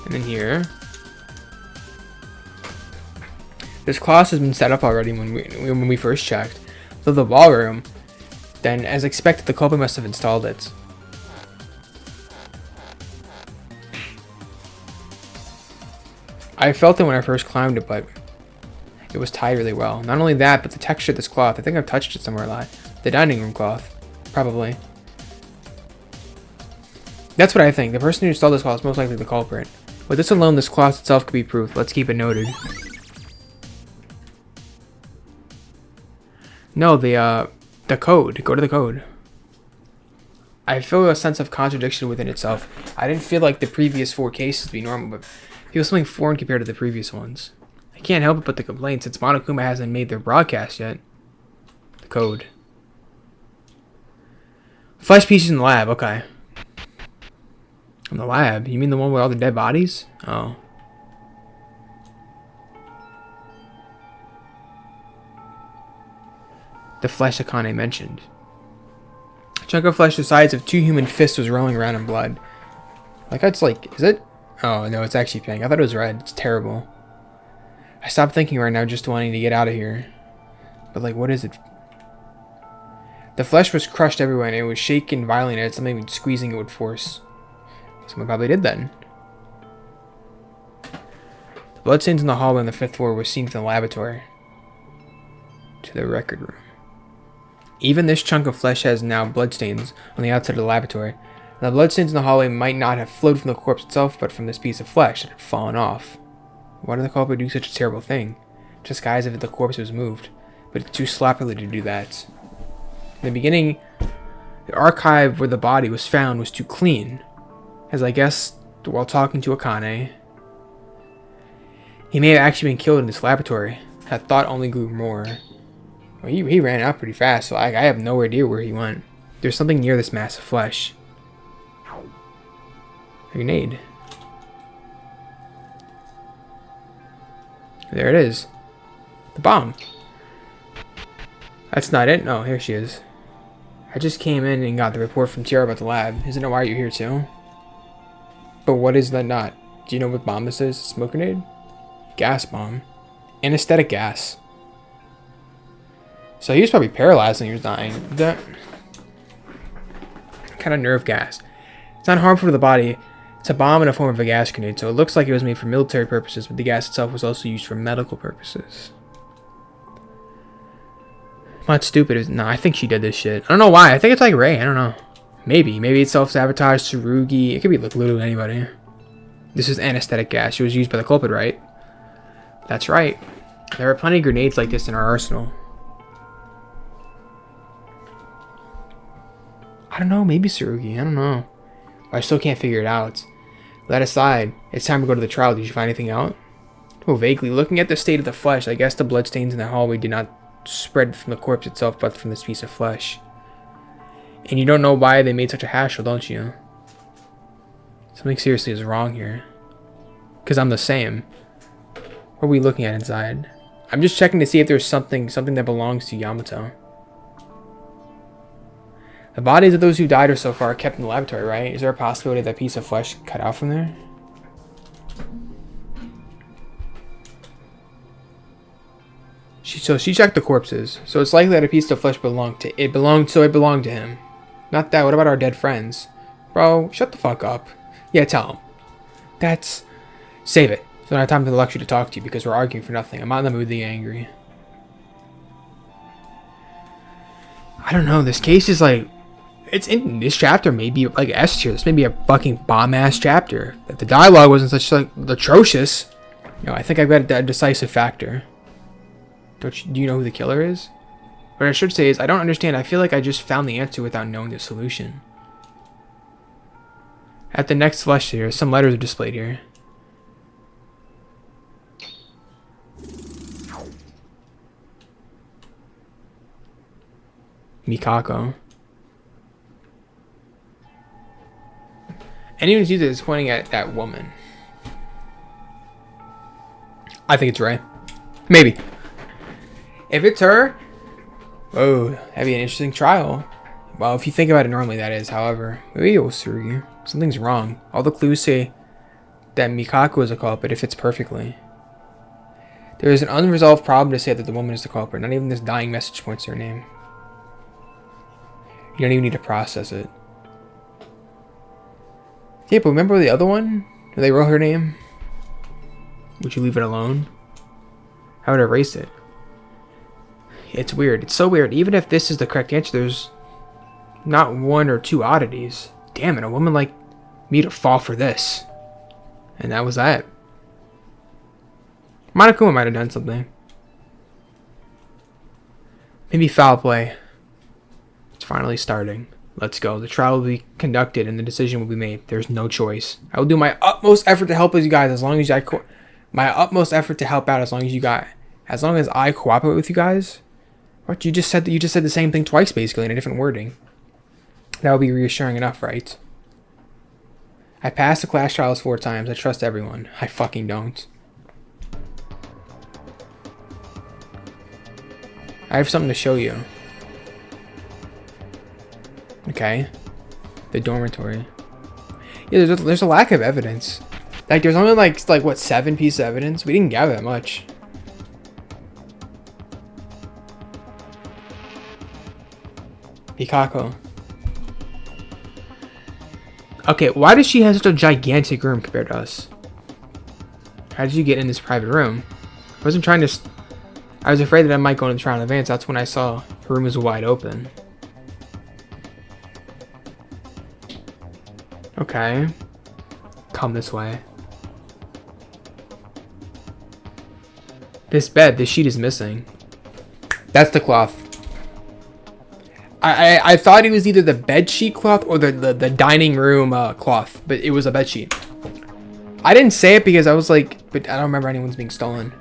And then here, this closet has been set up already when we first checked. Though the ballroom, then as expected, the culprit must have installed it. I felt it when I first climbed it, but it was tied really well. Not only that, but the texture of this cloth. I think I've touched it somewhere a lot. The dining room cloth, probably. That's what I think. The person who installed this cloth is most likely the culprit. With this alone, this cloth itself could be proof. Let's keep it noted. No, the code. Go to the code. I feel a sense of contradiction within itself. I didn't feel like the previous 4 cases to be normal, but I feel something foreign compared to the previous ones. I can't help it but to complain since Monokuma hasn't made their broadcast yet. The code. Flesh pieces in the lab. Okay. In the lab? You mean the one with all the dead bodies? Oh. The flesh Akane mentioned. A chunk of flesh the size of 2 human fists was rolling around in blood. Like, that's like, is it? Oh, no, it's actually pink. I thought it was red. It's terrible. I stopped thinking right now, just wanting to get out of here. But, like, what is it? The flesh was crushed everywhere, and it was shaking violently, and it had something squeezing it with force. Someone probably did then. The bloodstains in the hallway on the 5th floor were seen from the laboratory to the record room. Even this chunk of flesh has now bloodstains on the outside of the laboratory. And the bloodstains in the hallway might not have flowed from the corpse itself, but from this piece of flesh that had fallen off. Why did the culprit do such a terrible thing? Disguise as if the corpse was moved, but it's too sloppily to do that. In the beginning, the archive where the body was found was too clean, as I guess while talking to Akane, he may have actually been killed in this laboratory. That thought only grew more. Well, he ran out pretty fast, so I have no idea where he went. There's something near this mass of flesh. A grenade. There it is. The bomb. That's not it? No, here she is. I just came in and got the report from Tiara about the lab. Isn't it why you're here too? But what is that not? Do you know what bomb this is? Smoke grenade? Gas bomb. Anesthetic gas. So he was probably paralyzed when he was dying. That kind of nerve gas. It's not harmful to the body. It's a bomb in the form of a gas grenade, so it looks like it was made for military purposes, but the gas itself was also used for medical purposes. I'm not stupid. No, I think she did this shit. I don't know why. I think it's like Ray. I don't know. Maybe. Maybe it's self-sabotage, Tsurugi. It could be like literally anybody. This is anesthetic gas. It was used by the culprit, right? That's right. There are plenty of grenades like this in our arsenal. I don't know. Maybe Tsurugi. I don't know. I still can't figure it out. That aside, it's time to go to the trial. Did you find anything out? Oh, vaguely. Looking at the state of the flesh, I guess the bloodstains in the hallway did not spread from the corpse itself, but from this piece of flesh. And you don't know why they made such a hassle, don't you? Something seriously is wrong here. Because I'm the same. What are we looking at inside? I'm just checking to see if there's something that belongs to Yamato. The bodies of those who died or so far are kept in the laboratory, right? Is there a possibility that piece of flesh cut out from there? So she checked the corpses. So it's likely that a piece of flesh belonged to him. Not that. What about our dead friends? Bro, shut the fuck up. Yeah, tell him. Save it. So I don't have time for the lecture to talk to you because we're arguing for nothing. I'm not in the mood to get angry. I don't know. This case is like... This chapter may be like S tier. This may be a fucking bomb-ass chapter. If the dialogue wasn't such like atrocious... I think I've got a decisive factor. Do you know who the killer is? What I should say is, I don't understand. I feel like I just found the answer without knowing the solution. At the next flesh here, some letters are displayed here. Mikako. Anyone who sees it is pointing at that woman. I think it's Ray. Maybe. If it's her, whoa, that'd be an interesting trial. Well, if you think about it normally, that is. However, maybe it was Tsurugi. Something's wrong. All the clues say that Mikako is a culprit. It fits perfectly. There is an unresolved problem to say that the woman is the culprit. Not even this dying message points to her name. You don't even need to process it. Yeah, but remember the other one? Where they wrote her name? Would you leave it alone? I would erase it. It's weird. It's so weird. Even if this is the correct answer, there's not one or two oddities. Damn it, a woman like me to fall for this. And that was that. Monokuma might have done something. Maybe foul play. It's finally starting. Let's go. The trial will be conducted and the decision will be made. There's no choice. I will do my utmost effort to help you guys as long as my utmost effort to help out as long as I cooperate with you guys. What, you just said the same thing twice basically in a different wording. That would be reassuring enough, right? I passed the class trials 4 times. I trust everyone. I fucking don't. I have something to show you. Okay. The dormitory. Yeah, there's a lack of evidence. Like, there's only like what, 7 pieces of evidence? We didn't gather that much. Hikako. Okay, why does she have such a gigantic room compared to us? How did you get in this private room? I wasn't trying to... I was afraid that I might go into the trial in advance. That's when I saw her room was wide open. Okay. Come this way. This bed, this sheet is missing. That's the cloth. I thought it was either the bed sheet cloth or the dining room cloth, but it was a bed sheet. I didn't say it because I was like, but I don't remember anyone's being stolen.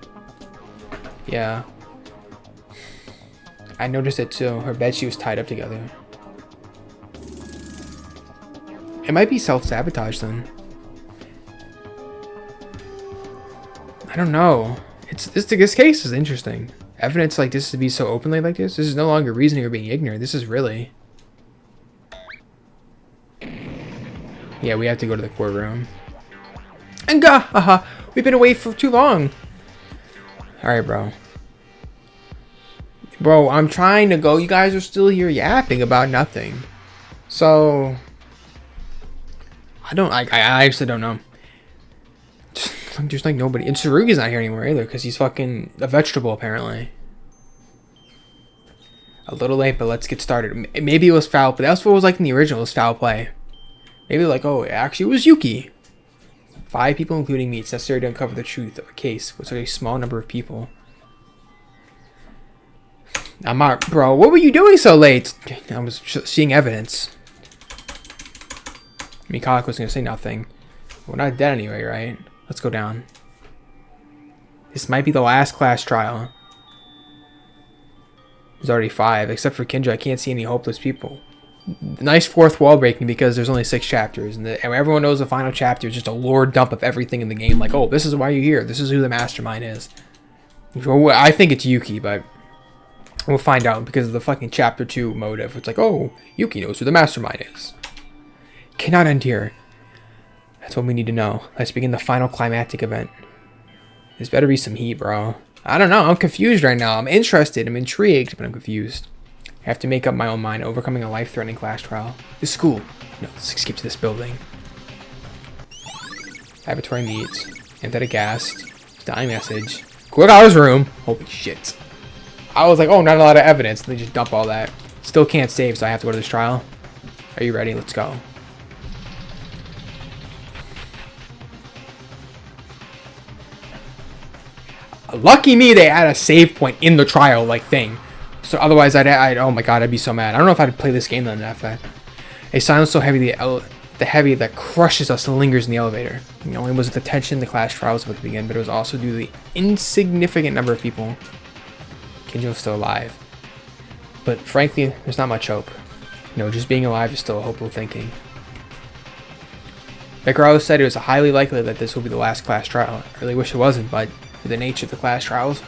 Yeah. I noticed it too. Her bed sheet was tied up together. It might be self-sabotage then. I don't know. This case is interesting. Evidence like this to be so openly like this is no longer reasoning or being ignorant. This is really... Yeah, we have to go to the courtroom. And haha, we've been away for too long. Alright, bro. Bro, I'm trying to go. You guys are still here yapping about nothing. So... I actually don't know. There's like nobody. And Tsurugi's not here anymore either because he's fucking a vegetable apparently. A little late, but let's get started. Maybe it was foul, but that's what it was like in the original. It was foul play. Maybe like, oh, actually it was Yuki. 5 people, including me. It's necessary to uncover the truth of a case with such a small number of people. I'm out, bro. What were you doing so late? I was seeing evidence. Mikako was gonna say nothing. We're not dead anyway, right? Let's go down. This might be the last class trial. There's already 5, except for Kinja. I can't see any hopeless people. Nice fourth wall breaking because there's only 6 chapters, and everyone knows the final chapter is just a lore dump of everything in the game. Like, oh, this is why you're here. This is who the mastermind is. I think it's Yuki, but we'll find out because of the fucking chapter 2 motive. It's like, oh, Yuki knows who the mastermind is. Cannot end here. That's what we need to know. Let's begin the final climactic event. There's better be some heat, bro. I don't know. I'm confused right now. I'm interested. I'm intrigued, but I'm confused. I have to make up my own mind. Overcoming a life-threatening class trial. This school. No, let's skip to this building. Laboratory meets. Anti-gas. Dying message. Courthouse room. Holy shit. I was like, oh, not a lot of evidence. And they just dump all that. Still can't save, so I have to go to this trial. Are you ready? Let's go. Lucky me, they had a save point in the trial, like, thing. So otherwise, I'd oh my god, I'd be so mad. I don't know if I'd play this game then after that. A silence so heavy, the heavy that crushes us lingers in the elevator. Not only was it the tension the class trial was about to begin, but it was also due to the insignificant number of people. Kinjo was still alive. But frankly, there's not much hope. You know, just being alive is still a hopeful thinking. Beccaro said it was highly likely that this will be the last class trial. I really wish it wasn't, but with the nature of the class trials,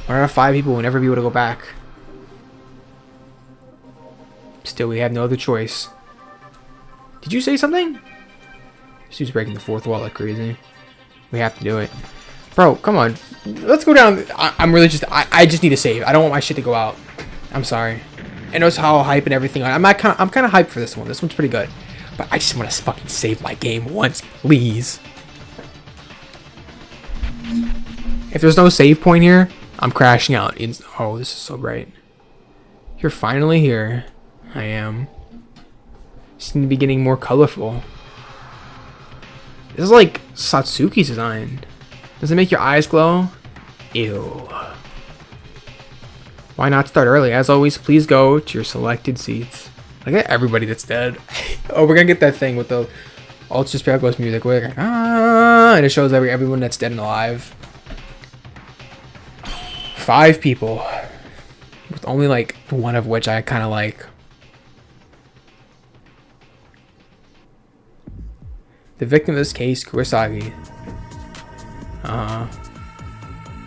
1 out of 5 people will never be able to go back. Still, we have no other choice. Did you say something? This dude's breaking the 4th wall like crazy. We have to do it. Bro, come on. Let's go down. I'm really just... I just need to save. I don't want my shit to go out. I'm sorry. I know it's how hype and everything. I'm kind of hyped for this one. This one's pretty good. But I just want to fucking save my game once, please. If there's no save point here, I'm crashing out. Oh, this is so bright. You're finally here. I am. Seem to be getting more colorful. This is like Satsuki's design. Does it make your eyes glow? Ew. Why not start early? As always, please go to your selected seats. Look at everybody that's dead. Oh, we're gonna get that thing with the Ultra Sparkles music. We're like, ah, and it shows everyone that's dead and alive. 5 people, with only like 1 of which I kind of like. The victim of this case, Kurosagi.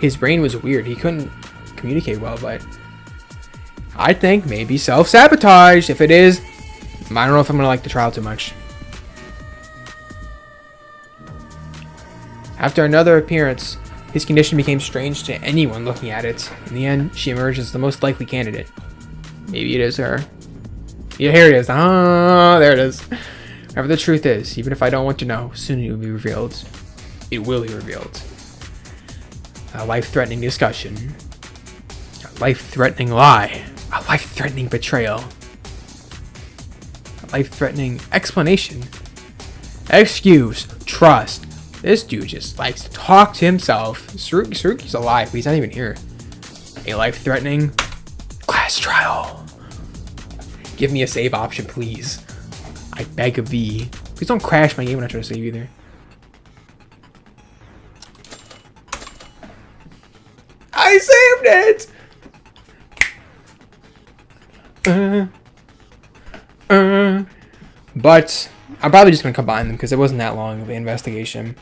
His brain was weird. He couldn't communicate well, but I think maybe self-sabotage. If it is, I don't know if I'm gonna like the trial too much. After another appearance, his condition became strange to anyone looking at it. In the end, she emerged as the most likely candidate. Maybe it is her. Yeah, here it is. Ah, there it is. However, the truth is, even if I don't want to know, soon it will be revealed. It will be revealed. A life-threatening discussion. A life-threatening lie. A life-threatening betrayal. A life-threatening explanation. Excuse. Trust. This dude just likes to talk to himself. Tsurugi's alive, but he's not even here. A life-threatening class trial. Give me a save option, please. I beg of thee. Please don't crash my game when I try to save either. I saved it! But I'm probably just going to combine them because it wasn't that long of an investigation.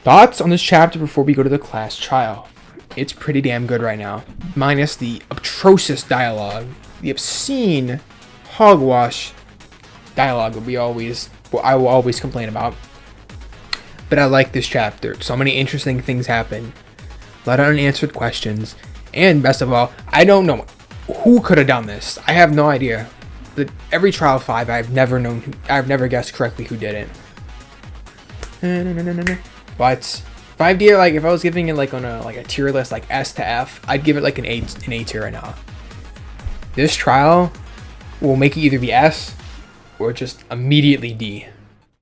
Thoughts on this chapter before we go to the class trial? It's pretty damn good right now. Minus the atrocious dialogue. The obscene hogwash dialogue that I will always complain about. But I like this chapter. So many interesting things happen. A lot of unanswered questions. And best of all, I don't know who could have done this. I have no idea. Every trial 5, I've never guessed correctly who did it. But if I was giving it like on a tier list like S to F, I'd give it like an A tier right now. This trial will make it either be S or just immediately D.